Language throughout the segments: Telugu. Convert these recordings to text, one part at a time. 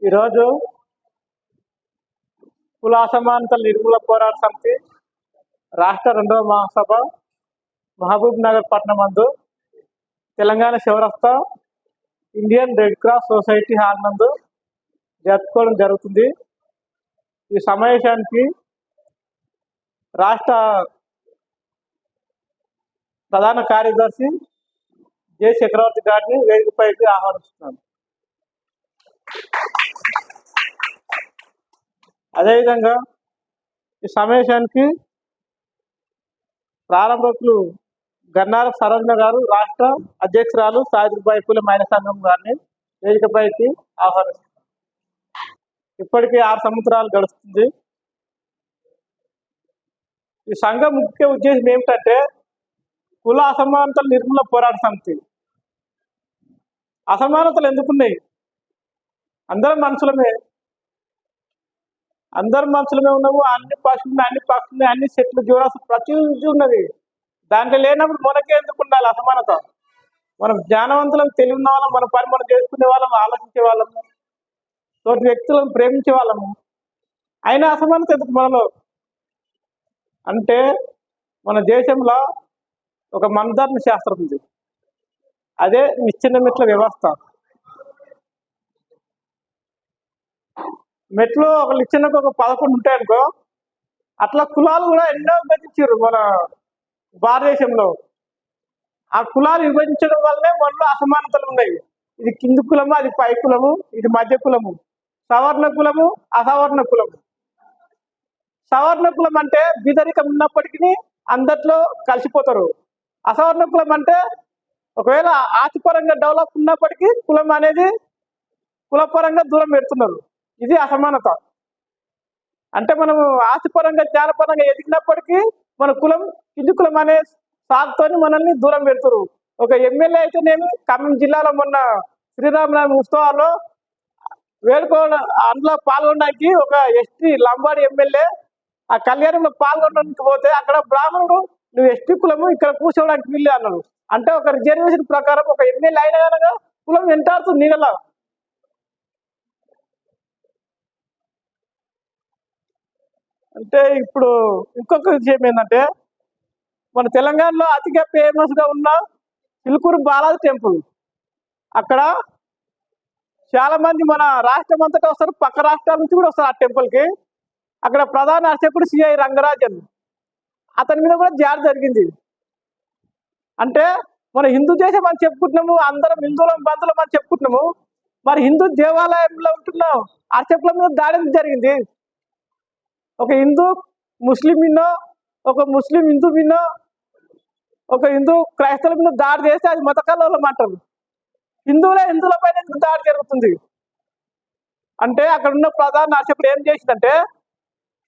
ఈరోజు కుల అసమానతల నిర్మూలన పోరాట సమితి రాష్ట్ర 2వ మహాసభ మహబూబ్ నగర్ పట్టణం నందు తెలంగాణ శివరస్తా Indian Red Cross Society hall నందు జరుపుకోవడం జరుగుతుంది. ఈ సమావేశానికి రాష్ట్ర ప్రధాన కార్యదర్శి జె చక్రవర్తి గారిని వేదికపైకి ఆహ్వానిస్తున్నాను. అదేవిధంగా ఈ సమావేశానికి ప్రారంభకులు గన్నార సరోజన గారు, రాష్ట్ర అధ్యక్షురాలు సావిత్రిబాయి పూలే మహిళా సంఘం గారిని వేదికపైకి ఆహ్వానిస్తున్నారు. ఇప్పటికీ 6 సంవత్సరాలు గడుస్తుంది. ఈ సంఘం ముఖ్య ఉద్దేశం ఏమిటంటే కుల అసమానతల నిర్మూలన పోరాట సమితి. అసమానతలు ఎందుకున్నాయి? అందరం మనుషులమే ఉన్నాము. అన్ని పక్షులు అన్ని చెట్లు జీవరాశి ప్రతి ఉన్నది. దాంట్లో లేనప్పుడు మనకే ఎందుకు ఉండాలి అసమానత? మనం జ్ఞానవంతులం, తెలివి ఉన్న వాళ్ళం, మన పని మనం చేసుకునే వాళ్ళం, ఆలోచించే వాళ్ళము, తోటి వ్యక్తులను ప్రేమించే వాళ్ళము. అయినా అసమానత ఎందుకు మనలో? అంటే మన దేశంలో ఒక మనధర్మ శాస్త్రం ఉంది. అదే నిచ్చెన మెట్ల వ్యవస్థ. మెట్లు ఒక నిచ్చెనకు ఒక 11 ఉంటాయనుకో, అట్లా కులాలు కూడా ఎన్నో విభజించారు మన భారతదేశంలో. ఆ కులాలు విభజించడం వల్లనే మనలో అసమానతలు ఉన్నాయి. ఇది కింది కులము, అది పై కులము, ఇది మధ్య కులము, సవర్ణ కులము, అసవర్ణ కులము. సవర్ణ కులం అంటే బీదరికం ఉన్నప్పటికీ అందట్లో కలిసిపోతారు. అసవర్ణ కులం అంటే ఒకవేళ ఆస్తిపరంగా డెవలప్ ఉన్నప్పటికీ కులం అనేది కులపరంగా దూరం పెడుతున్నారు. ఇది అసమానత. అంటే మనము ఆస్తిపరంగా జ్ఞానపరంగా ఎదిగినప్పటికీ మన కులం కింది కులం అనే సాగుతోని మనల్ని దూరం పెడుతున్నారు. ఒక ఎమ్మెల్యే అయితేనేమి ఖమ్మం జిల్లాలో మొన్న శ్రీరామనవమి ఉత్సవాల్లో అందులో పాల్గొనడానికి ఒక ఎస్టీ లంబాడి ఎమ్మెల్యే ఆ కళ్యాణంలో పాల్గొనడానికి పోతే అక్కడ బ్రాహ్మణుడు నువ్వు ఎస్టీ కులము, ఇక్కడ కూర్చోవడానికి వీళ్ళు అన్నాడు. అంటే ఒక రిజర్వేషన్ ప్రకారం ఒక ఎమ్మెల్యే అయినా కనుక కులం వెంటాడుతుంది నీళ్ళలో. అంటే ఇప్పుడు ఇంకొక విషయం ఏంటంటే మన తెలంగాణలో అతిగా ఫేమస్గా ఉన్న చిలుకూరు బాలాజీ టెంపుల్. అక్కడ చాలా మంది మన రాష్ట్రం అంతటా వస్తారు, పక్క రాష్ట్రాల నుంచి కూడా వస్తారు ఆ టెంపుల్కి. అక్కడ ప్రధాన అర్చకుడు సిఐ రంగరాజన్, అతని మీద కూడా జారి జరిగింది. అంటే మన హిందూ దేశం అని చెప్పుకుంటున్నాము, అందరం హిందువులం బంధువులం అని చెప్పుకుంటున్నాము. మరి హిందూ దేవాలయంలో ఉంటున్నాం అర్చకుల మీద దాడి జరిగింది. ఒక హిందూ ముస్లిం మిన్నో, ఒక ముస్లిం హిందూ మిన్నో, ఒక హిందూ క్రైస్తవుల మీద దాడి చేస్తే అది మత కల్లోలం అంటారు. హిందువుల పైన దాడి జరుగుతుంది. అంటే అక్కడ ఉన్న ప్రధాన అర్చకుడు ఏం చేసిందంటే,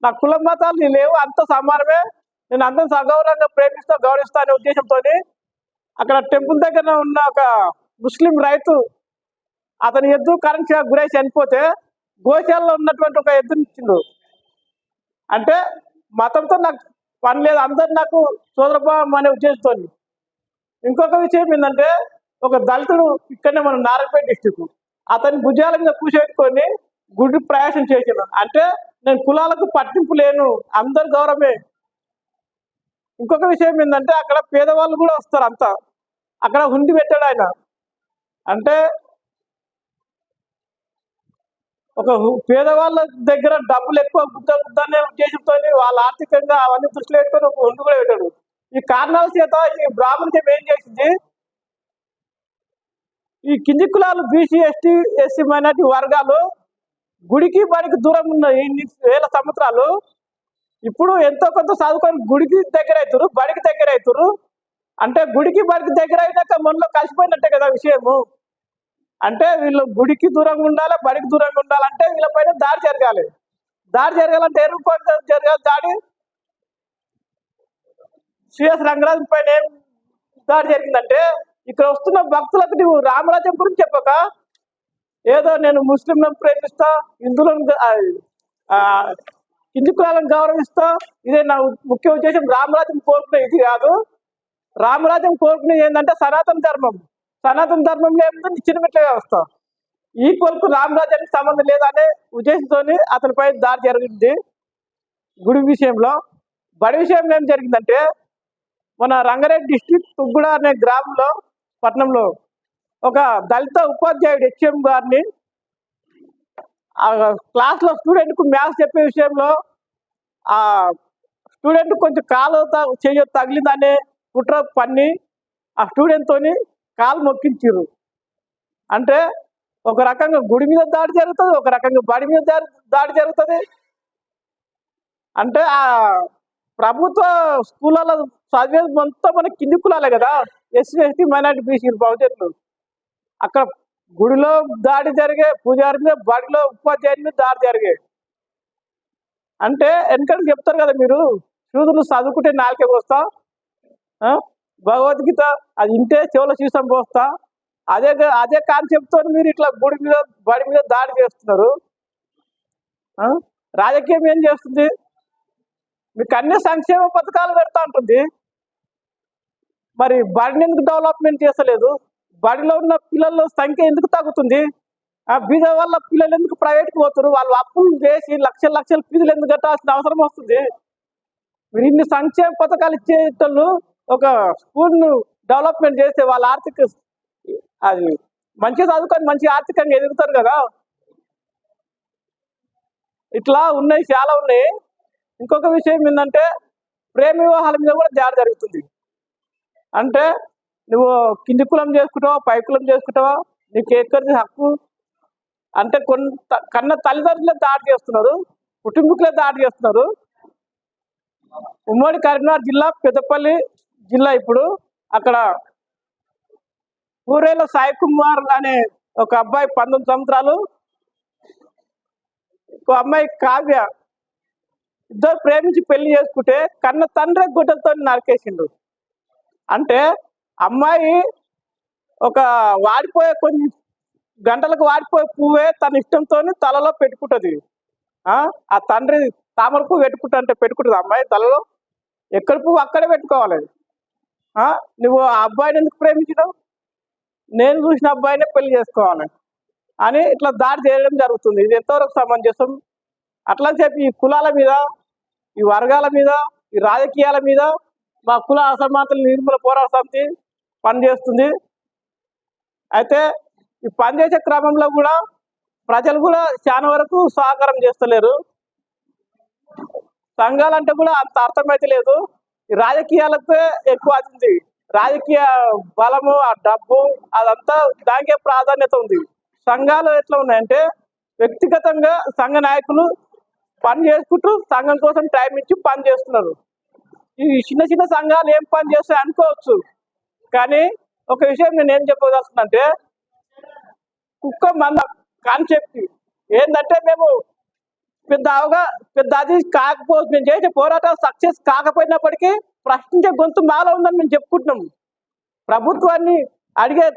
నా కుల మతాలు లేవు, అంత సమానమే, నేను అందరం సగౌరవంగా ప్రేమిస్తా గౌరవిస్తా అనే ఉద్దేశంతో అక్కడ టెంపుల్ దగ్గర ఉన్న ఒక ముస్లిం రైతు అతని ఎద్దు కరెంట్ షాక్ గురై చనిపోతే గోశాలలో ఉన్నటువంటి ఒక ఎద్దునిచ్చిండు. అంటే మతంతో నాకు పని లేదు, అందరు నాకు సోదరభావం అనే ఉద్దేశంతో. ఇంకొక విషయం ఏంటంటే ఒక దళితుడు ఇక్కడనే మన నారాయణపేట డిస్టిక్, అతని భుజాల మీద కూర్చోబెట్టుకొని గుడి ప్రయాసం చేసిన. అంటే నేను కులాలకు పట్టింపు లేను, అందరు గౌరవమే. ఇంకొక విషయం ఏంటంటే అక్కడ పేదవాళ్ళు కూడా వస్తారు. అంతా అక్కడ హుండి పెట్టాడు ఆయన. అంటే ఒక పేదవాళ్ళ దగ్గర డబ్బులు ఎక్కువ గుద్దనే ఉద్దేశంతో వాళ్ళ ఆర్థికంగా అవన్నీ దృష్టిలో పెట్టుకొని ఒక హుండి కూడా పెట్టాడు. ఈ కారణాల చేత ఈ బ్రాహ్మణ్యం ఏం చేసింది, ఈ కింది కులాలు బీసీ ఎస్టీ ఎస్సీ మైనార్టీ వర్గాలు గుడికి బడికి దూరం ఉన్న ఈ వేల సంవత్సరాలు ఇప్పుడు ఎంతో కొంత చదువుకొని గుడికి దగ్గర అవుతారు, బడికి దగ్గర అవుతారు. అంటే గుడికి బడికి దగ్గర అయినాక మనలో కలిసిపోయినట్టే కదా విషయము. అంటే వీళ్ళు గుడికి దూరంగా ఉండాలి, బడికి దూరంగా ఉండాలంటే వీళ్ళపైన దాడి జరగాలంటే ఏ రూపంగా జరగాలి దాడి? సిఎస్ రంగరాజన్ పైన ఏం దాడి జరిగిందంటే, ఇక్కడ వస్తున్న భక్తులకు నువ్వు రామరాజ్యం గురించి చెప్పక ఏదో నేను ముస్లింలను ప్రేమిస్తా, హిందువులను కింది కులాలను గౌరవిస్తా, ఇదే నా ముఖ్య ఉద్దేశం. రామరాజ్యం కోరుకునే ఇది కాదు. రామరాజ్యం కోరుకునేది ఏంటంటే సనాతన ధర్మంలో ఏముందో నిచ్చెన మెట్ల వ్యవస్థ. ఈక్వల్ కు రామరాజానికి సంబంధం లేదనే ఉద్దేశంతో అతనిపై దాడి జరిగింది. గుడి విషయంలో. బడి విషయంలో ఏం జరిగిందంటే, మన రంగారెడ్డి డిస్టిక్ తుగ్గుడ అనే గ్రామంలో పట్టణంలో ఒక దళిత ఉపాధ్యాయుడు హెచ్ఎం గారిని క్లాస్లో స్టూడెంట్కు మ్యాథ్స్ చెప్పే విషయంలో ఆ స్టూడెంట్ కొంచెం కాలు చెయ్యి తగిలిందనే కుట్ర పన్ని ఆ స్టూడెంట్తోని కాలు మొక్కించారు. అంటే ఒక రకంగా గుడి మీద దాడి జరుగుతుంది, ఒక రకంగా బడి మీద దాడి జరుగుతుంది. అంటే ఆ ప్రభుత్వ స్కూళ్ళలో చదివేది మొత్తం మన కింది కులాలే కదా, ఎస్సీ ఎస్టీ మైనార్టీ బీసీలు బహుజనులు. అక్కడ గుడిలో దాడి జరిగే, పూజారి మీద, బడిలో ఉపాధ్యాయుని మీద దాడి జరిగే. అంటే ఎందుకంటే చెప్తారు కదా మీరు, శూద్రులు చదువుకుంటే నాలుకే పోస్తా, భగవద్గీత అది ఇంటే చెవుల సీసం పోస్తా, అదే కాన్సెప్ట్తో మీరు ఇట్లా గుడి మీద బడి మీద దాడి చేస్తున్నారు. రాజకీయం ఏం చేస్తుంది? మీకు అన్ని సంక్షేమ పథకాలు పెడతా ఉంటుంది, మరి బడిని ఎందుకు డెవలప్మెంట్ చేస్తలేదు? బడిలో ఉన్న పిల్లల సంఖ్య ఎందుకు తగ్గుతుంది? ఆ బీద వల్ల పిల్లలు ఎందుకు ప్రైవేట్కి పోతారు? వాళ్ళు అప్పులు చేసి లక్షల లక్షల ఫీజులు ఎందుకు కట్టాల్సిన అవసరం వస్తుంది? మీరు ఇన్ని సంక్షేమ పథకాలు ఇచ్చేటోళ్ళు ఒక స్కూల్ను డెవలప్మెంట్ చేస్తే వాళ్ళ ఆర్థిక అది మంచిగా చదువుకొని మంచి ఆర్థికంగా ఎదుగుతారు కదా. ఇట్లా ఉన్నాయి, చాలా ఉన్నాయి. ఇంకొక విషయం ఏంటంటే, ప్రేమ వివాహాల మీద కూడా దాడి జరుగుతుంది. అంటే నువ్వు కింది కులం చేసుకుంటావా, పై కులం చేసుకుంటావా, నీకు ఎక్కడిది హక్కు అంటే కన్న తల్లిదండ్రులే దాడి చేస్తున్నారు, కుటుంబీకులే దాడి చేస్తున్నారు. ఉమ్మడి కరీంనగర్ జిల్లా పెద్దపల్లి జిల్లా ఇప్పుడు అక్కడ పూరేల సాయి కుమార్ అనే ఒక అబ్బాయి 19 సంవత్సరాలు, ఒక అమ్మాయి కావ్య, ఇద్దరు ప్రేమించి పెళ్లి చేసుకుంటే కన్న తండ్రి గుడ్డలతో నరికేసిండు. అంటే అమ్మాయి ఒక వాడిపోయే కొన్ని గంటలకు వాడిపోయే పువ్వే తన ఇష్టంతో తలలో పెట్టుకుంటుంది. ఆ తండ్రి తామర పువ్వు పెట్టుకుంటుంది అమ్మాయి తలలో. ఎక్కడ పువ్వు అక్కడే పెట్టుకోవాలి. నువ్వు ఆ అబ్బాయిని ఎందుకు ప్రేమించడం? నేను చూసిన అబ్బాయినే పెళ్లి చేసుకోవాలి అని ఇట్లా దాడి చేయడం జరుగుతుంది. ఇది ఎంతవరకు సమంజసం? అట్లా చెప్పి ఈ కులాల మీద, ఈ వర్గాల మీద, ఈ రాజకీయాల మీద మా కుల అసమానతల నిర్మూలన పోరాట సమితి పనిచేస్తుంది. అయితే ఈ పనిచేసే క్రమంలో కూడా ప్రజలు కూడా చాలా వరకు సహకారం చేస్తలేరు. సంఘాలంటే కూడా అంత అర్థమైతే లేదు. ఈ రాజకీయాలకే ఎక్కువ అవుతుంది. రాజకీయ బలము, ఆ డబ్బు అదంతా దానికే ప్రాధాన్యత ఉంది. సంఘాలు ఎట్లా ఉన్నాయంటే, వ్యక్తిగతంగా సంఘ నాయకులు పని చేసుకుంటూ సంఘం కోసం టైం ఇచ్చి పని చేస్తున్నారు. ఈ చిన్న చిన్న సంఘాలు ఏం పని చేస్తాయి అనుకోవచ్చు, కానీ ఒక విషయం నేను ఏం చెప్పదలుచుకున్నంటే, కుక్క మంద కాన్సెప్ట్ ఏంటంటే, మేము పెద్ద అది కాకపోతే మేము చేసే పోరాటం సక్సెస్ కాకపోయినప్పటికీ ప్రశ్నించే గొంతు మాలో ఉందని మేము చెప్పుకుంటున్నాం. ప్రభుత్వాన్ని అడిగే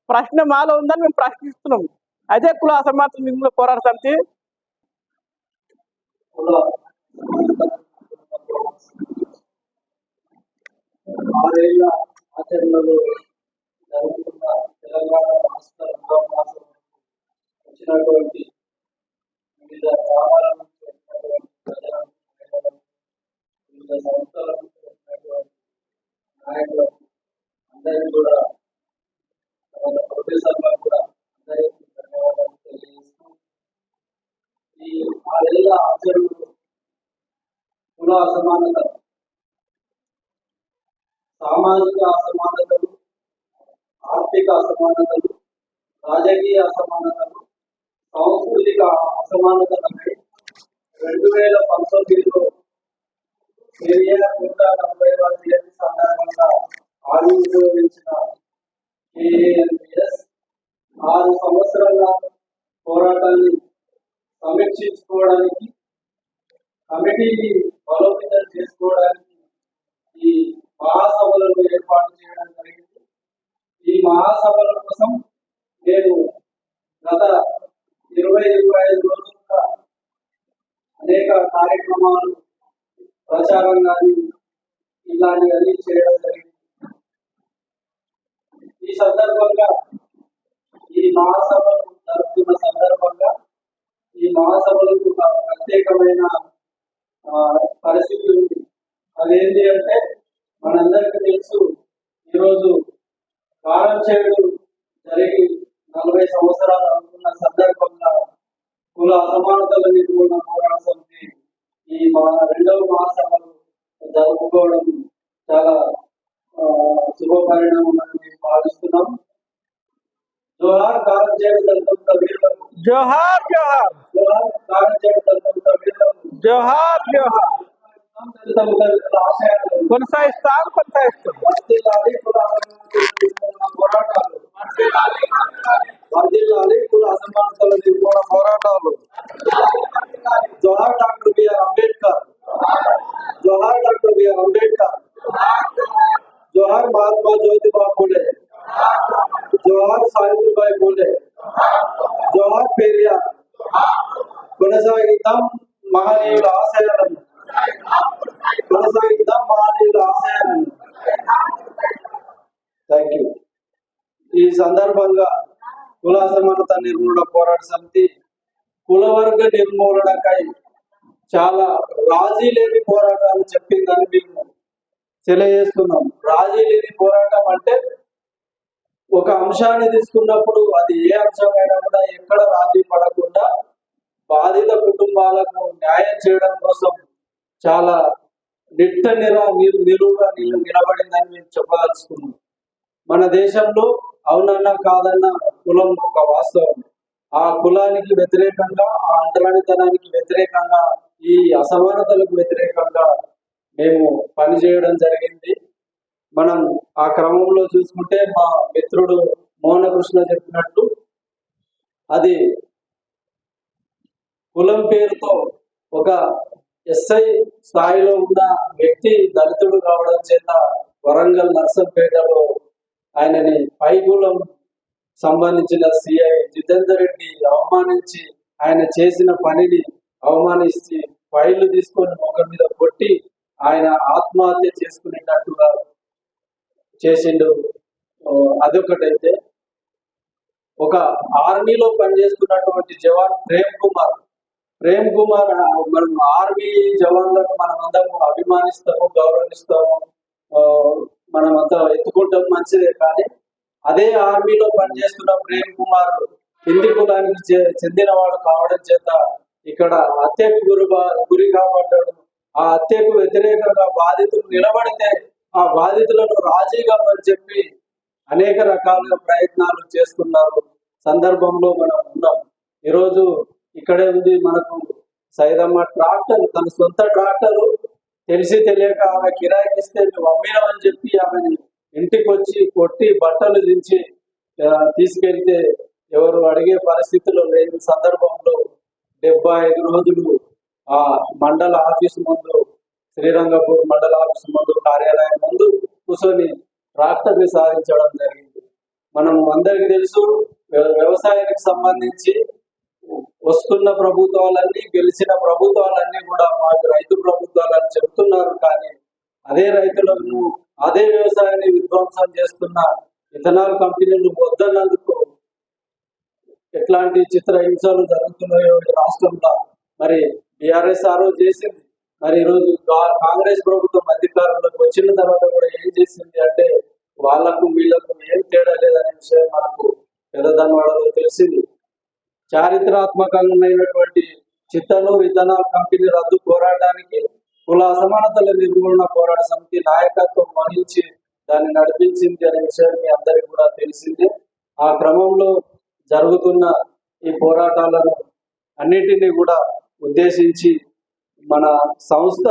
ప్రశ్న మాలో ఉందని మేము ప్రశ్నిస్తున్నాం. అదే కుల అసమానతల నిర్మూలన పోరాట సమితి. ఆచరణలో జరుగుతున్న తెలంగాణ రాష్ట్ర వచ్చినటువంటి వివిధ గ్రామాల నుంచి వచ్చినటువంటి ప్రజలు, వివిధ సంస్థల నుంచి వచ్చినటువంటి నాయకులు అందరికీ కూడా, ప్రొఫెసర్లకు కూడా అందరికీ ధన్యవాదాలు తెలియజేస్తూ, ఈ 6 ఏళ్ల ఆచరణలో కుల అసమానత, సామాజిక అసమానతలు, ఆర్థిక అసమానతలు, రాజకీయ అసమానతలు, సాంస్కృతిక అసమానతలపై 2019లో పెరియార్ 140వ జయంతి సందర్భంగా ఆవిర్భవించిన KANPS 6 సంవత్సరాల పోరాటాన్ని సమీక్షించుకోవడానికి, కమిటీని బలోపేతం చేసుకోవడానికి ఈ మహాసభలను ఏర్పాటు చేయడం జరిగింది. ఈ మహాసభల కోసం మేము గత 20-25 రోజులుగా అనేక కార్యక్రమాలు, ప్రచారం కానీ ఇలాంటివన్నీ చేయడం జరిగింది. ఈ సందర్భంగా ఈ మహాసభలు జరుపుతున్న సందర్భంగా ఈ మహాసభలకు ఒక ప్రత్యేకమైన పరిస్థితి ఉంది. అదేంటి అంటే మనందరికీ తెలుసు, ఈరోజు కారం చేడు జరిగి 40 సంవత్సరాలు అనుకున్న సందర్భంగా కుల అసమానతల నిర్మూలన పోరాట సమితి ఈ రెండవ మహాసభలు జరుపుకోవడం చాలా శుభ పరిణామం అని మేము భావిస్తున్నాం. జోహార్ కారం చేడు దళిత వీరులకు, జోహార్ జోహార్, జోహార్ కారం చేడు దళిత వీరులకు, జోహార్ జోహార్. దళిత ముద్దుల ఆశయాలను కొనసాగిస్తాం. వర్ధిల్లాలి కుల అసమానతల పోరాటాలు, వర్ధిల్లాలి కుల అసమానతల నిర్మూలన పోరాటాలు. జోహార్ డాక్టర్ బిఆర్ అంబేద్కర్, జోహార్ డాక్టర్ బిఆర్ అంబేద్కర్, జోహార్ మహాత్మా జ్యోతిబా ఫూలే, జోహార్ సావిత్రిబాయి ఫూలే, జోహార్ పెరియార్. కొనసాగిద్దాం మహనీయుల ఆశయాలను, కొనసాగిద్దాం మహనీయుల ఆశయాలను. Thank you. ఈ సందర్భంగా కుల అసమానత నిర్మూలన పోరాట సమితి కులవర్గ నిర్మూలనకై చాలా రాజీ లేని పోరాటాలు చెప్పిందని మేము తెలియజేస్తున్నాం. రాజీ లేని పోరాటం అంటే ఒక అంశాన్ని తీసుకున్నప్పుడు అది ఏ అంశమైనా కూడా ఎక్కడ రాజీ పడకుండా బాధిత కుటుంబాలకు న్యాయం చేయడం కోసం చాలా నిలువుగా నిలబడిందని మేము చెప్పదలుచుకున్నాం. మన దేశంలో అవునన్నా కాదన్నా కులం ఒక వాస్తవం. ఆ కులానికి వ్యతిరేకంగా, ఆ అంటరానితనానికి వ్యతిరేకంగా, ఈ అసమానతలకు వ్యతిరేకంగా మేము పనిచేయడం జరిగింది. మనం ఆ క్రమంలో చూసుకుంటే మా మిత్రుడు మోహనకృష్ణ చెప్పినట్టు అది కులం పేరుతో ఒక ఎస్ఐ స్థాయిలో ఉన్న వ్యక్తి దళితుడు కావడం చేత వరంగల్ నర్సంపేటలో ఆయనని పైకులం సంబంధించిన సిఐ జితేందర్ రెడ్డి అవమానించి ఆయన చేసిన పనిని అవమానించి ఫైళ్లు తీసుకొని ముఖం మీద కొట్టి ఆయన ఆత్మహత్య చేసుకునేటట్టుగా చేసిండు. అదొకటైతే ఒక ఆర్మీలో పనిచేస్తున్నటువంటి జవాన్ ప్రేమ్ కుమార్ మనం ఆర్మీ జవాన్లను మనం అందరం అభిమానిస్తాము, గౌరవిస్తాము, మనమంతా ఎత్తుకుంటాం, మంచిదే. కానీ అదే ఆర్మీలో పనిచేస్తున్న ప్రేమ్ కుమార్ హిందీ కులానికి చెందినవాడు కావడం చేత ఇక్కడ హత్యకు గురి కాబడ్డాడు. ఆ హత్యకు వ్యతిరేకంగా బాధితులు నిలబడితే ఆ బాధితులను రాజీగా అని చెప్పి అనేక రకాల ప్రయత్నాలు చేస్తున్నారు సందర్భంలో మనం ఉన్నాం. ఈరోజు ఇక్కడే ఉంది మనకు సైదమ్మ ట్రాక్టర్, తన సొంత ట్రాక్టర్ తెలిసి తెలియక ఆమె కిరాయికి ఇస్తే నువ్వు అమ్మినామని చెప్పి ఆమెని ఇంటికి వచ్చి కొట్టి బట్టలు దించి తీసుకెళ్తే ఎవరు అడిగే పరిస్థితిలో లేని సందర్భంలో 75 రోజులు ఆ మండల ఆఫీసు ముందు, శ్రీరంగపూర్ మండల ఆఫీసు ముందు, కార్యాలయం ముందు కూర్చొని ట్రాక్టర్ని సాధించడం జరిగింది. మనం అందరికీ తెలుసు, వ్యవసాయానికి సంబంధించి వస్తున్న ప్రభుత్వాలన్నీ, గెలిచిన ప్రభుత్వాలన్నీ కూడా మాకు రైతు ప్రభుత్వాలని చెప్తున్నారు. కానీ అదే రైతులను, అదే వ్యవసాయాన్ని విధ్వంసం చేస్తున్న ఇథనాల్ కంపెనీలు వద్దన్నందుకు ఎట్లాంటి చిత్రహింసలు జరుగుతున్నాయో రాష్ట్రంలో మరి బీఆర్ఎస్ చేసింది. మరి ఈరోజు కాంగ్రెస్ ప్రభుత్వం అధికారంలోకి వచ్చిన తర్వాత కూడా ఏం చేసింది అంటే వాళ్లకు వీళ్లకు ఏం తేడా లేదనే విషయం మనకు పెద్దదన్నవాడలో తెలిసింది. చారిత్రాత్మకమైనటువంటి చిత్తనూరు ఇథనాల్ కంపెనీ రద్దు పోరాటానికి కుల అసమానతల నిర్మూలన పోరాట సమితి నాయకత్వం వహించి దాన్ని నడిపించింది అనే విషయం మీ అందరికీ కూడా తెలిసిందే. ఆ క్రమంలో జరుగుతున్న ఈ పోరాటాలను అన్నిటినీ కూడా ఉద్దేశించి మన సంస్థ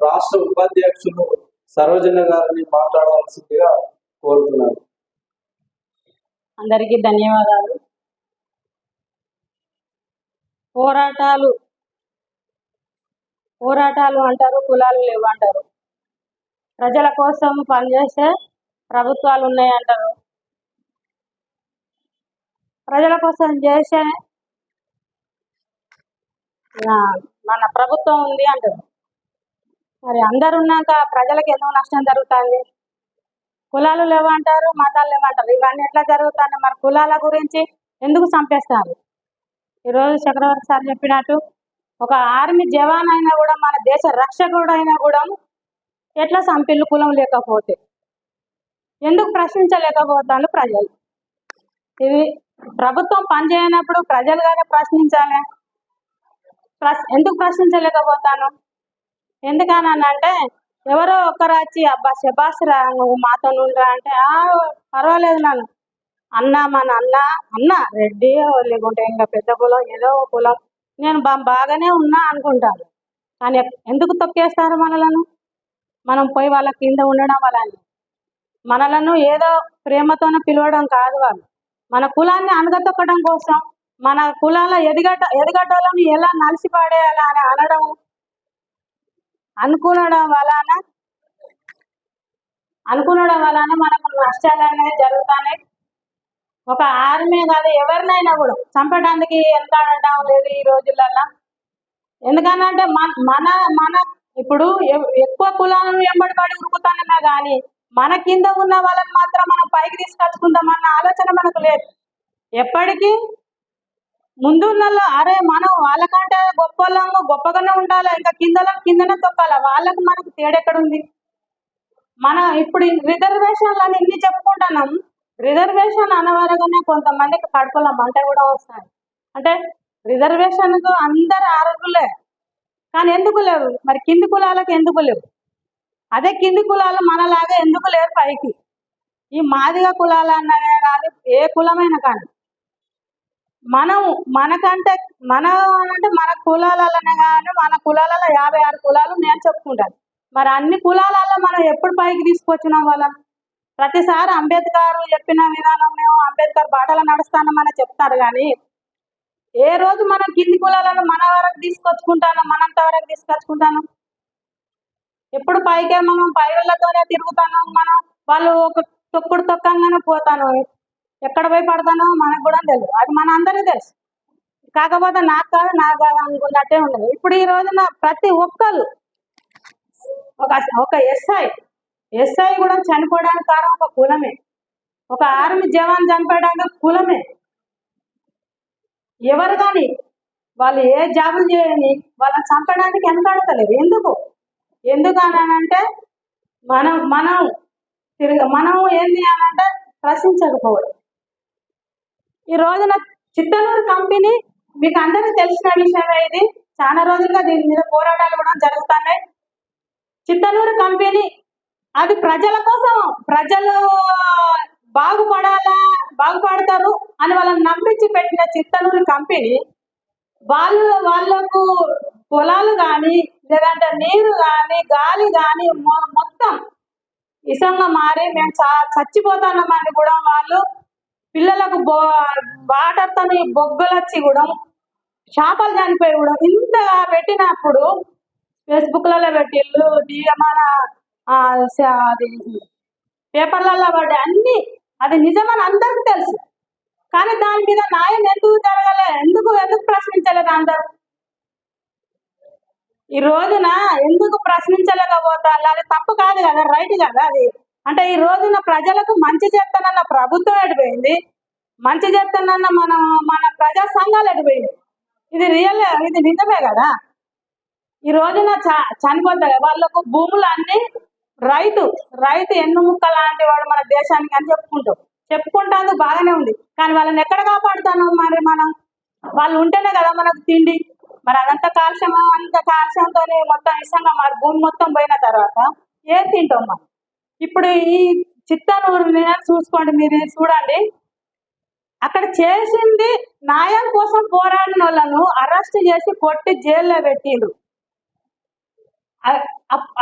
రాష్ట్ర ఉపాధ్యక్షులు సరోజన గారిని మాట్లాడవలసిందిగా కోరుతున్నాను. అందరికీ ధన్యవాదాలు. పోరాటాలు అంటారు, కులాలు లేవు అంటారు. ప్రజల కోసం పనిచేసే ప్రభుత్వాలు ఉన్నాయి అంటారు. ప్రజల కోసం చేసే మన ప్రభుత్వం ఉంది అంటారు. మరి అందరు ఉన్నాక ప్రజలకు ఎందుకు నష్టం జరుగుతుంది? కులాలు లేవంటారు, మతాలు లేవంటారు. ఇవన్నీ ఎట్లా జరుగుతాయి? మరి కులాల గురించి ఎందుకు చంపేస్తారు? ఈరోజు చక్రవర్తి సార్ చెప్పినట్టు ఒక ఆర్మీ జవాన్ అయినా కూడా, మన దేశ రక్షకుడు అయినా కూడా ఎట్లా చంపిల్లు కులం లేకపోతే? ఎందుకు ప్రశ్నించలేకపోతాను ప్రజలు? ఇది ప్రభుత్వం పనిచేయనప్పుడు ప్రజలుగానే ప్రశ్నించాలి. ఎందుకు ప్రశ్నించలేకపోతాను? ఎందుకనంటే ఎవరో ఒకరు వచ్చి అబ్బా శబాస్ రా నువ్వు మాతో ఉండరా అంటే పర్వాలేదు నన్ను అన్న, మన అన్న రెడ్డి లేకుంటే ఇంకా పెద్ద కులం ఏదో కులం, నేను బాగానే ఉన్నా అనుకుంటాను. కానీ ఎందుకు తొక్కేస్తారు మనలను? మనం పోయి వాళ్ళ కింద ఉండడం వాళ్ళని, మనలను ఏదో ప్రేమతోనే పిలవడం కాదు. వాళ్ళు మన కులాన్ని అనగతొక్కడం కోసం, మన కులాల ఎదగటాలను ఎలా నలిసిపడేయాలా అని అనడం, అనుకునడం వలన మనకు నష్టాలు అనేవి జరుగుతాయి. ఒక ఆర్మీ కాదు, ఎవరినైనా కూడా చంపడానికి వెనకాడటం లేదు ఈ రోజులలో. ఎందుకనంటే మన ఇప్పుడు ఎక్కువ కులాలను వెంబడిపడి ఉరుకుతానన్నా కానీ మన కింద ఉన్న వాళ్ళని మాత్రం మనం పైకి తీసుకొచ్చుకుందామన్న ఆలోచన మనకు లేదు. ఎప్పటికీ ముందున్న అరే మనం వాళ్ళకంటే గొప్పలము గొప్పగానే ఉండాలి, ఇంకా కిందనే తొక్కాలి. వాళ్ళకు మనకు తేడెక్కడుంది? మనం ఇప్పుడు రిజర్వేషన్లు అని ఇన్ని చెప్పుకుంటున్నాం. రిజర్వేషన్ అనవరగానే కొంతమందికి కడుపుల మంట కూడా వస్తాయి. అంటే రిజర్వేషన్కు అందరు అర్హులే, కానీ ఎందుకు లేవు? మరి కింది కులాలకు ఎందుకు లేవు? అదే కింది కులాలు మనలాగా ఎందుకు లేరు పైకి? ఈ మాదిగ కులాలు అన్నదే కాదు, ఏ కులమైనా కానీ మనకంటే మన కులాలనే కానీ మన కులాలలో 56 కులాలు నేను చెప్పుకుంటాను. మరి అన్ని కులాలలో మనం ఎప్పుడు పైకి తీసుకొచ్చినాం వాళ్ళం? ప్రతిసారి అంబేద్కర్ చెప్పిన విధానం మేము అంబేద్కర్ బాటలో నడుస్తామని చెప్తారు, కానీ ఏ రోజు మనం కింది కులాలను మన వరకు తీసుకొచ్చుకుంటాను, మనంత వరకు తీసుకొచ్చుకుంటాను? ఎప్పుడు పైకే మనం పైరులతోనే తిరుగుతాను. మనం వాళ్ళు ఒక తొక్కుడు తొక్కంగానే పోతాను, ఎక్కడ పోయి పడతానో మనకు కూడా తెలియదు. అది మన అందరికీ తెలుసు. కాకపోతే నాకు కాదు అనుకున్నట్టే ఉండదు. ఇప్పుడు ఈ రోజున ప్రతి ఒక్కరు ఒక ఎస్ఐ కూడా చనిపోవడానికి కారణం ఒక కులమే. ఒక ఆర్మీ జవాన్ చనిపోయడానికి కులమే. ఎవరు కానీ వాళ్ళు ఏ జాబులు చేయని వాళ్ళని చంపడానికి వెనకాడతలేదు. ఎందుకు అనంటే మనం ఏంది అనంటే ప్రశ్నించకపోవడం. ఈ రోజున చిత్తనూరు కంపెనీ మీకు అందరికీ తెలిసిన విషయమే. ఇది చాలా రోజులుగా దీని మీద పోరాటాలు కూడా జరుగుతున్నాయి. చిత్తనూరు కంపెనీ అది ప్రజల కోసం, ప్రజలు బాగుపడతారు అని వాళ్ళని నమ్మించి పెట్టిన చిత్తనూరు కంపెనీ వాళ్ళకు పొలాలు కానీ లేదంటే నీరు కానీ గాలి కానీ మొత్తం ఇసంగా మారి మేము చచ్చిపోతున్నామని కూడా వాళ్ళు పిల్లలకు వాటర్తో బొగ్గలు వచ్చి కూడా చేపలు చనిపోయి కూడా ఇంత పెట్టినప్పుడు ఫేస్బుక్లలో పెట్టిళ్ళు, మన అది పేపర్లలో పడ్డాయి అన్ని. అది నిజమని అందరికీ తెలుసు, కానీ దాని మీద న్యాయం ఎందుకు జరగలే? ఎందుకు ప్రశ్నించలేదు అందరూ? ఈ రోజున ఎందుకు ప్రశ్నించలేకపోతారు? అది తప్పు కాదు కదా, రైట్ కదా అది. అంటే ఈ రోజున ప్రజలకు మంచి చేస్తానన్న ప్రభుత్వం ఎడిపోయింది, మంచి చేస్తానన్న మన ప్రజా సంఘాలు ఎడిపోయింది. ఇది నిజమే కదా. ఈ రోజున చనిపోతాయి వాళ్ళకు భూములు అన్ని రైతు ఎన్నుముక్క లాంటి వాడు మన దేశానికి అని చెప్పుకుంటాను బాగానే ఉంది. కానీ వాళ్ళని ఎక్కడ కాపాడుతాను? మరి వాళ్ళు ఉంటేనే కదా మనకు తిండి. మరి అంత కాల్షియంతో మొత్తం ఇష్టంగా మరి భూమి మొత్తం పోయిన తర్వాత ఏం తింటాం మనం? ఇప్పుడు ఈ చిత్తనూరు చూసుకోండి, మీరు చూడండి. అక్కడ చేసింది న్యాయం కోసం పోరాడిన వాళ్ళను అరెస్ట్ చేసి కొట్టి జైల్లో పెట్టిండ్రు.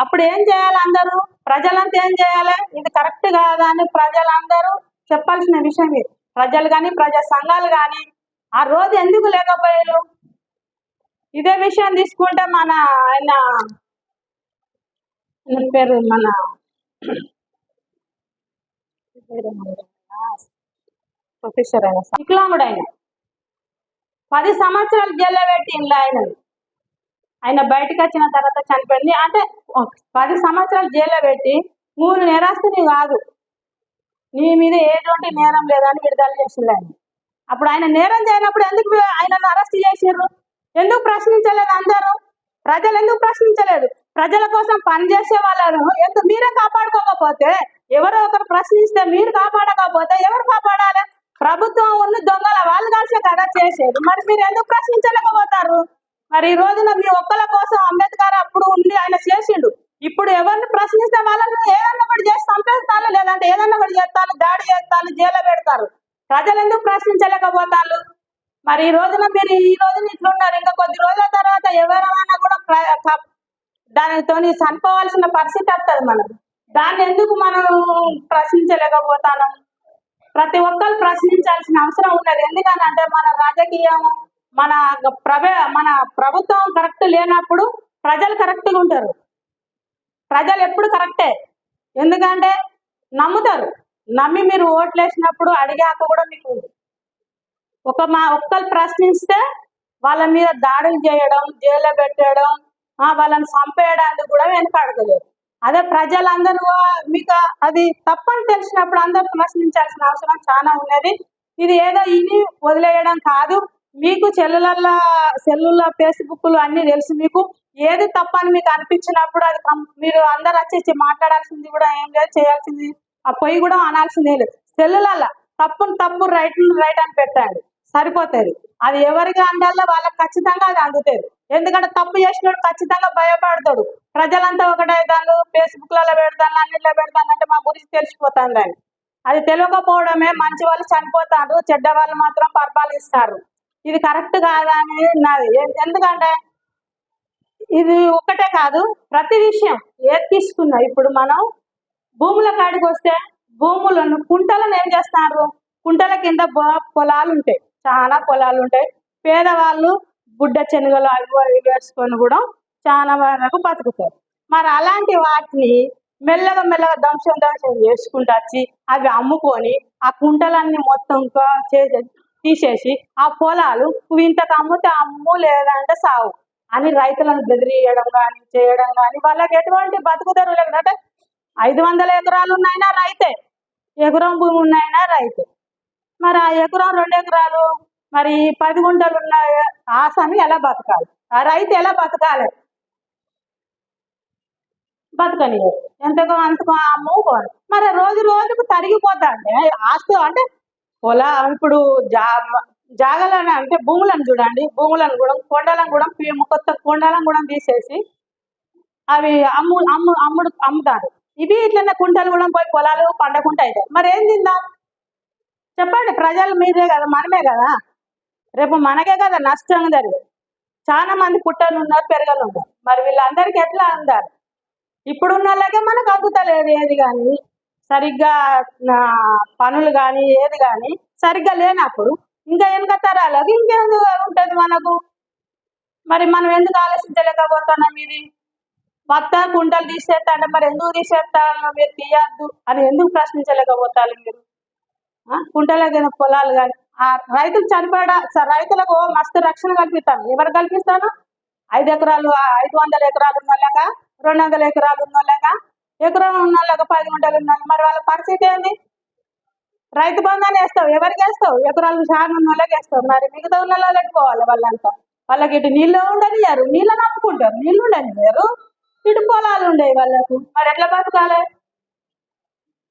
అప్పుడు ఏం చేయాలి? అందరూ ప్రజలంతా ఏం చేయాలి? ఇది కరెక్ట్ కాదా అని ప్రజలందరూ చెప్పాల్సిన విషయం ఇది. ప్రజలు కానీ ప్రజా సంఘాలు కానీ ఆ రోజు ఎందుకు లేకపోయారు? ఇదే విషయం తీసుకుంటే ఆయన పేరు ప్రొఫెసర్ అయిన వికలాంగుడు ఆయన 10 సంవత్సరాలు జైల్లో పెట్టిండ్రు. ఆయన బయటకు వచ్చిన తర్వాత చనిపోయింది. అంటే 10 సంవత్సరాలు జైల్లో పెట్టి నువ్వు నేరస్తుని కాదు, నీ మీద ఎటువంటి నేరం లేదని విడుదల చేసిండు ఆయన. అప్పుడు ఆయన నేరం చేయనప్పుడు ఎందుకు ఆయనను అరెస్ట్ చేసిర్రు? ఎందుకు ప్రశ్నించలేదు అందరూ? ప్రజలు ఎందుకు ప్రశ్నించలేదు? ప్రజల కోసం పనిచేసే వాళ్ళను ఎందుకు మీరే కాపాడుకోకపోతే, ఎవరో ఒకరు ప్రశ్నిస్తే మీరు కాపాడకపోతే ఎవరు కాపాడాలి? ప్రభుత్వం ఉన్న దొంగల వాళ్ళు కలిసే కదా చేసేది. మరి మీరు ఎందుకు ప్రశ్నించలేకపోతారు? మరి ఈ రోజున మీ ఒక్కల కోసం అంబేద్కర్ అప్పుడు ఉండి ఆయన చేసిండు. ఇప్పుడు ఎవరిని ప్రశ్నిస్తే వాళ్ళని ఏదన్నా ఒకటి చేసి చంపేస్తారు, లేదంటే ఏదన్నా ఒకటి చేస్తారు, దాడి చేస్తారు, జైల్లో పెడతారు. ప్రజలు ఎందుకు ప్రశ్నించలేకపోతారు? మరి ఈ రోజున మీరు ఈ రోజున ఇట్లున్నారు, ఇంకా కొద్ది రోజుల తర్వాత ఎవరైనా కూడా దానితో చనిపోవాల్సిన పరిస్థితి వస్తుంది మనం. దాన్ని ఎందుకు మనం ప్రశ్నించలేకపోతాను? ప్రతి ఒక్కరు ప్రశ్నించాల్సిన అవసరం ఉన్నది. ఎందుకనంటే మన రాజకీయం, మన ప్రభుత్వం కరెక్ట్ లేనప్పుడు ప్రజలు కరెక్ట్గా ఉంటారు. ప్రజలు ఎప్పుడు కరెక్టే. ఎందుకంటే నమ్ముతారు. నమ్మి మీరు ఓట్లు వేసినప్పుడు అడిగాక కూడా మీకు ఒక్కరు ప్రశ్నిస్తే వాళ్ళ మీద దాడులు చేయడం, జైల్లో పెట్టడం, వాళ్ళని చంపేయడానికి కూడా వెనకాడలేదు. అదే ప్రజలందరూ మీకు అది తప్పని తెలిసినప్పుడు అందరూ ప్రశ్నించాల్సిన అవసరం చాలా ఉన్నది. ఇది ఏదో ఇని వదిలేయడం కాదు. మీకు సెల్లుల్లో ఫేస్బుక్లు అన్ని తెలుసు. మీకు ఏది తప్పని మీకు అనిపించినప్పుడు అది మీరు అందరు వచ్చి మాట్లాడాల్సింది కూడా ఏం లేదు, చేయాల్సింది ఆ పొయ్యి కూడా అనాల్సిందే లేదు. సెల్లులలో తప్పు రైట్ అని పెట్టండి, సరిపోతుంది. అది ఎవరికి అందాలో వాళ్ళకి ఖచ్చితంగా అది అందుతుంది. ఎందుకంటే తప్పు చేసినప్పుడు ఖచ్చితంగా భయపడతాడు. ప్రజలంతా ఒకటే దాన్ని ఫేస్బుక్లలో పెడతాను, అన్నిట్లో పెడతాను అంటే మా గురించి తెలిసిపోతాను. అని అది తెలియకపోవడమే. మంచి వాళ్ళు చనిపోతారు, చెడ్డ వాళ్ళు మాత్రం పరిపాలిస్తారు. ఇది కరెక్ట్ కాదా అని నాది. ఎందుకంటే ఇది ఒక్కటే కాదు, ప్రతి విషయం ఏది తీసుకున్నా. ఇప్పుడు మనం భూముల కాడికి వస్తే భూములను కుంటలను ఏం చేస్తారు? కుంటల కింద పొలాలు ఉంటాయి, చాలా పొలాలు ఉంటాయి. పేదవాళ్ళు గుడ్డ శనగలు అవి వేసుకొని కూడా చాలా వరకు బతుకుతారు. మరి అలాంటి వాటిని మెల్లగా ధ్వంసం చేసుకుంటూ వచ్చి అవి అమ్ముకొని ఆ కుంటలన్నీ మొత్తం తీసేసి ఆ పొలాలు ఇంతకు అమ్ముతే అమ్ము, లేదంటే సాగు అని రైతులను బెదిరియడం కానీ చేయడం కానీ వాళ్ళకి ఎటువంటి బతుకుతారు లేదంటే 500 ఎకరాలు ఉన్నాయినా రైతే, ఎకరం భూమి ఉన్నాయినా రైతే. మరి ఆ ఎకరం 2 ఎకరాలు మరి 10 గుంటలు ఉన్న ఆశని ఎలా బతకాలి? ఆ రైతు ఎలా బతకాలి? బతకనియరు. ఎంతకో అంతకో అమ్ముకోరు. మరి రోజుకు తరిగిపోతా అంటే ఆస్తు అంటే ఇప్పుడు జాగలను అంటే భూములను చూడండి, భూములను కూడా కొండలను కూడా కొత్త కొండలను కూడా తీసేసి అవి అమ్ముతారు. ఇవి ఇట్లనే కుంటలు కూడా పోయి పొలాలు పండకుండా అవుతాయి. మరి ఏం తిందాం చెప్పండి? ప్రజలు మీరే కదా, మనమే కదా. రేపు మనకే కదా నష్టం జరిగింది. చాలా మంది పుట్టలు ఉన్నారు, పెరగలు ఉన్నారు. మరి వీళ్ళందరికీ ఎట్లా అందారు? ఇప్పుడున్న వాళ్ళకే మనకు అందుతలేదు ఏది కానీ, సరిగ్గా పనులు కానీ ఏది కానీ సరిగ్గా లేనప్పుడు ఇంకా వెనుక తరాలకు ఇంకెందుకు ఉంటుంది మనకు? మరి మనం ఎందుకు ఆలోచించలేకపోతున్నాం? ఇది మొత్తం కుంటలు తీసేస్తా అంటే మరి ఎందుకు తీసేస్తాను, మీరు తీయద్దు అని ఎందుకు ప్రశ్నించలేకపోతారు మీరు? కుంటల పొలాలు కానీ ఆ రైతులు రైతులకు మస్తు రక్షణ కల్పిస్తాను. ఎవరు కల్పిస్తాను? 5 ఎకరాలు 500 ఎకరాలు ఉన్న వాళ్ళక, 200 ఎకరాలు ఉన్న వాళ్ళక, ఎకరం ఉన్న వాళ్ళక, 10 గుంటలు ఉన్న మరి వాళ్ళ పరిస్థితి ఏంది? రైతు బంధాన్ని వేస్తావు, ఎవరికి వేస్తావు? ఎకరాలు చాలా ఉన్న వాళ్ళకి వేస్తావు. మరి మిగతా ఉన్న వాళ్ళకి పోవాలి. వాళ్ళంతా వాళ్ళకి ఇటు నీళ్ళు ఉండనియారు, నీళ్ళు నమ్ముకుంటారు, నీళ్ళు ఉండనియారు, ఇటు పొలాలు ఉండేవి వాళ్ళకు. మరి ఎట్లా బతకాలి?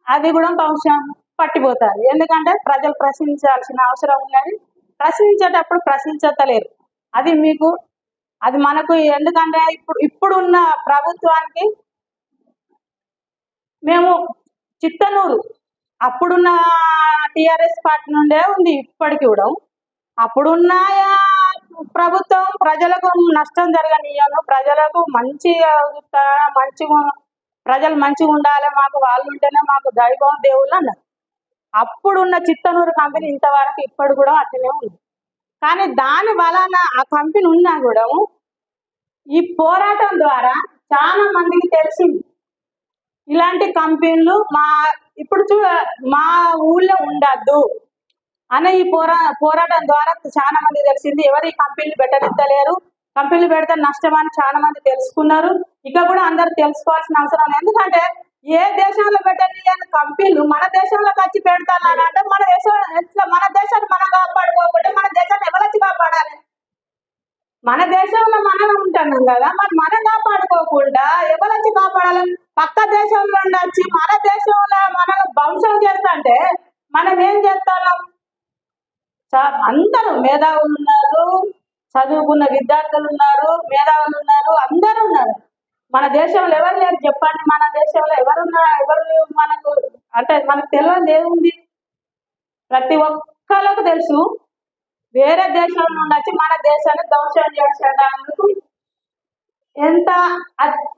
అది కూడా అంశం పట్టిపోతారు. ఎందుకంటే ప్రజలు ప్రశ్నించాల్సిన అవసరం ఉన్నది. ప్రశ్నించేటప్పుడు ప్రశ్నించలేరు. అది మనకు. ఎందుకంటే ఇప్పుడున్న ప్రభుత్వానికి మేము చిత్తనూరు అప్పుడున్న టిఆర్ఎస్ పార్టీ నుండే ఉంది, ఇప్పటికి కూడా. అప్పుడున్న ప్రభుత్వం ప్రజలకు నష్టం జరగనియను, ప్రజలకు ప్రజలు మంచిగా ఉండాలి, మాకు వాళ్ళు ఉంటేనే మాకు దైవం దేవుళ్ళు అన్నారు. అప్పుడున్న చిత్తనూరు కంపెనీ ఇంతవరకు ఇప్పుడు కూడా అట్లనే ఉంది. కానీ దాని వలన ఆ కంపెనీ ఉన్నా కూడా ఈ పోరాటం ద్వారా చాలా మందికి తెలిసింది ఇలాంటి కంపెనీలు మా ఊళ్ళో ఉండద్దు అనే ఈ పోరాటం ద్వారా చాలా మంది తెలిసింది. ఎవరు ఈ కంపెనీలు పెట్టనిస్తలేరు, కంపెనీలు పెడితే నష్టం అని చాలా మంది తెలుసుకున్నారు. ఇక కూడా అందరూ తెలుసుకోవాల్సిన అవసరం. ఎందుకంటే ఏ దేశంలో పెట్టని కంపెనీలు మన దేశంలోకి వచ్చి పెడతానని అంటే మన దేశం ఎట్లా మన దేశాన్ని మనం కాపాడుకోకుంటే మన దేశాన్ని ఎవరొచ్చి కాపాడాలి? మన దేశంలో మనం ఉంటున్నాం కదా, మరి మనం కాపాడుకోకుండా ఎవరొచ్చి కాపాడాలని? పక్క దేశంలో వచ్చి మన దేశంలో మనం ధ్వంసం చేస్తుంటే మనం ఏం చేస్తున్నాం? అందరూ మేధావులు ఉన్నారు, చదువుకున్న విద్యార్థులు ఉన్నారు, మేధావులు ఉన్నారు, అందరూ ఉన్నారు. మన దేశంలో ఎవరు లేరు చెప్పండి? మన దేశంలో ఎవరు మనకు అంటే మనకు తెలియదు ఏముంది? ప్రతి ఒక్కరికి తెలుసు. వేరే దేశం నుండి వచ్చి మన దేశాన్ని ధ్వంసం చేసేటందుకు ఎంత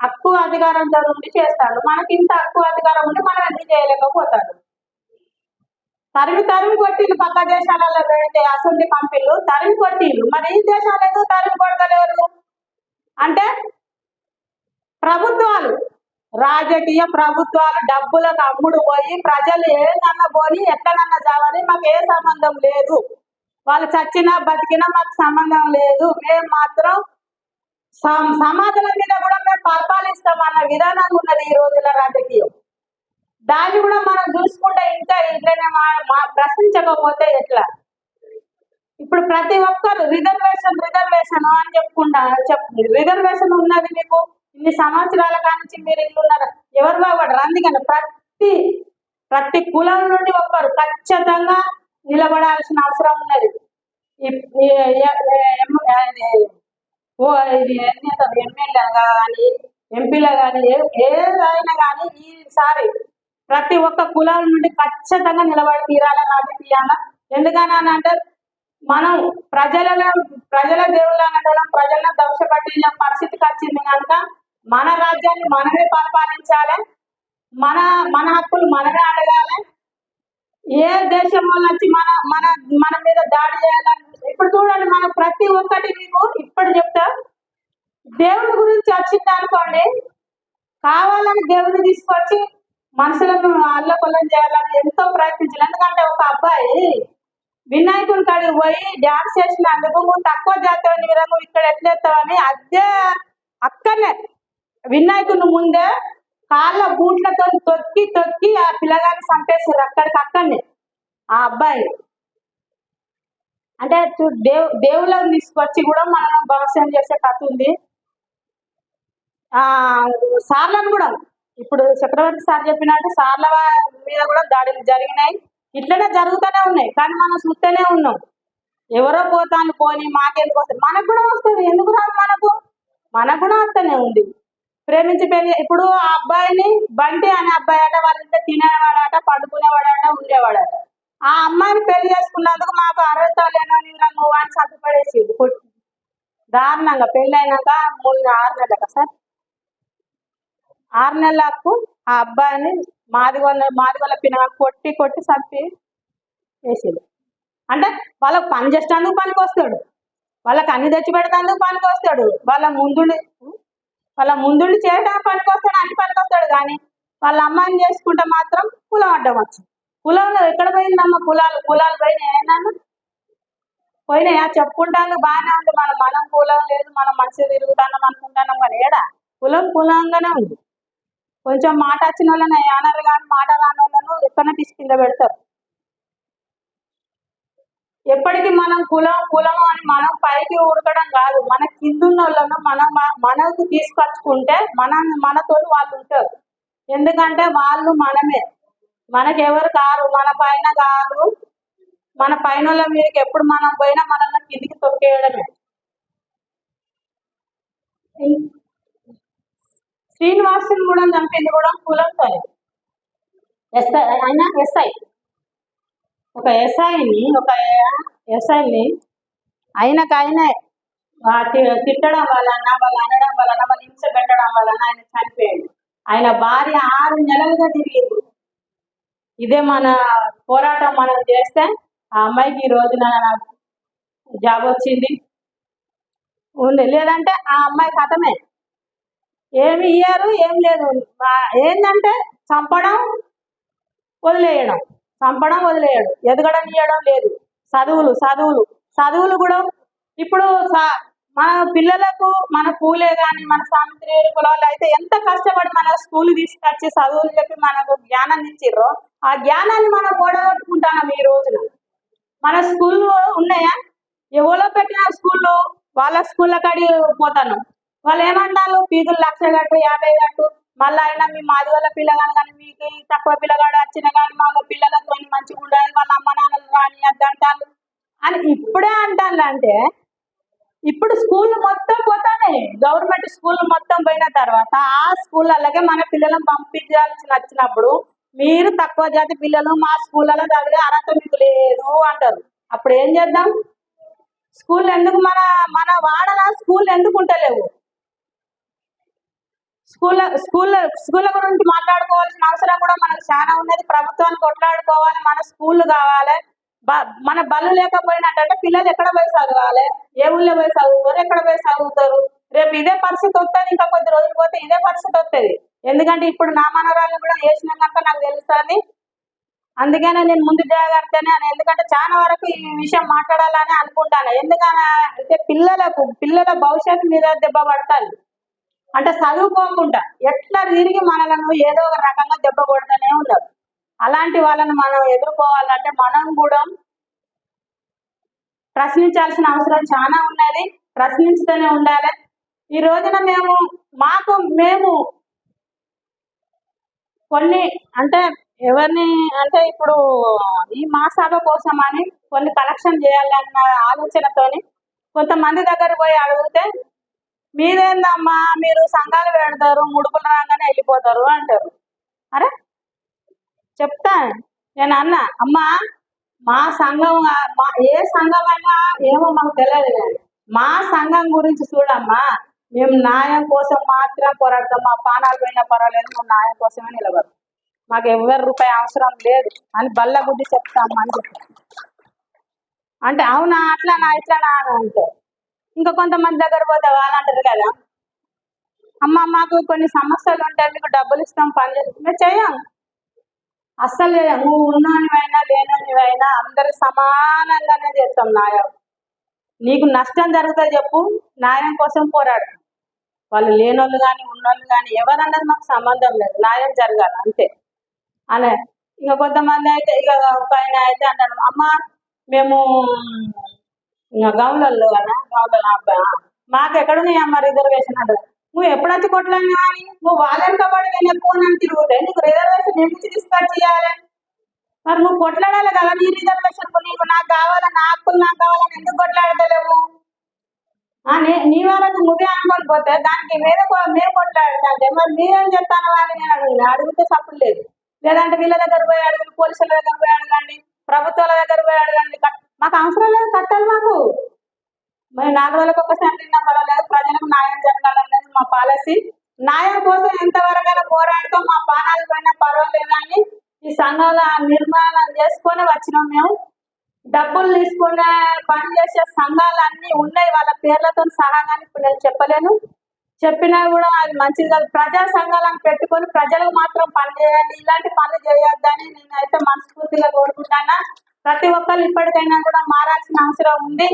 హక్కు అధికారంతో ఉండి చేస్తాడు. మనకి ఇంత హక్కు అధికారం ఉండి మనం ఎందుకు చేయలేకపోతాడు? తరిమి కొట్టిలు పక్క దేశాలలో పెడితే అసలు కంపెనీలు తరిమి కొట్టిలు, మరి ఈ దేశాలు ఎందుకు తరిమి కొడతలేరు అంటే ప్రభుత్వాలు, రాజకీయ ప్రభుత్వాలు డబ్బులకు అమ్ముడు పోయి ప్రజలు ఏనన్నా పోని ఎట్లనన్నా చావని మాకు ఏ సంబంధం లేదు, వాళ్ళు చచ్చినా బతికినా మాకు సంబంధం లేదు, మేము మాత్రం సమాజం మీద కూడా మేము పరిపాలిస్తామన్న విధానంగా ఉన్నది ఈ రోజుల రాజకీయం. దాన్ని కూడా మనం చూసుకుంటే ఇంకా ఇట్లనే ప్రశ్నించకపోతే ఎట్లా? ఇప్పుడు ప్రతి ఒక్కరు రిజర్వేషన్ అని చెప్పుకుంటారు. రిజర్వేషన్ ఉన్నది మీకు ఇన్ని సంవత్సరాల కానించి మీరు ఇల్లు ఉన్నారు, ఎవరు బాగుపడరు? అందుకని ప్రతి కులం నుండి ఒక్కరు ఖచ్చితంగా నిలబడాల్సిన అవసరం ఉన్నది. ఎమ్మెల్యే కానీ ఎంపీలు కానీ ఏదైనా కానీ ఈసారి ప్రతి ఒక్క కులాల నుండి ఖచ్చితంగా నిలబడి తీరాల రాజకీయాల. ఎందుకని అంటే మనం ప్రజల దేవుళ్ళు అనడం, ప్రజలను దోషపట్టిన పరిస్థితికి వచ్చింది కనుక మన రాజ్యాన్ని మనమే పరిపాలించాలి, మన హక్కులు మనమే అడగాలి. ఏ దేశం వచ్చి మన మీద దాడి చేయాలని ఇప్పుడు చూడండి, మనం ప్రతి ఒక్కటి మీకు ఇప్పుడు చెప్తా. దేవుని గురించి వచ్చింది అనుకోండి, కావాలని దేవుని తీసుకొచ్చి మనుషులను అల్లకొల్లం చేయాలని ఎంతో ప్రయత్నించాలి. ఎందుకంటే ఒక అబ్బాయి వినాయకుని కాడికి పోయి డ్యాన్స్ చేసినందుకు నువ్వు తక్కువ జాతీయ విధంగా ఇక్కడ ఎట్లేస్తావని అదే అక్కడనే వినాయకుని ముందే కాళ్ళ బూట్లతో తొక్కి ఆ పిల్లగాన్ని చంపేశారు అక్కడిని ఆ అబ్బాయి. అంటే దేవుళ్ళని తీసుకొచ్చి కూడా మనం భవిష్యం చేసే కథ ఉంది. సార్లను కూడా ఇప్పుడు చక్రవర్తి సార్ చెప్పినట్టు సార్ల మీద కూడా దాడులు జరిగినాయి, ఇట్లనే జరుగుతూనే ఉన్నాయి. కానీ మనం చూస్తూనే ఉన్నాం. ఎవరో పోతాను పోని మాకెందుకు వస్తుంది? మనకు కూడా వస్తుంది. ఎందుకు రాదు? మనకు కూడా వస్తూనే ఉంది. ప్రేమించి పెళ్లి ఇప్పుడు ఆ అబ్బాయిని బంటి అనే అబ్బాయి అట, వాళ్ళ ఇంట్లో తినేవాడట, పండుకునేవాడట, ఉండేవాడట. ఆ అమ్మాయిని పెళ్లి చేసుకున్నందుకు మాకు 60 తలేనని నువ్వు అని చదువుపడేసి దారుణంగా పెళ్లి అయినాక 6 నెలలక సార్ 6 నెలలకు ఆ అబ్బాయిని మాదిగొల్ల పిన కొట్టి చంపి వేసేది. అంటే వాళ్ళకు పని చేసేందుకు పనికి వస్తాడు, వాళ్ళకి అన్ని తెచ్చి పెడతాందుకు పనికి వస్తాడు, వాళ్ళ ముందుండి చేయడానికి పనికి వస్తాడు, అన్ని పనికి వస్తాడు. కానీ వాళ్ళ అమ్మాయిని చేసుకుంటే మాత్రం కులం అడ్డం వచ్చింది. కులంలో ఎక్కడ పోయిందమ్మా? కులాలు పోయినాయి, ఏందన్నా పోయినాయా? చెప్పుకుంటాను బాగానే ఉంది. మనం కులం లేదు, మనం మంచిగా తిరుగుతున్నాం అనుకుంటున్నాం, కానీ ఏడా కులంగానే ఉంది. కొంచెం మాట వచ్చిన వాళ్ళని అనరు, కానీ మాట రాని వాళ్ళను ఎక్కడ తీసుకింద పెడతారు. ఎప్పటికీ మనం కులం అని మనం పైకి ఉరకడం కాదు, మన కిందున్న వాళ్ళను మనకు తీసుకొచ్చుకుంటే మనతో వాళ్ళు ఉంటారు. ఎందుకంటే వాళ్ళు మనమే, మనకెవరు కారు, మన పైన కాదు, మన పైన వాళ్ళ మీదకి ఎప్పుడు మనం పోయినా మనల్ని కిందికి తొక్కేయడమే. శ్రీనివాసుని కూడా చంపింది కూడా కులంతో. ఆయన ఒక ఎస్ఐని ఆయనకైనా తిట్టడం వలన, వాళ్ళు అనడం వలన, వాళ్ళు హింస పెట్టడం వలన ఆయన చనిపోయాడు. ఆయన భార్య 6 నెలలుగా తిరిగింది. ఇదే మన పోరాటం మనం చేస్తే ఆ అమ్మాయికి ఈ రోజున జాబ్ వచ్చింది ఉంది. లేదంటే ఆ అమ్మాయి కథమే, ఏమి ఇయ్యారు, ఏం లేదు. ఏంటంటే చంపడం వదిలేయడం, ఎదగడం ఇయ్యడం లేదు. చదువులు కూడా ఇప్పుడు మన పిల్లలకు మన పూలే కానీ మన సావిత్రి కులాలు అయితే ఎంత కష్టపడి మన స్కూల్ తీసుకొచ్చి చదువులు చెప్పి మనకు జ్ఞానం ఇచ్చిర్రో ఆ జ్ఞానాన్ని మనం కూడగొట్టుకుంటున్నాం ఈ రోజున. మన స్కూళ్ళు ఉన్నాయా? ఎవరో పెట్టిన స్కూళ్ళు వాళ్ళ స్కూళ్ళ కాడి పోతాను. వాళ్ళు ఏమంటారు, ఫీజులు 1,00,000 కట్టు 50 కట్టు, మళ్ళీ అయినా మీ మాది వాళ్ళ పిల్లగాని కానీ మీకు తక్కువ పిల్లగాడు వచ్చిన కానీ వాళ్ళ పిల్లలతో మంచిగా ఉండాలి, వాళ్ళ అమ్మ నాన్నలు రాని అది అంటారు అని ఇప్పుడే అంటారు. అంటే ఇప్పుడు స్కూల్ మొత్తం పోతానే, గవర్నమెంట్ స్కూల్ మొత్తం పోయిన తర్వాత ఆ స్కూల్ అలాగే మన పిల్లలను పంపించాల్సి వచ్చినప్పుడు మీరు తక్కువ జాతి పిల్లలు మా స్కూళ్ళలో చదివే అర్హత మీకు లేదు అంటారు. అప్పుడు ఏం చేద్దాం? స్కూల్ ఎందుకు మన మన వాడల స్కూల్ ఎందుకు ఉంటలేవు? స్కూళ్ళ గురించి మాట్లాడుకోవాల్సిన అవసరం కూడా మనకు చాలా ఉన్నది. ప్రభుత్వాన్ని కొట్లాడుకోవాలి, మన స్కూళ్ళు కావాలి. మన బళ్ళు లేకపోయినట్టంటే పిల్లలు ఎక్కడ పోయి చదవాలి? ఏ ఊళ్ళో పోయి చదువుతారు? ఎక్కడ పోయి చదువుతారు? రేపు ఇదే పరిస్థితి వస్తుంది, ఇంకా కొద్ది రోజులు పోతే ఇదే పరిస్థితి వస్తుంది. ఎందుకంటే ఇప్పుడు నా మనవరాలను కూడా వేసిన కనుక నాకు తెలుస్తుంది. అందుకనే నేను ముందు జాగ్రత్తనే అని, ఎందుకంటే చాలా వరకు ఈ విషయం మాట్లాడాలని అనుకుంటాను. ఎందుకని అంటే పిల్లల భవిష్యత్తు మీద దెబ్బ పడతాను. అంటే చదువుకోకుండా ఎట్లా తిరిగి మనలను ఏదో ఒక రకంగా దెబ్బ కొడుతూనే ఉండదు. అలాంటి వాళ్ళని మనం ఎదుర్కోవాలంటే మనం కూడా ప్రశ్నించాల్సిన అవసరం చాలా ఉన్నది. ప్రశ్నించుతూనే ఉండాలి. ఈ రోజున మేము కొన్ని అంటే ఎవరిని అంటే ఇప్పుడు ఈ మాసాల కోసం అని కొన్ని కలెక్షన్ చేయాలన్న ఆలోచనతోని కొంతమంది దగ్గర పోయి అడిగితే మీరేందమ్మా మీరు సంఘాలు పెడతారు, ముడుపులు రాగానే వెళ్ళిపోతారు అంటారు. అరే చెప్తా నేను అన్నా, అమ్మా మా సంఘం ఏ సంఘం అయినా ఏమో మాకు తెలియదు, కానీ మా సంఘం గురించి చూడమ్మా, మేము న్యాయం కోసం మాత్రం పోరాడతాం. మా పానాలు పోయినా పర్వాలేదు, మేము న్యాయం కోసమే నిలబడతాం. మాకు ఎవరి రూపాయి అవసరం లేదు అని బల్ల గుడ్డి చెప్తాము అని చెప్తాం. అంటే అవునా అట్లానా ఇట్లానా అని అంటే ఇంకా కొంతమంది దగ్గర పోతే వాళ్ళు అంటారు కదా, అమ్మ మాకు కొన్ని సమస్యలు ఉంటాయి, మీకు డబ్బులు ఇస్తాం, పని చేస్తాం. చేయం, అస్సలు చేయం. నువ్వు ఉన్నోనివైనా లేనోనివైనా అందరు సమానంగానే చేస్తాం న్యాయం. నీకు నష్టం జరుగుతుంది చెప్పు, న్యాయం కోసం పోరాడు. వాళ్ళు లేనోళ్ళు కానీ ఉన్నోళ్ళు కానీ ఎవరన్నది మాకు సంబంధం లేదు, న్యాయం జరగాలి అంతే అనే. ఇక కొంతమంది అయితే ఇక ఒక ఆయన అయితే అంటాడు, అమ్మ మేము గౌన్లలో కదా గౌన్లలో అబ్బాయి మాకు ఎక్కడున్నాయి అమ్మ రిజర్వేషన్ అంటారు. నువ్వు ఎప్పుడొచ్చి కొట్లాడినా కానీ నువ్వు వాళ్ళని కాబట్టి నేను ఎక్కువ నన్ను తిరుగుతాయి, నీకు రిజర్వేషన్ ఎందుకు తీసుకొచ్చి ఇవ్వాలి? మరి నువ్వు కొట్లాడాలి కదా, నీ రిజర్వేషన్ నీకు నాకు కావాలా, నా హక్కులు నాకు కావాలని ఎందుకు కొట్లాడతలేవు? నీ వరకు నువ్వే అనుకొని పోతే దానికి మేము కొట్లాడుతుంటే మరి మీరేం చెప్తాను అని నేను అడిగితే తప్పు లేదు. లేదంటే వీళ్ళ దగ్గర పోయి అడగండి, పోలీసుల దగ్గర పోయి అడగండి, ప్రభుత్వాల దగ్గర పోయి అడగండి. మాకు అవసరం లేదు కట్టాలి. మాకు మరి 4 రోజులకు ఒకసారి తిన్నా పర్వాలేదు, ప్రజలకు న్యాయం జరగాలన్నది మా పాలసీ. న్యాయం కోసం ఎంతవరకైనా పోరాడతాం, మా పానాలు పోయినా పర్వాలేదు అని ఈ సంఘాల నిర్మాణం చేసుకొని వచ్చినాం. మేము డబ్బులు తీసుకునే పని చేసే సంఘాలు అన్ని ఉన్నాయి, వాళ్ళ పేర్లతో సహా. కానీ ఇప్పుడు నేను చెప్పలేను, చెప్పినా కూడా అది మంచిది కాదు. ప్రజా సంఘాలను పెట్టుకొని ప్రజలకు మాత్రం పని చేయండి, ఇలాంటి పనులు చేయొద్దని నేనైతే మనస్ఫూర్తిగా కోరుకుంటాను. ప్రతి ఒక్కరు ఇప్పటికైనా కూడా మారాల్సిన అవసరం ఉంది.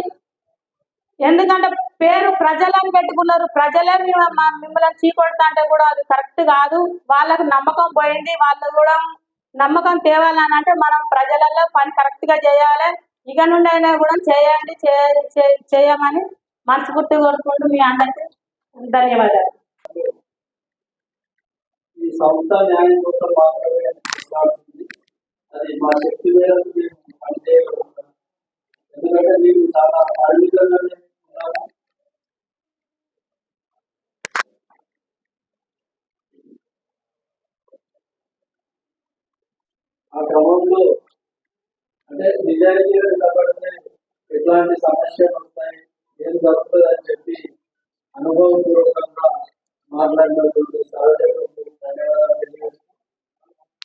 ఎందుకంటే పేరు ప్రజలను పెట్టుకున్నారు, ప్రజలే మిమ్మల్ని చీకొడతా అంటే కూడా అది కరెక్ట్ కాదు. వాళ్ళకు నమ్మకం పోయింది, వాళ్ళు కూడా నమ్మకం తేవాలని అంటే మనం ప్రజలలో పని కరెక్ట్ గా చేయాలి. ఇక నుండి అయినా కూడా చేయండి, చేయమని మనస్ఫూర్తి కోరుకుంటూ మీ అందరికీ ధన్యవాదాలు. ఈ సంస్థ న్యాయం కోసం మాత్రమే అది మా శక్తి మేరకు మేము పనిచేయగలుగుతాం. ఎందుకంటే మేము చాలా పరిమితంగానే ఉన్నాము. ఆ క్రమంలో అంటే నిజాయితీగా నిలబడితే ఎట్లాంటి సమస్యలు వస్తాయి, ఏం జరుగుతుంది అని చెప్పి అనుభవపూర్వకంగా మాట్లాడినటువంటి సహోదరులకు ధన్యవాదాలు తెలియజేస్తూ,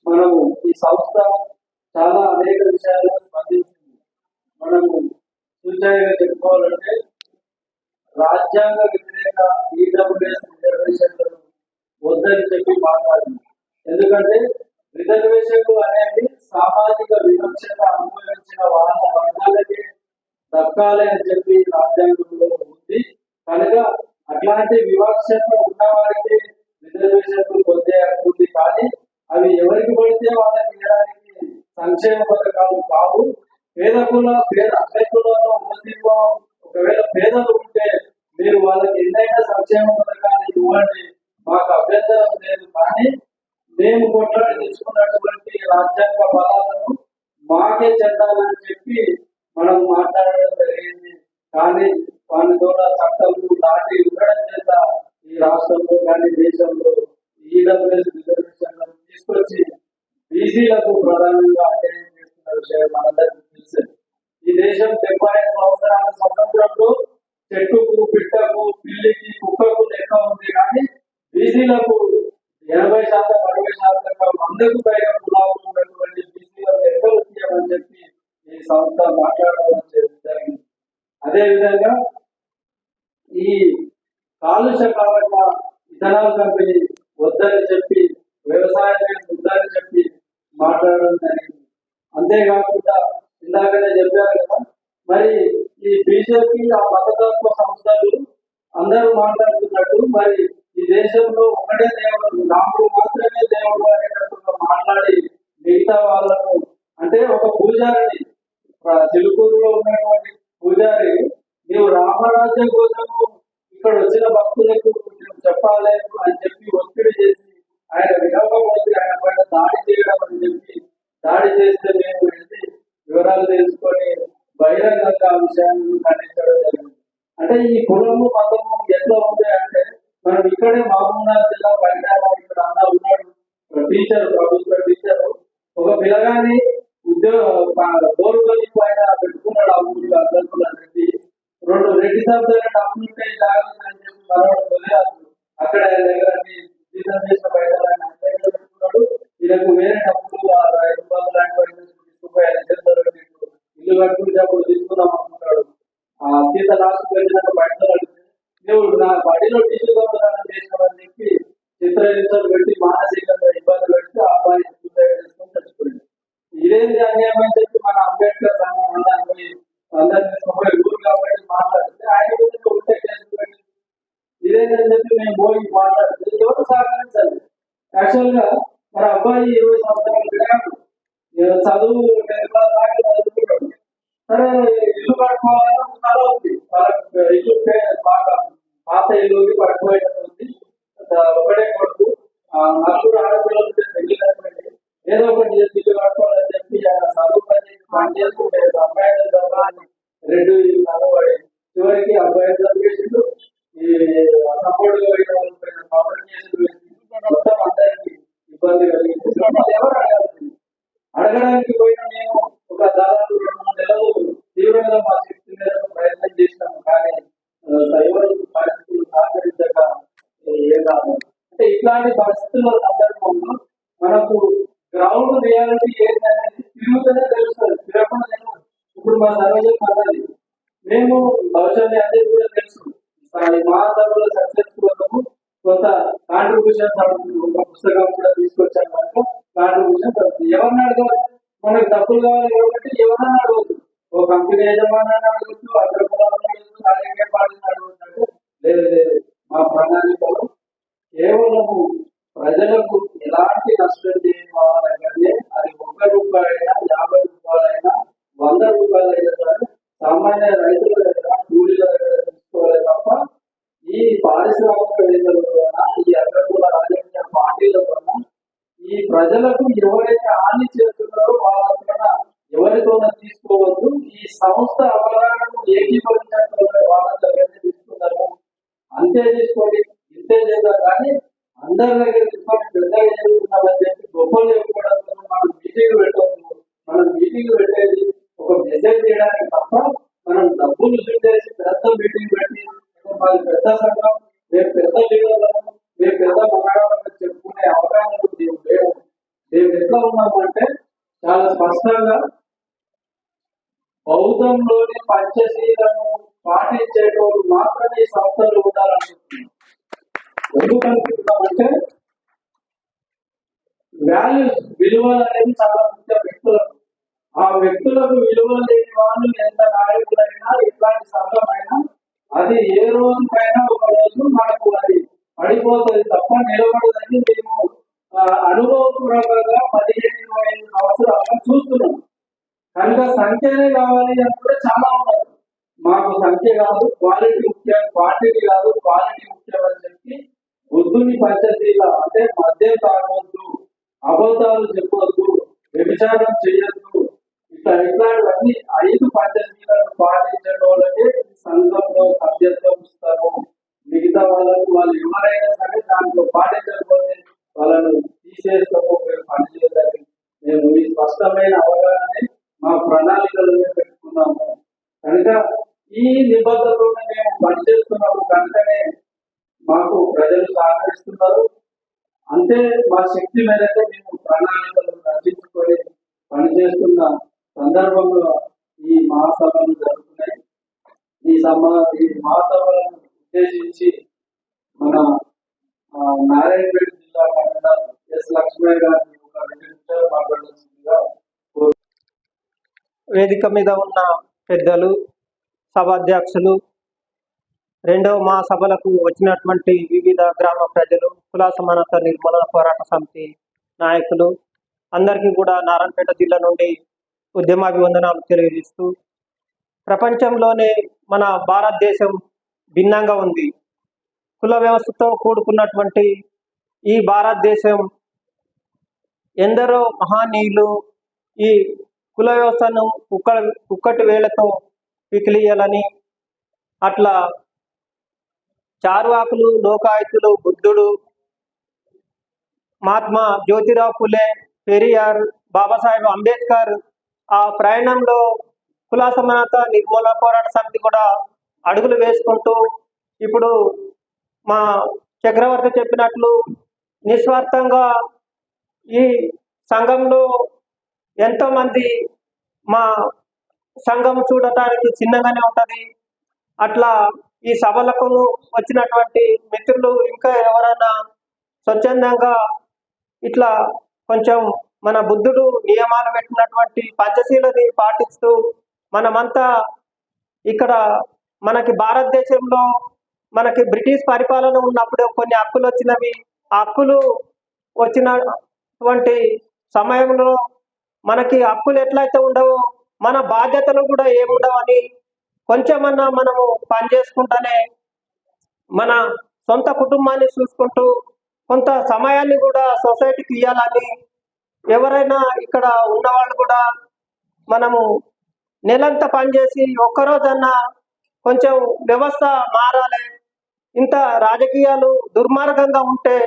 మనము ఈ సంస్థ చాలా అనేక విషయాలను స్పందించింది. మనము సూచనగా చెప్పుకోవాలంటే రాజ్యాంగ వ్యతిరేక ఈడబ్ల్యూఎస్ రిజర్వేషన్లను వద్దని చెప్పి మాట్లాడింది. ఎందుకంటే రిజర్వేషన్లు అనేవి సామాజిక వివక్షత అనుభవించిన వాళ్ళ వర్గాలకే దక్కాలి అని చెప్పి రాజ్యాంగంలో ఉంది. కనుక అట్లాంటి వివక్షత ఉన్న వారికి రిజర్వేషన్లు పొందే హక్కు ఉంది. కానీ అవి ఎవరికి పడితే వాళ్ళకి ఇవ్వడానికి సంక్షేమ పథకాలు కావు. పేద అగ్ర కులాల్లో ముస్లింలో ఒకవేళ పేదలు ఉంటే మీరు వాళ్ళకి ఎన్నైనా సంక్షేమ పథకాలు ఇవ్వండి, మాకు అభ్యంతరం లేదు. కానీ మేము కొట్లాడి తెచ్చుకున్నటువంటి రాజ్యాంగ బలాలను మాకే చెందాలని చెప్పి మనం మాట్లాడడం జరిగింది. కానీ వాళ్ళ ద్వారా చట్టాలు దాటి ఉండడం చేత ఈ రాష్ట్రంలో కానీ దేశంలో ఈడబ్ల్యూఎస్ రిజర్వేషన్లను తీసుకొచ్చి బీసీలకు ప్రధానంగా అన్యాయం చేస్తున్న విషయం మనందరికీ తెలుసు. ఈ దేశం 75 సంవత్సరాల స్వతంత్రంలో చెట్టుకు, పిట్టకు, పిల్లికి, కుక్కకు లెక్క ఉంది. కానీ బీసీలకు 80%, 60%, 100కు పైగా కులాలు ఉన్నటువంటి బీసీలకు లెక్కలు తీయమని చెప్పి ఈ సంస్థ మాట్లాడడం జరిగింది. అదేవిధంగా ఈ కాలుష్య కారక ఇథనాల్ కంపెనీ వద్దని చెప్పి, వ్యవసాయాన్ని వద్దని చెప్పి మాట్లాడడం జరిగింది. అంతేకాకుండా ఇందాకనే చెప్పారు కదా, మరి ఈ బీజేపీ ఆ మతతత్వ సంస్థలు అందరూ మాట్లాడుతున్నట్టు మరి ఈ దేశంలో ఒకటే దేవుడు, రాముడు మాత్రమే దేవుడు అనేటట్టుగా మాట్లాడి మిగతా వాళ్ళకు, అంటే ఒక పూజారిని చిలుకూరులో ఉన్నటువంటి పూజారి నీవు రామరాజ్యం కోసము ఇక్కడ వచ్చిన భక్తులకు చెప్పాలి అని చెప్పి ఒత్తిడి చేసి ఆయన వినకపోతే ఆయన పైన దాడి చేయడం అని చెప్పి దాడి చేస్తే మేము వెళ్ళి వివరాలు తెలుసుకొని బహిరంగంగా ఆ విషయాన్ని ఖండించడం జరిగింది. అంటే ఈ కులము మతము ఎట్లా ఉంటాయంటే, మనం ఇక్కడే మహబూబ్నగర్ జిల్లా బయట ఇక్కడ అన్న ఉన్నాడు టీచర్, ప్రభుత్వ టీచర్, ఒక పిల్లగాని గోరుగొలి పైన పెట్టుకున్నాడు. ఆ ఊరిలో అద్దరుకులు రెడ్డి 2 రెడ్డి శబ్దాలు డబ్బులు ఉంటాయి జాగ్రత్త అని చెప్పి మరొకటి అక్కడ దగ్గర సీజన్ చేసిన బయట పెట్టుకున్నాడు. వీళ్ళకు వేరే డబ్బులు 5 రూపాయలు లాంటి ఇల్లు కట్టుకునేటప్పుడు తీసుకుందాం అనుకుంటాడు. ఆ సీత లాస్ట్ వచ్చినాక బయటలు నువ్వు నా బడిలో టీచర్ దొంగతనం చేసినావని చెప్పి చిత్రహింసలు పెట్టి మానసికంగా ఇబ్బంది పెట్టి ఆ అబ్బాయి చేసుకుని చచ్చిపోయింది. ఇదేంటి అన్యాయం అని చెప్పి మన అంబేద్కర్ సంఘం అందరినీ ఊరు కాబట్టి మాట్లాడితే ఆయన గురించి ఉంటే చేసుకుని ఇదేంటని చెప్పి మేము పోయి మాట్లాడితే ఎవరు సహకరించాలి? యాక్చువల్ గా మన అబ్బాయి 20 సంవత్సరాలు పెరిగాడు, చదువు చదువుకున్నాడు. సరే ఇల్లు కట్టుకోవాలని చాలా ఉంది, వాళ్ళకి ఇల్లు బాగా పాత ఇల్లు పడిపోయేటట్టు ఒకటే కొడుకు, 4 ఆడపిల్లలు పెళ్లి కట్టుకోండి, ఏదో ఒకటి చేసి ఇల్లు కట్టుకోవాలని చెప్పి చదువు పని చేసుకుంటే అబ్బాయి రెడ్డి చదవబడి చివరికి అబ్బాయి చదివేసిండు. ఈ సపోర్ట్ మొత్తం అందరికి ఇబ్బంది కలిగింది. ఎవరు అడగడానికి పోయినా మేము ఒక దాదాపు 2-3 నెలలు తీవ్రంగా మా శక్తి మీద ప్రయత్నం చేసినాము. కానీ ఎవరు పరిస్థితులు సహకరించక ఏం కాదు. అంటే ఇట్లాంటి పరిస్థితుల సందర్భంలో మనకు గ్రౌండ్ రియాలిటీ ఏంటనేది తిరుగుతూనే తెలుస్తుంది, తిరగకుండా తెలియదు. ఇప్పుడు మా సర్వజన్ అన్నది మేము భవిష్యత్తు అనేది కూడా తెలుసు. మహాసభలో సక్సెస్ కోసము కొంత కాంట్రిబ్యూషన్స్ ఒక పుస్తకం కూడా తీసుకొచ్చాం కనుక కాంట్రిబ్యూషన్ ఎవరిని అడగాలి? మనకు డబ్బులు కావాలి కాబట్టి ఎవరన్నా అడగచ్చు. ఓ కంపెనీ యజమానాన్ని అడగచ్చు, అగ్రకులాలను అడగచ్చు, రాజకీయ పార్టీని అడగచ్చు. లేదు, మా ప్రణాళికలు కేవలము ప్రజలకు ఎలాంటి నష్టం చేయవాలంటే అది 1 రూపాయలైనా 50 రూపాయలైనా 100 రూపాయలైనా సరే సామాన్య రైతుల దగ్గర, కూలీల దగ్గర తీసుకోవాలి తప్ప ఈ పారిశ్రామికవేత్తల వలన, ఈ అగ్రకుల రాజకీయ పార్టీల వలన ఈ ప్రజలకు ఎవరైతే హాని చేస్తున్నారో వాళ్ళ ఎవరితోనే తీసుకోవద్దు. ఈ సంస్థ అవగాహనకు ఏకీభవించినట్టు వాళ్ళ దగ్గర తీసుకున్నారు, అంతే తీసుకోండి, ఇంతే చేద్దాం. కానీ అందరి దగ్గర తీసుకొని పెద్దగా చేసుకున్నామని చెప్పి గొప్పలు చెప్పుకోవడం కోసం మనం మీటింగ్ పెట్టవచ్చు. మనం మీటింగ్ పెట్టేది ఒక మెసేజ్ చేయడానికి తప్ప మనం డబ్బులు పెట్టేసి పెద్ద మీటింగ్ పెట్టి మాది పెద్ద సంఘం, మేము పెద్ద లీడర్లను, మేము పెద్ద మగాళ్ళని చెప్పుకునే అవగాహన లేవు. మేము ఎట్లా ఉన్నామంటే చాలా స్పష్టంగా బౌద్ధంలోని పంచశీలను పాటించేటోడు మాత్రమే ఈ సంస్థలు ఉండాలనుకుంటున్నాం. ఎందుకనుకుంటున్నామంటే వాల్యూస్, విలువలు అనేది చాలా ముఖ్య వ్యక్తులకు. ఆ వ్యక్తులకు విలువలు లేని వాళ్ళు ఎంత నాయకులైనా, ఇట్లాంటి సంఘమైనా అది ఏ రోజు పైన ఒక రోజు మనకు అది పడిపోతుంది తప్ప నిలబడదని మేము అనుభవపూర్వకంగా 15-25 సంవత్సరాలుగా చూస్తున్నాం. కనుక సంఖ్యనే కావాలి అంటే చాలా ఉన్నారు. మాకు సంఖ్య కాదు క్వాలిటీ ముఖ్యం, క్వాంటిటీ కాదు క్వాలిటీ ముఖ్యం అని చెప్పి బుద్ధుని పంచశీల అంటే మద్యం తాగవద్దు, అబద్ధాలు చెప్పవద్దు, వ్యభిచారం చేయొద్దు, ఇట్లాంటివన్నీ 5 పంచశీలను పాటించడం వాళ్ళకే సంఘంలో సభ్యత్వం ఇస్తాము. మిగతా వాళ్ళకు వాళ్ళు ఎవరైనా సరే దాంట్లో పాటించకపోతే వాళ్ళను తీసేస్తాము, మేము పనిచేయాలని మేము ఈ స్పష్టమైన అవగాహన మా ప్రణాళికలను పెట్టుకున్నాము. కనుక ఈ నిబద్ధతతో మేము పనిచేస్తున్నాము కనుకనే మాకు ప్రజలు సహకరిస్తున్నారు. అంతే మా శక్తి మేరకు మేము ప్రణాళికలను రచించుకొని పనిచేస్తున్న సందర్భంలో ఈ మహాసభలు జరుగుతున్నాయి. ఈ మహాసభలను ఉద్దేశించి మన నారాయణపేట జిల్లా కమిషనర్ ఎస్ లక్ష్మయ్య గారిని ఒక 2 నిమిషాలు మాట్లాడాల్సిందిగా వేదిక మీద ఉన్న పెద్దలు, సభాధ్యక్షులు, రెండవ మహాసభలకు వచ్చినటువంటి వివిధ గ్రామ ప్రజలు, కుల సమానత నిర్మూలన పోరాట సమితి నాయకులు అందరికీ కూడా నారాయణపేట జిల్లా నుండి ఉద్యమాభివందనాలు తెలియజేస్తూ, ప్రపంచంలోనే మన భారతదేశం భిన్నంగా ఉంది. కుల వ్యవస్థతో కూడుకున్నటువంటి ఈ భారతదేశం ఎందరో మహానీయులు ఈ కుల వ్యవస్థను కుక్కటి వేళ్లతో పికిలియాలని, అట్లా చార్వాకులు, లోకాయుతులు, బుద్ధుడు, మహాత్మా జ్యోతిరావు ఫులే, పెరియార్, బాబాసాహెబ్ అంబేద్కర్ ఆ ప్రయాణంలో కుల సమానత నిర్మూలన పోరాట సమితి కూడా అడుగులు వేసుకుంటూ ఇప్పుడు మా చక్రవర్తి చెప్పినట్లు నిస్వార్థంగా ఈ సంఘంలో ఎంతోమంది మా సంఘం చూడటానికి చిన్నగానే ఉంటుంది. అట్లా ఈ సభలకు వచ్చినటువంటి మిత్రులు ఇంకా ఎవరైనా స్వచ్ఛందంగా ఇట్లా కొంచెం మన బుద్ధుడు నియమాలు పెట్టినటువంటి పంచశీలని పాటిస్తూ మనమంతా ఇక్కడ మనకి భారతదేశంలో మనకి బ్రిటిష్ పరిపాలన ఉన్నప్పుడు కొన్ని హక్కులు వచ్చినవి, ఆ హక్కులు వచ్చినటువంటి సమయంలో మనకి హక్కులు ఎట్లయితే ఉండవో మన బాధ్యతలు కూడా ఏముండవని కొంచెమన్నా మనము పని చేసుకుంటానే మన సొంత కుటుంబాన్ని చూసుకుంటూ కొంత సమయాన్ని కూడా సొసైటీకి ఇవ్వాలని, ఎవరైనా ఇక్కడ ఉన్నవాళ్ళు కూడా మనము నెలంతా పనిచేసి ఒక్కరోజన్నా కొంచెం వ్యవస్థ మారాలి. ఇంత రాజకీయాలు దుర్మార్గంగా ఉంటే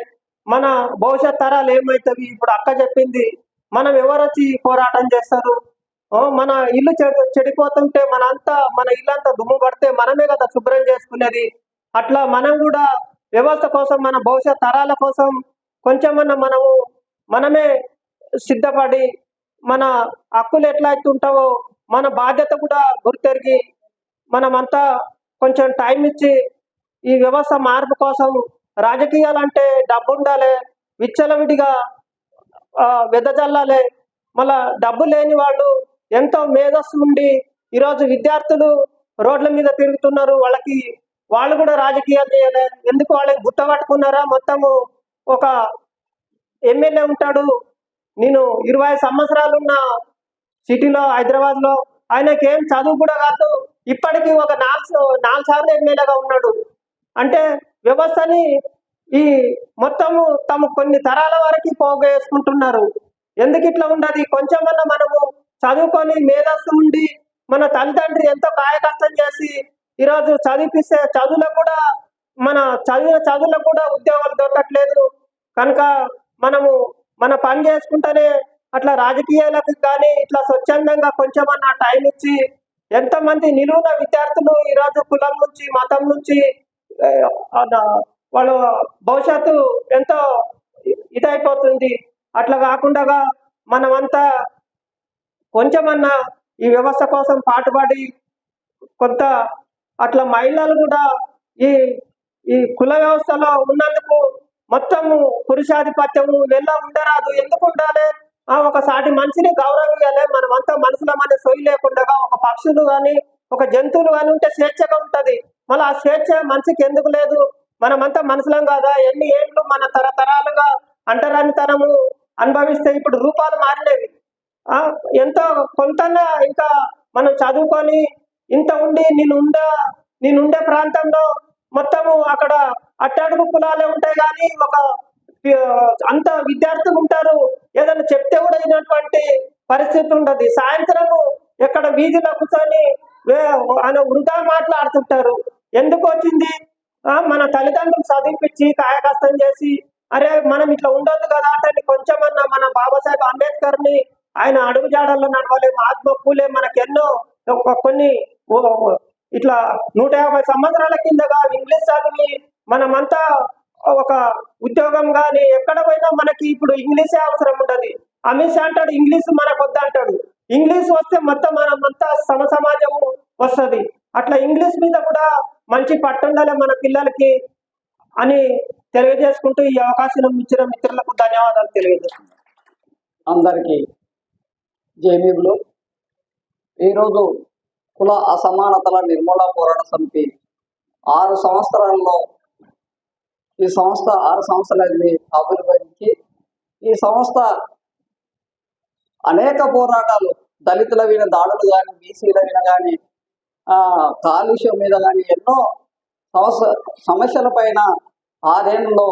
మన భవిష్యత్ తరాలు ఏమవుతుంది? ఇప్పుడు అక్క చెప్పింది, మనం ఎవరొచ్చి పోరాటం చేస్తారు? మన ఇల్లు చెడిపోతుంటే మన ఇల్లంతా దుమ్ము పడితే మనమే కదా శుభ్రం చేసుకునేది. అట్లా మనం కూడా వ్యవస్థ కోసం, మన భవిష్యత్ తరాల కోసం కొంచెమన్నా మనమే సిద్ధపడి మన హక్కులు ఎట్లయితే ఉంటావో మన బాధ్యత కూడా గుర్తెరిగి మనమంతా కొంచెం టైం ఇచ్చి ఈ వ్యవస్థ మార్పు కోసం, రాజకీయాలు అంటే డబ్బు ఉండాలి, విచ్చలవిడిగా వెదజల్లాలి. మళ్ళా డబ్బు లేని వాళ్ళు ఎంతో మేధస్సు ఉండి ఈరోజు విద్యార్థులు రోడ్ల మీద తిరుగుతున్నారు. వాళ్ళు కూడా రాజకీయాలు చేయాలి. ఎందుకు వాళ్ళకి గుర్తపట్టుకున్నారా? మొత్తము ఒక ఎమ్మెల్యే ఉంటాడు, నేను 20 సంవత్సరాలున్న సిటీలో హైదరాబాద్లో, ఆయనకి ఏం చదువు కూడా కాదు, ఇప్పటికీ ఒక 4 సార్లు ఎమ్మెల్యేగా ఉన్నాడు. అంటే వ్యవస్థని ఈ మొత్తము తమ కొన్ని తరాల వరకు పోగేసుకుంటున్నారు. ఎందుకు ఇట్లా ఉండదు? కొంచెమన్నా మనము చదువుకొని మేధస్సు ఉండి మన తల్లిదండ్రి ఎంతో కాయకష్టం చేసి ఈరోజు చదివిపిస్తే చదువులకు కూడా ఉద్యోగాలు దొరకట్లేదు. కనుక మనము మన పని చేసుకుంటేనే అట్లా రాజకీయాలకు కానీ ఇట్లా స్వచ్ఛందంగా కొంచెమన్నా టైం ఇచ్చి ఎంతమంది నిలువున విద్యార్థులు ఈరోజు కులం నుంచి మతం నుంచి వాళ్ళ భవిష్యత్తు ఎంతో ఇదైపోతుంది. అట్లా కాకుండా మనమంతా కొంచెమన్నా ఈ వ్యవస్థ కోసం పాటుపడి కొంత అట్లా మహిళలు కూడా ఈ కుల వ్యవస్థలో ఉన్నందుకు మొత్తము పురుషాధిపత్యము వెళ్ళ ఉండరాదు. ఎందుకు ఉండాలి? ఒక సాటి మనిషిని గౌరవించాలి. మనమంతా మనసులో మన సొయ్యి లేకుండా ఒక పక్షులు కానీ ఒక జంతువులు కానీ ఉంటే స్వేచ్ఛగా ఉంటుంది. మళ్ళీ ఆ స్వేచ్ఛ మనిషికి ఎందుకు లేదు? మనమంతా మనుషులం కాదా? ఎన్ని ఏళ్ళు మన తరతరాలుగా అంటరానితనము అనుభవిస్తే ఇప్పుడు రూపాలు మారినవి. ఎంతో కొంతన్నా ఇంకా మనం చదువుకొని ఇంత ఉండి నేనుండే ప్రాంతంలో మొత్తము అక్కడ అట్టడుగు కులాలే ఉంటాయి, కానీ అంత విద్యార్థులు ఉంటారు. ఏదైనా చెప్తే కూడా అయినటువంటి పరిస్థితి ఉండదు. సాయంత్రము ఎక్కడ వీధిలో కూర్చొని ఆయన వృధా మాట్లాడుతుంటారు. ఎందుకు వచ్చింది? మన తల్లిదండ్రులు చదివిపించి కాయకష్టం చేసి అరే మనం ఇట్లా ఉండొద్దు కదా అంటే కొంచెమన్నా మన బాబాసాహెబ్ అంబేద్కర్ ని ఆయన అడుగుజాడల్లో నడవాలి. మహాత్మా పూలే మనకెన్నో కొన్ని ఇట్లా 150 సంవత్సరాల కిందగా ఇంగ్లీష్ చదివి మనమంతా ఒక ఉద్యోగం కానీ ఎక్కడ పోయినా మనకి ఇప్పుడు ఇంగ్లీషే అవసరం ఉండదు. అమిత్ షా అంటాడు ఇంగ్లీష్ మనకు వద్దంటాడు. ఇంగ్లీష్ వస్తే మొత్తం మనమంతా సమాజము వస్తుంది. అట్లా ఇంగ్లీష్ మీద కూడా మంచి పట్టుండాలి మన పిల్లలకి అని తెలియజేసుకుంటూ ఈ అవకాశం ఇచ్చిన మిత్రులకు ధన్యవాదాలు తెలియజేస్తున్నాను. అందరికీ జేబీలు. ఈరోజు కుల అసమానతల నిర్మూలన పోరాట సమితి 6 సంవత్సరాల్లో ఈ సంస్థ 6 సంవత్సరాలైంది అభివృద్ధికి. ఈ సంస్థ అనేక పోరాటాలు, దళితుల మీద దాడులు కానీ, బీసీల మీద కానీ, కాలుష్యం మీద కానీ ఎన్నో సమస్యల పైన 6 ఏళ్ళలో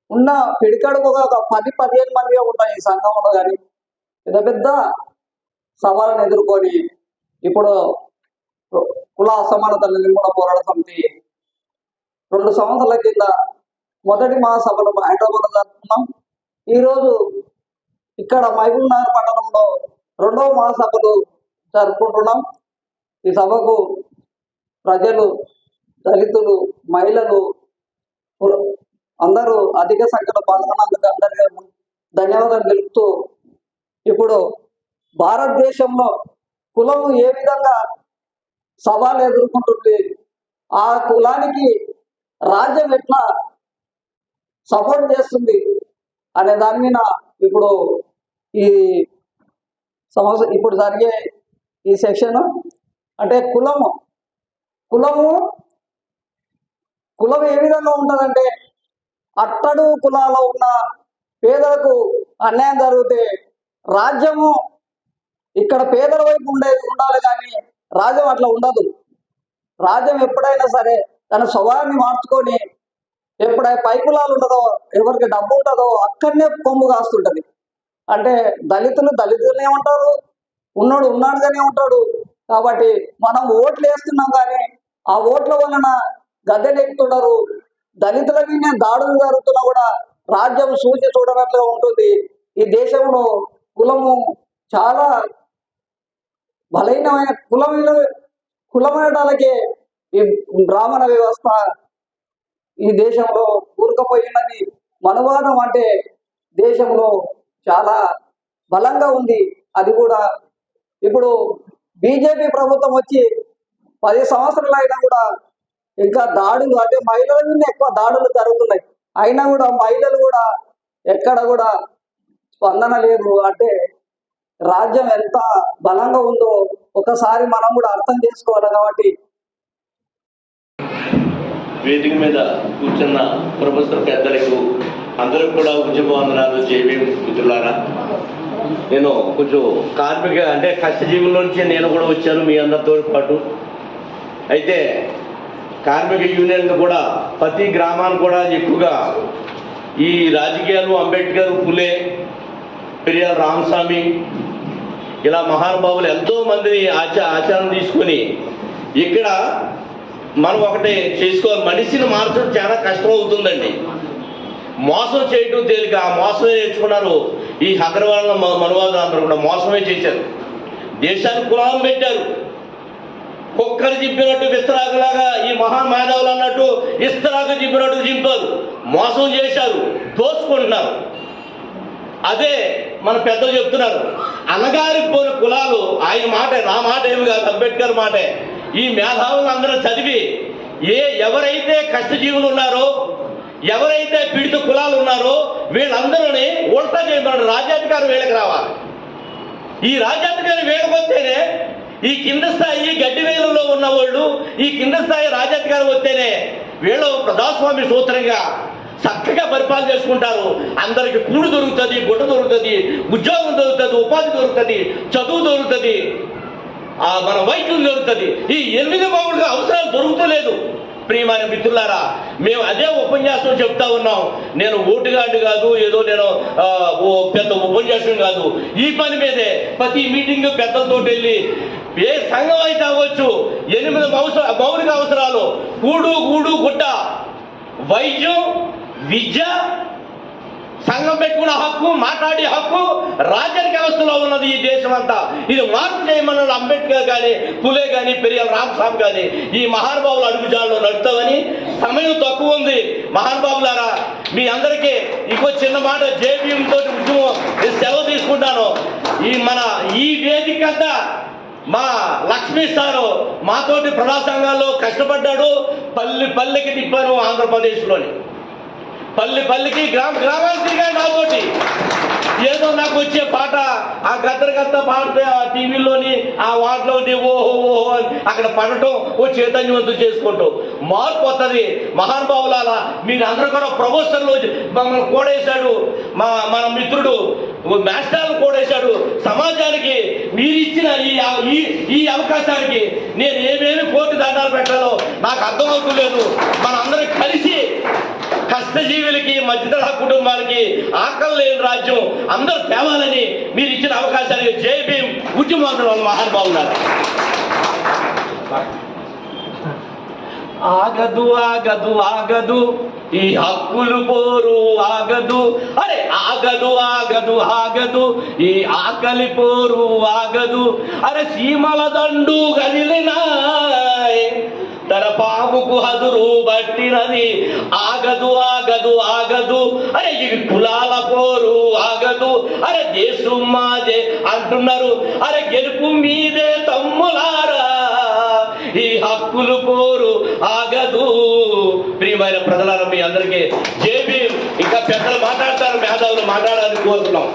ఉన్న పిడికడుగు ఒక 10-15 మంది ఉంటాయి ఈ సంఘంలో. కానీ పెద్ద పెద్ద సవాళ్ళను ఎదుర్కొని ఇప్పుడు కుల అసమానతల నిర్మూలన పోరాట సమితి 2 సంవత్సరాల కింద మొదటి మహాసభలు హైదరాబాద్లో జరుపుకున్నాం. ఈరోజు ఇక్కడ మహబూబ్నగర్ పట్టణంలో 2వ మహాసభలు జరుపుకుంటున్నాం. ఈ సభకు ప్రజలు, దళితులు, మహిళలు అందరూ అధిక సంఖ్యలో పాల్గొన్నందుకు అందరికీ ధన్యవాదాలు తెలుపుతూ, ఇప్పుడు భారతదేశంలో కులం ఏ విధంగా సవాలు ఎదుర్కొంటుంది, ఆ కులానికి రాజ్యం ఎట్లా సపోర్ట్ చేస్తుంది అనే దాని మీద ఇప్పుడు ఈ ఇప్పుడు జరిగే ఈ సెక్షన్ అంటే కులం ఏ విధంగా ఉంటుందంటే, అట్టడు కులాల్లో ఉన్న పేదలకు అన్యాయం జరిగితే రాజ్యము ఇక్కడ పేదల వైపు ఉండాలి, కానీ రాజ్యం అట్లా ఉండదు. రాజ్యం ఎప్పుడైనా సరే తన స్వభావాన్ని మార్చుకొని ఎప్పుడైనా పై కులాలు ఉంటుందో, ఎవరికి డబ్బు ఉంటుందో అక్కడనే కొమ్ము కాస్తుంటది. అంటే దళితులనే ఉంటారు, ఉన్నాడుగానే ఉంటాడు. కాబట్టి మనం ఓట్లు వేస్తున్నాం, కానీ ఆ ఓట్ల వలన గద్దెనెక్కుతున్నారు. దళితుల మీద దాడులు జరుగుతున్నా కూడా రాజ్యం సూచి చూడనట్లుగా ఉంటుంది. ఈ దేశంలో కులము చాలా బలహీనమైన కులమైనటాలకే ఈ బ్రాహ్మణ వ్యవస్థ ఈ దేశంలో కూరుకుపోయినది. మనవాదం అంటే దేశంలో చాలా బలంగా ఉంది. అది కూడా ఇప్పుడు బీజేపీ ప్రభుత్వం వచ్చి 10 సంవత్సరాలు అయినా కూడా ఇంకా దాడులు, అంటే మహిళల మీద ఎక్కువ దాడులు జరుగుతున్నాయి. అయినా కూడా మహిళలు కూడా ఎక్కడ కూడా స్పందన లేదు. అంటే రాజ్యం ఎంత బలంగా ఉందో ఒకసారి మనం కూడా అర్థం చేసుకోవాలి. కాబట్టి వేదిక మీద కూర్చున్న ప్రొఫెసర్ పెద్దలకు అందరూ కూడా ఉద్యమవందనాలు. జేబీ మిత్రులారా, నేను కొంచెం కార్మిక అంటే కష్టజీవుల నుంచి నేను కూడా వచ్చాను మీ అందరితో పాటు. అయితే కార్మిక యూనియన్లు కూడా ప్రతి గ్రామాన్ని కూడా ఎక్కువగా ఈ రాజకీయాలు అంబేద్కర్, పులే, పెరియార్ రామస్వామి ఇలా మహానుభావులు ఎంతోమందిని ఆచారం తీసుకొని ఇక్కడ మనం ఒకటి చేసుకోవాలి. మనిషిని మార్చడం చాలా కష్టం అవుతుందండి. మోసం చేయటం తేలిక, ఆ మోసమే నేర్చుకున్నారు ఈ హైదరాబాద్ మనువాదులు అందరూ కూడా మోసమే చేశారు. దేశానికి కులాం పెట్టారు. కుక్కలు చింపినట్టు విస్తరాకులాగా ఈ మహామేధావులు అన్నట్టు ఇస్తరాకు చింపినట్టు చింపారు. మోసం చేశారు, దోచుకుంటున్నారు. అదే మన పెద్దలు చెప్తున్నారు, అన్నగారిపోయిన కులాలు ఆయన మాటే, నా మాట ఏమి కాదు, అంబేద్కర్ మాటే. ఈ మేధావులు అందరూ చదివి ఎవరైతే కష్టజీవులు ఉన్నారో, ఎవరైతే పీడిత కులాలు ఉన్నారో వీళ్ళందరూని ఉల్టా చేయమన్నాడు. రాజ్యాధికారం వీళ్ళకి రావాలి. ఈ రాజ్యాధికారం వీళ్ళకి వస్తేనే ఈ కింద స్థాయి గడ్డివేలులో ఉన్న వాళ్ళు ఈ కింద స్థాయి రాజాధికారం వస్తేనే వీళ్ళు ప్రజాస్వామ్య సూత్రంగా చక్కగా పరిపాలన చేసుకుంటారు. అందరికి కూడు దొరుకుతుంది, గుడ్డ దొరుకుతుంది, ఉద్యోగం దొరుకుతుంది, ఉపాధి దొరుకుతుంది, చదువు దొరుకుతుంది, మన వైద్యం దొరుకుతుంది. ఈ 8 బావులుగా అవసరాలు దొరుకుతలేదు. ప్రియమైన మిత్రులారా, మేము అదే ఉపన్యాసం చెప్తా ఉన్నాం. నేను ఓటుగాడు కాదు, ఏదో నేను పెద్ద ఉపన్యాసం కాదు. ఈ పని మీదే ప్రతి మీటింగ్ పెద్దలతో వెళ్ళి ఏ సంఘం అయితే అవ్వచ్చు 8 మౌలిక అవసరాలు కూడు గూడు గుడ్డ, వైద్యం, విద్య, సంఘం పెట్టుకున్న హక్కు, మాట్లాడే హక్కు రాజరిక వ్యవస్థలో ఉన్నది ఈ దేశం అంతా. ఇది మార్పు చేయమన్న అంబేద్కర్ కానీ, పులే కానీ, పెరియాల రామస్వామి కానీ ఈ మహానుభావులు అడుగుజాడలో నడుతామని. సమయం తక్కువ ఉంది మహానుభావులారా. మీ అందరికీ ఇంకో చిన్న మాట, జేబీఎంతో ఉద్యమం నేను సెలవు తీసుకుంటాను. ఈ వేదిక అంతా మా లక్ష్మీ సారు మాతోటి ప్రజా సంఘాల్లో కష్టపడ్డాడు. పల్లెకి తిప్పాను ఆంధ్రప్రదేశ్లోని. పల్లెకి గ్రామానికి తిరిగాడు నాతోటి. ఏదో నాకు వచ్చే పాట ఆ గద్దరగత్త పాడితే ఆ టీవీలోని ఆ వాటిలోని ఓహో ఓహో అని అక్కడ పడటం ఓ చైతన్యవంతం చేసుకుంటూ మార్పు వస్తుంది. మహానుభావులారా, మీరు అందరూ కూడా ప్రొఫెసర్లు మమ్మల్ని కూడేశాడు. మన మిత్రుడు మాస్టర్లు కూడేశాడు. సమాజానికి మీరు ఇచ్చిన ఈ అవకాశానికి నేను ఏమేమి కోటి దండాలు పెట్టాలో నాకు అర్థమవుతలేదు. మనందరం కలిసి కష్టజీవులకి, మధ్యతరహా కుటుంబాలకి, ఆకలి లేని రాజ్యం అందరూ తేవాలని మీరు ఇచ్చిన అవకాశానికి జై భీమ్ ఉద్యమంతులు మహానుభావులారా. ఆగదు ఆగదు ఆగదు ఈ హక్కులు పోరు ఆగదు, అరే ఆగదు ఆగదు ఆగదు ఈ ఆకలి పోరు ఆగదు, అరే సీమల దండు గదిలినాయ్ తన పాముకు హదురు బట్టినది ఆగదు ఆగదు ఆగదు, అరే ఈ కులాల పోరు ఆగదు, అరే దేశం మాదే అంటున్నారు, అరే గెలుపు మీదే తమ్ములారా ఈ హక్కులు పోరు ఆగదు. ప్రియమైన ప్రజలారా, మీ అందరికీ జై భీమ్. ఇంకా పెద్దలు మాట్లాడతారు, మేధావులు మాట్లాడాలని కోరుతున్నాం.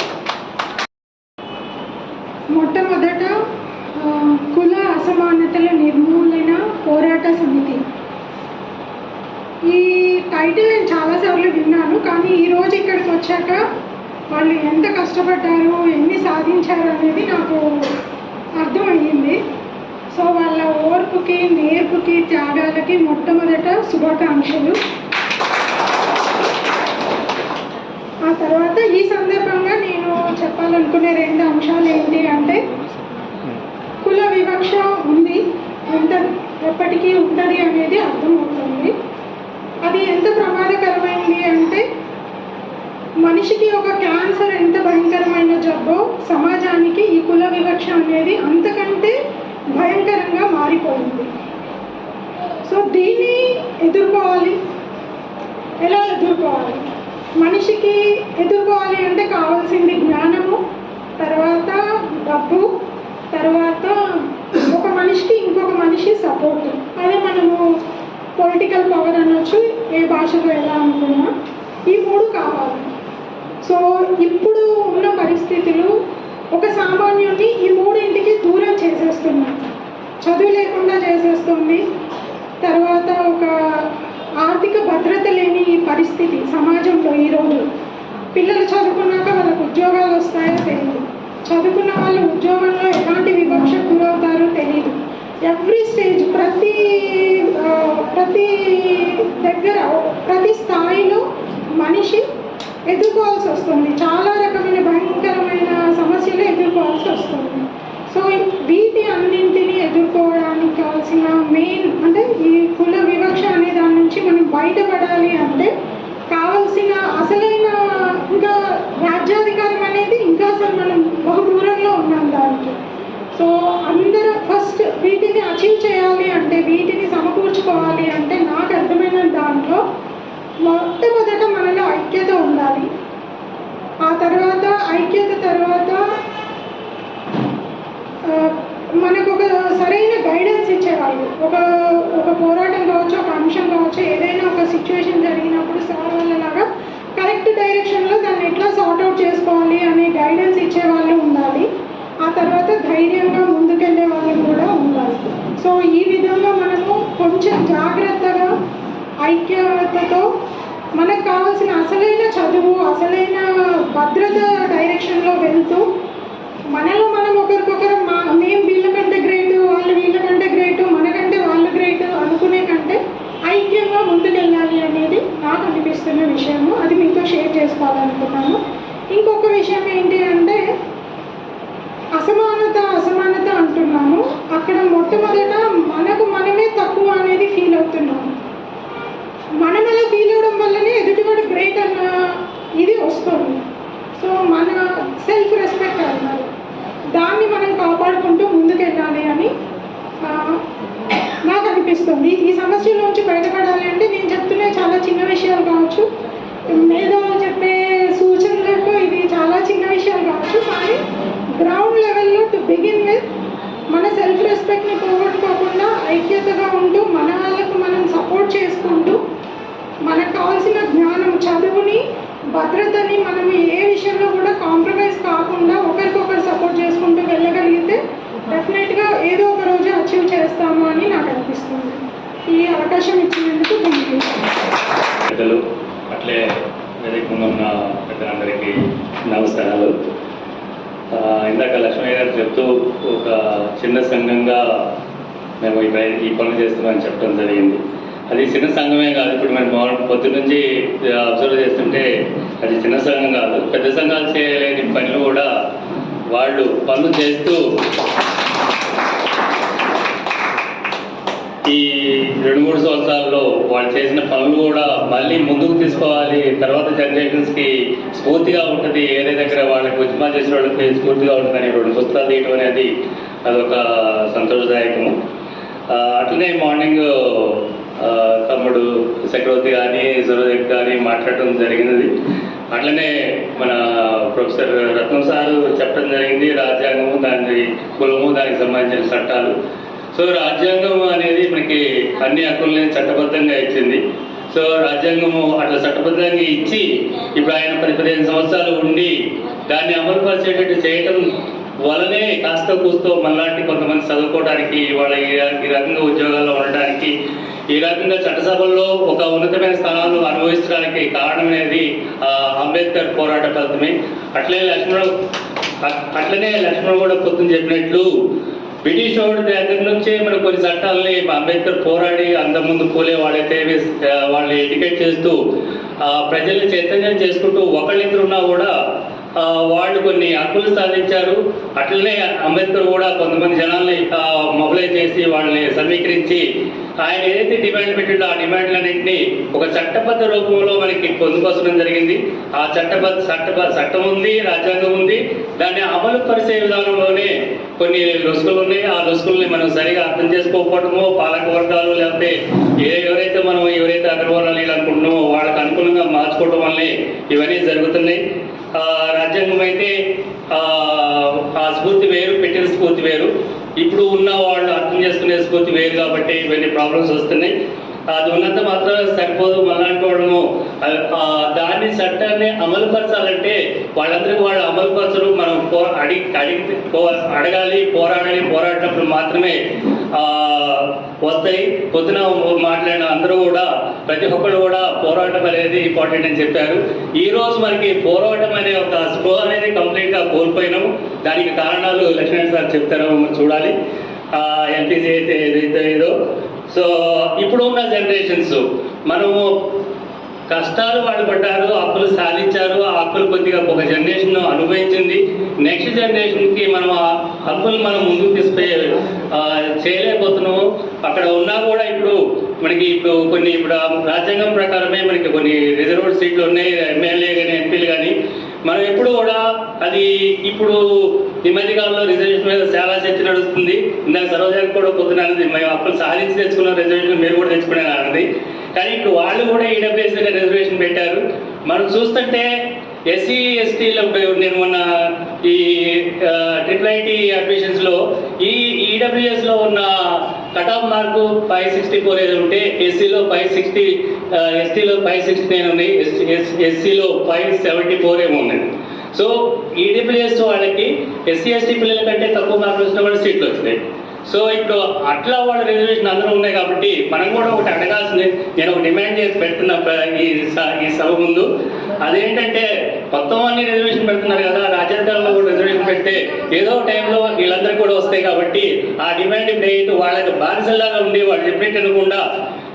మొట్టమొదట కుల అసమానతల నిర్మూలన పోరాట సమితి. ఈ టైటిల్ నేను చాలాసార్లు విన్నాను, కానీ ఈరోజు ఇక్కడికి వచ్చాక వాళ్ళు ఎంత కష్టపడ్డారు, ఎన్ని సాధించారు అనేది నాకు అర్థమయ్యింది. సో వాళ్ళ ఓర్పుకి, నేర్పుకి, త్యాగాలకి మొట్టమొదట శుభాకాంక్షలు. ఆ తర్వాత ఈ సందర్భంగా నేను చెప్పాలనుకునే 2 అంశాలు ఏంటి అంటే, కుల వివక్ష ఉంది, ఉంటుంది, ఎప్పటికీ ఉంటుంది అనేది అర్థమవుతుంది. అది ఎంత ప్రమాదకరమైంది అంటే, మనిషికి ఒక క్యాన్సర్ ఎంత భయంకరమైన జబ్బో సమాజానికి ఈ కుల వివక్ష అనేది అంతకంటే భయంకరంగా మారిపోయింది. సో దీన్ని ఎదుర్కోవాలి. ఎలా ఎదుర్కోవాలి? మనిషికి ఎదుర్కోవాలి అంటే కావాల్సింది జ్ఞానము, తర్వాత డబ్బు, తర్వాత ఒక మనిషికి ఇంకొక మనిషి సపోర్ట్. అదే మనము పొలిటికల్ పవర్ అనొచ్చు, ఏ భాషలో ఎలా అనుకున్నా, ఈ 3 కావాలి. సో ఇప్పుడు ఉన్న పరిస్థితులు ఒక సామాన్యుడిని ఈ 3ంటికి దూరం చేసేస్తున్నాయి. చదువు లేకుండా చేసేస్తుంది, తర్వాత ఒక ఆర్థిక భద్రత లేని పరిస్థితి సమాజంలో. ఈరోజు పిల్లలు చదువుకున్నాక వాళ్ళకు ఉద్యోగాలు వస్తాయో తెలియదు, చదువుకున్న వాళ్ళు ఉద్యోగంలో ఎలాంటి వివక్షకు గురవుతారో తెలియదు. ఎవ్రీ స్టేజ్, ప్రతి దగ్గర, ప్రతి స్థాయిలో మనిషి ఎదుర్కోవాల్సి వస్తుంది. చాలా రకమైన భయంకరమైన సమస్యలు ఎదుర్కోవాల్సి వస్తుంది. సో వీటి అన్నింటినీ ఎదుర్కోవడానికి కావాల్సిన మెయిన్ అంటే ఈ కుల వివక్ష అనే దాని నుంచి మనం బయటపడాలి అంటే కావాల్సిన అసలైన ఇంకా రాజ్యాధికారం అనేది ఇంకా అసలు మనం బహు దూరంలో ఉన్నాం దానికి. సో అందరూ ఫస్ట్ వీటిని అచీవ్ చేయాలి అంటే, వీటిని సమకూర్చుకోవాలి అంటే నాకు అర్థమైన దాంట్లో మొట్టమొదట మనలో ఐక్యత ఉండాలి. ఆ తర్వాత ఐక్యత తర్వాత మనకు ఒక సరైన గైడెన్స్ ఇచ్చేవాళ్ళు. ఒక పోరాటం కావచ్చు, ఒక అంశం కావచ్చు, ఏదైనా ఒక సిచ్యువేషన్ జరిగినప్పుడు సార్ వాళ్ళలాగా కరెక్ట్ డైరెక్షన్లో దాన్ని ఎట్లా సార్ట్అవుట్ చేసుకోవాలి అనే గైడెన్స్ ఇచ్చేవాళ్ళు ఉండాలి. ఆ తర్వాత ధైర్యంగా ముందుకెళ్ళే వాళ్ళు కూడా ఉండాలి. సో ఈ విధంగా మనము కొంచెం జాగ్రత్తగా ఐక్యతతో మనకు కావాల్సిన అసలైన చదువు, అసలైన భద్రత డైరెక్షన్లో వెళ్తూ మనలో మనం ఒకరికొకరు మేము వీళ్ళకంటే గ్రేట్, వాళ్ళు వీళ్ళకంటే గ్రేట్, మనకంటే వాళ్ళు గ్రేట్ అనుకునే కంటే ఐక్యంగా ముందుకెళ్ళాలి అనేది నాకు అనిపిస్తున్న విషయము. అది మీతో షేర్ చేసుకోవాలనుకున్నాను. ఇంకొక విషయం ఏంటి అంటే అసమానత అంటున్నాము. అక్కడ మొట్టమొదట మనకు మనమే తక్కువ అనేది ఫీల్ అవుతున్నాము. మనం అలా ఫీల్ అవడం వల్లనే ఎదుటివాడు గ్రేట్ అన్న ఇది వస్తుంది. సో మన సెల్ఫ్ రెస్పెక్ట్ అన్నారు, దాన్ని మనం కాపాడుకుంటూ ముందుకెళ్ళాలి అని నాకు అనిపిస్తుంది. ఈ సమస్యల నుంచి బయటపడాలి అంటే నేను చెప్తున్న చాలా చిన్న విషయాలు కావచ్చు, మేధావులు చెప్పే సూచనలకు ఇది చాలా చిన్న విషయాలు కావచ్చు, కానీ గ్రౌండ్ లెవెల్లో టు బిగిన్ విత్ మన సెల్ఫ్ రెస్పెక్ట్ని పోగొట్టుకోకుండా ఐక్యతగా ఉంటూ మన వాళ్ళకు మనం సపోర్ట్ చేసుకుంటూ మనకు కావాల్సిన జ్ఞానం, చదువుని, భద్రతని మనం ఏ విషయంలో కూడా కాంప్రమైజ్ కాకుండా ఒకరికొకరు సపోర్ట్ చేసుకుంటూ వెళ్ళగలిగితే డెఫినెట్గా ఏదో ఒక రోజు అచీవ్ చేస్తాము అని నాకు అనిపిస్తుంది. ఈ అవకాశం ఇచ్చినందుకు పెద్దలు అట్లే వేదిక ముందు ఉన్న పెద్దలందరికీ నమస్కారాలు. ఇందాక లక్ష్మయ్య గారు చెప్తూ ఒక చిన్న సంఘంగా మేము ఈ పనులు చేస్తున్నామని చెప్పడం జరిగింది. అది చిన్న సంఘమే కాదు. ఇప్పుడు మనం పొద్దు నుంచి అబ్జర్వ్ చేస్తుంటే అది చిన్న సంఘం కాదు. పెద్ద సంఘాలు చేయలేని పనులు కూడా వాళ్ళు పనులు చేస్తూ ఈ 2-3 సంవత్సరాల్లో వాళ్ళు చేసిన పనులు కూడా మళ్ళీ ముందుకు తీసుకోవాలి, తర్వాత జనరేషన్స్కి స్ఫూర్తిగా ఉంటుంది. ఏదే దగ్గర వాళ్ళకి ఉద్యమాలు చేసిన వాళ్ళకి స్ఫూర్తిగా ఉంటుందని 2 పుస్తకాలు తీయడం అనేది అదొక సంతోషదాయకము. అట్లనే మార్నింగ్ తమ్ముడు చక్రవర్తి కానీ సరోజక్ కానీ మాట్లాడటం జరిగినది. అట్లనే మన ప్రొఫెసర్ రత్నం సారు చెప్పడం జరిగింది రాజ్యాంగము, దాని కులము, దానికి సంబంధించిన చట్టాలు. సో రాజ్యాంగం అనేది మనకి అన్ని హక్కుల్ని చట్టబద్ధంగా ఇచ్చింది. సో రాజ్యాంగము అట్లా చట్టబద్ధంగా ఇచ్చి ఇప్పుడు ఆయన 15 సంవత్సరాలు ఉండి దాన్ని అమలుపరిచేటట్టు చేయటం వలనే కాస్త కూస్తో మనలాంటి కొంతమంది చదువుకోవడానికి, వాళ్ళ ఈ రకంగా ఉద్యోగాల్లో ఉండడానికి, ఈ రకంగా చట్టసభల్లో ఒక ఉన్నతమైన స్థానాలను అనుభవించడానికి కారణం అనేది అంబేద్కర్ పోరాట ఫలితమే. అట్లనే లక్ష్మణ్ కూడా పొద్దున చెప్పినట్లు బ్రిటిష్ వాడి దగ్గర నుంచే మనం కొన్ని చట్టాలని అంబేద్కర్ పోరాడి అంతకుముందు పూలే వాళ్ళని ఎడ్యుకేట్ చేస్తూ ప్రజల్ని చైతన్యం చేసుకుంటూ ఒకళ్ళిద్దరు ఉన్నా కూడా వాళ్ళు కొన్ని హక్కులు సాధించారు. అట్లనే అంబేద్కర్ కూడా కొంతమంది జనాల్ని మొబిలైజ్ చేసి వాళ్ళని సమీకరించి ఆయన ఏదైతే డిమాండ్ పెట్టిండో ఆ డిమాండ్లన్నింటినీ ఒక చట్టబద్ధ రూపంలో మనకి పొందుపరచడం జరిగింది. ఆ చట్టం ఉంది, రాజ్యాంగం ఉంది. దాన్ని అమలు పరిచే విధానంలోనే కొన్ని లొసుకులు ఉన్నాయి. ఆ లొసుకుల్ని మనం సరిగా అర్థం చేసుకోకపోవటమో, పాలక వర్గాలు లేకపోతే ఎవరైతే అగ్రవర్ణాలు అనుకుంటున్నామో వాళ్ళకి అనుకూలంగా మార్చుకోవటం వల్లే ఇవన్నీ జరుగుతున్నాయి. రాజ్యాంగం అయితే ఆ స్ఫూర్తి వేరు, పెట్టిన స్ఫూర్తి వేరు. ఇప్పుడు ఉన్న వాళ్ళు అర్థం చేసుకునే స్ఫూర్తి వేరు కాబట్టి ఇవన్నీ ప్రాబ్లమ్స్ వస్తున్నాయి. అది ఉన్నంత మాత్రం సరిపోదు. మనలాంటి వాళ్ళము దాన్ని చట్టాన్ని అమలుపరచాలంటే వాళ్ళందరికీ వాళ్ళు అమలుపరచరు. మనం అడగాలి, పోరాడినప్పుడు మాత్రమే వస్తాయి. పొద్దున మాట్లాడిన అందరూ కూడా ప్రతి ఒక్కరు కూడా పోరాటం అనేది ఇంపార్టెంట్ అని చెప్పారు. ఈ రోజు మనకి పోరాటం అనే ఒక స్పృహ అనేది కంప్లీట్గా కోల్పోయినాము. దానికి కారణాలు లక్ష్మణ్ సార్ చెప్తారో చూడాలి. ఎల్పిజి అయితే ఏదైతే ఏదో. సో ఇప్పుడు ఉన్న జనరేషన్స్ మనము కష్టాలు వాళ్ళు పడ్డారు, హక్కులు సాధించారు. ఆ హక్కులు కొద్దిగా ఒక జనరేషన్ అనుభవించింది. నెక్స్ట్ జనరేషన్కి మనం ఆ హక్కులు మనం ముందుకు తీసుకుపోయి చేయలేకపోతున్నాము. అక్కడ ఉన్నా కూడా ఇప్పుడు కొన్ని రాజ్యాంగం ప్రకారమే మనకి కొన్ని రిజర్వ్డ్ సీట్లు ఉన్నాయి, ఎమ్మెల్యే కానీ ఎంపీలు కానీ. మనం ఎప్పుడు కూడా అది ఇప్పుడు ఈ మధ్యకాలంలో రిజర్వేషన్ మీద చాలా చర్చ నడుస్తుంది. ఇందాక సరోజాకి కూడా పొద్దునది మేము హక్కులు సాధించి తెచ్చుకున్న రిజర్వేషన్ మీరు కూడా తెచ్చుకునే అన్నది. కానీ ఇప్పుడు వాళ్ళు కూడా ఈడబ్ల్యూఎస్ రిజర్వేషన్ పెట్టారు. మనం చూస్తుంటే ఎస్సీ ఎస్టీలో నేను మొన్న ఈ IIIT అడ్మిషన్స్లో ఈ ఈడబ్ల్యూఎస్లో ఉన్న కట్ ఆఫ్ మార్కు 564 ఏదో ఉంటే ఎస్సీలో 560, ఎస్టీలో 569 ఉన్నాయి, ఎస్సీలో 574 ఏమో ఉన్నాయి. సో ఈడబ్ల్యూఎస్ వాళ్ళకి ఎస్సీ ఎస్టీ పిల్లల కంటే తక్కువ మార్కులు వచ్చిన కూడా సీట్లు వచ్చినాయి. సో ఇప్పుడు అట్లా వాళ్ళ రిజర్వేషన్ అందరూ ఉన్నాయి కాబట్టి మనం కూడా ఒకటి అడగాల్సింది, నేను ఒక డిమాండ్ చేసి పెడుతున్న ఈ సభ ముందు, అదేంటంటే మొత్తం అన్ని రిజర్వేషన్ పెడుతున్నారు కదా, రాజ్యాంగంలో కూడా రిజర్వేషన్ పెడితే ఏదో టైంలో వీళ్ళందరికీ కూడా వస్తాయి కాబట్టి ఆ డిమాండ్ ఇప్పుడు వాళ్ళకి బానిసల్లాగా ఉండి వాళ్ళు చెప్పినట్టు అనకుండా,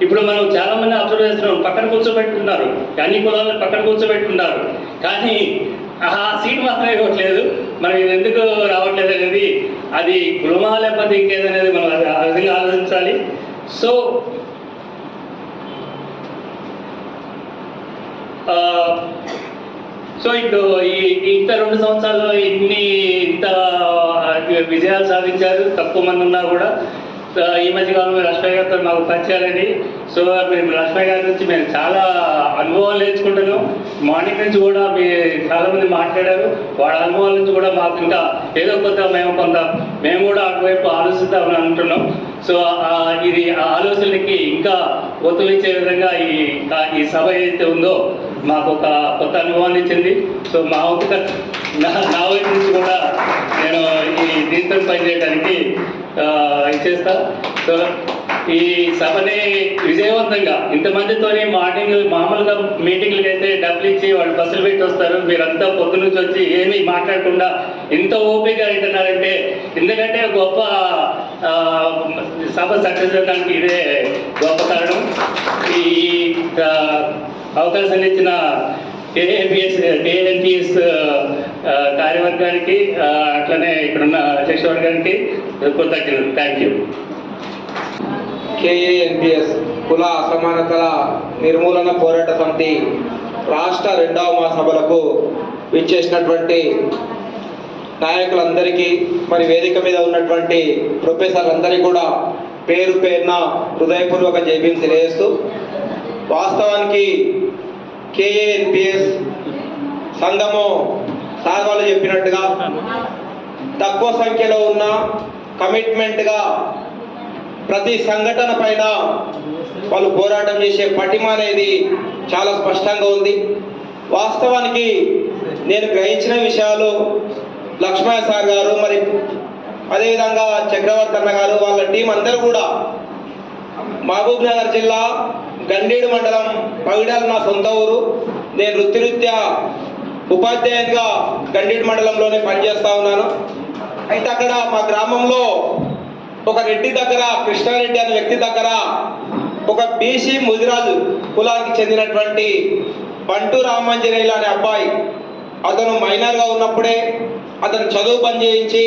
ఇప్పుడు మనం చాలా మంది అబ్జర్వ్ చేస్తున్నాం, పక్కన కూర్చోబెట్టుకున్నారు, అన్ని కులాలను పక్కన కూర్చోబెట్టుకున్నారు, కానీ ఆ సీట్ మాత్రమే ఇవ్వట్లేదు. మనం ఇది ఎందుకు రావట్లేదు అనేది, అది కులమా లేకపోతే ఇంకేదనేది మనం ఆ విధంగా ఆలోచించాలి. సో ఇప్పుడు ఇంత 2 సంవత్సరాల్లో ఇంత విజయాలు సాధించారు, తక్కువ మంది ఉన్నా కూడా. ఈ మధ్యకాలంలో లక్ష్మయ్య గారితో మాకు పరిచయాలండి. సో మేము లక్ష్మయ్య గారి నుంచి మేము చాలా అనుభవాలు నేర్చుకుంటున్నాం. మార్నింగ్ నుంచి కూడా చాలామంది మాట్లాడారు, వాళ్ళ అనుభవాల నుంచి కూడా మాకు ఇంకా ఏదో మేము కూడా అటువైపు ఆలోచిద్దామని అంటున్నాం. సో ఇది ఆ ఆలోచనలకి ఇంకా ఒత్తులిచ్చే విధంగా ఈ సభ ఏదైతే ఉందో మాకు ఒక కొత్త అనుభవాన్ని ఇచ్చింది. సో నా వైపు నుంచి కూడా నేను దీంతో పనిచేయడానికి ఇచ్చేస్తా. సో ఈ సభని విజయవంతంగా ఇంతమందితోనే మామూలుగా మీటింగ్లకి అయితే డబ్బులు ఇచ్చి వాళ్ళు బస్సులు పెట్టి వస్తారు, మీరంతా పొద్దు నుంచి వచ్చి ఏమీ మాట్లాడకుండా ఇంత ఓపిక వింటున్నారంటే, ఎందుకంటే గొప్ప సభ సక్సెస్ అవడానికి ఇదే గొప్ప కారణం. ఈ అవకాశాన్ని ఇచ్చిన కేఎన్పిఎస్ కార్యవర్గానికి, అట్లనే ఇక్కడున్న అధ్యక్షవర్గానికి కృతజ్ఞతలు. Thank you. కేఏఎన్పిఎస్ కుల అసమానతల నిర్మూలన పోరాట సమితి రాష్ట్ర 2వ మహాసభలకు విచ్చేసినటువంటి నాయకులందరికీ, మరి వేదిక మీద ఉన్నటువంటి ప్రొఫెసర్లందరికీ కూడా పేరు పేరున హృదయపూర్వక జైభీం తెలియజేస్తూ, వాస్తవానికి కేఏఎన్పిఎస్ సంఘము సార్ వాళ్ళు చెప్పినట్టుగా తక్కువ సంఖ్యలో ఉన్న కమిట్మెంట్గా ప్రతి సంఘటన పైన వాళ్ళు పోరాటం చేసే పటిమ అనేది చాలా స్పష్టంగా ఉంది. వాస్తవానికి నేను గ్రహించిన విషయాలు లక్ష్మయ్య సార్ గారు, మరి అదేవిధంగా చక్రవర్తి అన్న గారు, వాళ్ళ టీం అందరూ కూడా మహబూబ్ నగర్ జిల్లా గండీడు మండలం పగిడాల నా సొంత ఊరు. నేను వృత్తిరీత్యా ఉపాధ్యాయునిగా గండీడు మండలంలోనే పనిచేస్తా ఉన్నాను. అయితే అక్కడ మా గ్రామంలో ఒక రెడ్డి దగ్గర, కృష్ణారెడ్డి అనే వ్యక్తి దగ్గర, ఒక బీసీ ముదిరాజు కులానికి చెందినటువంటి బంటు రామాంజనేయులు అనే అబ్బాయి, అతను మైనర్గా ఉన్నప్పుడే అతను చదువు బంద్ చేయించి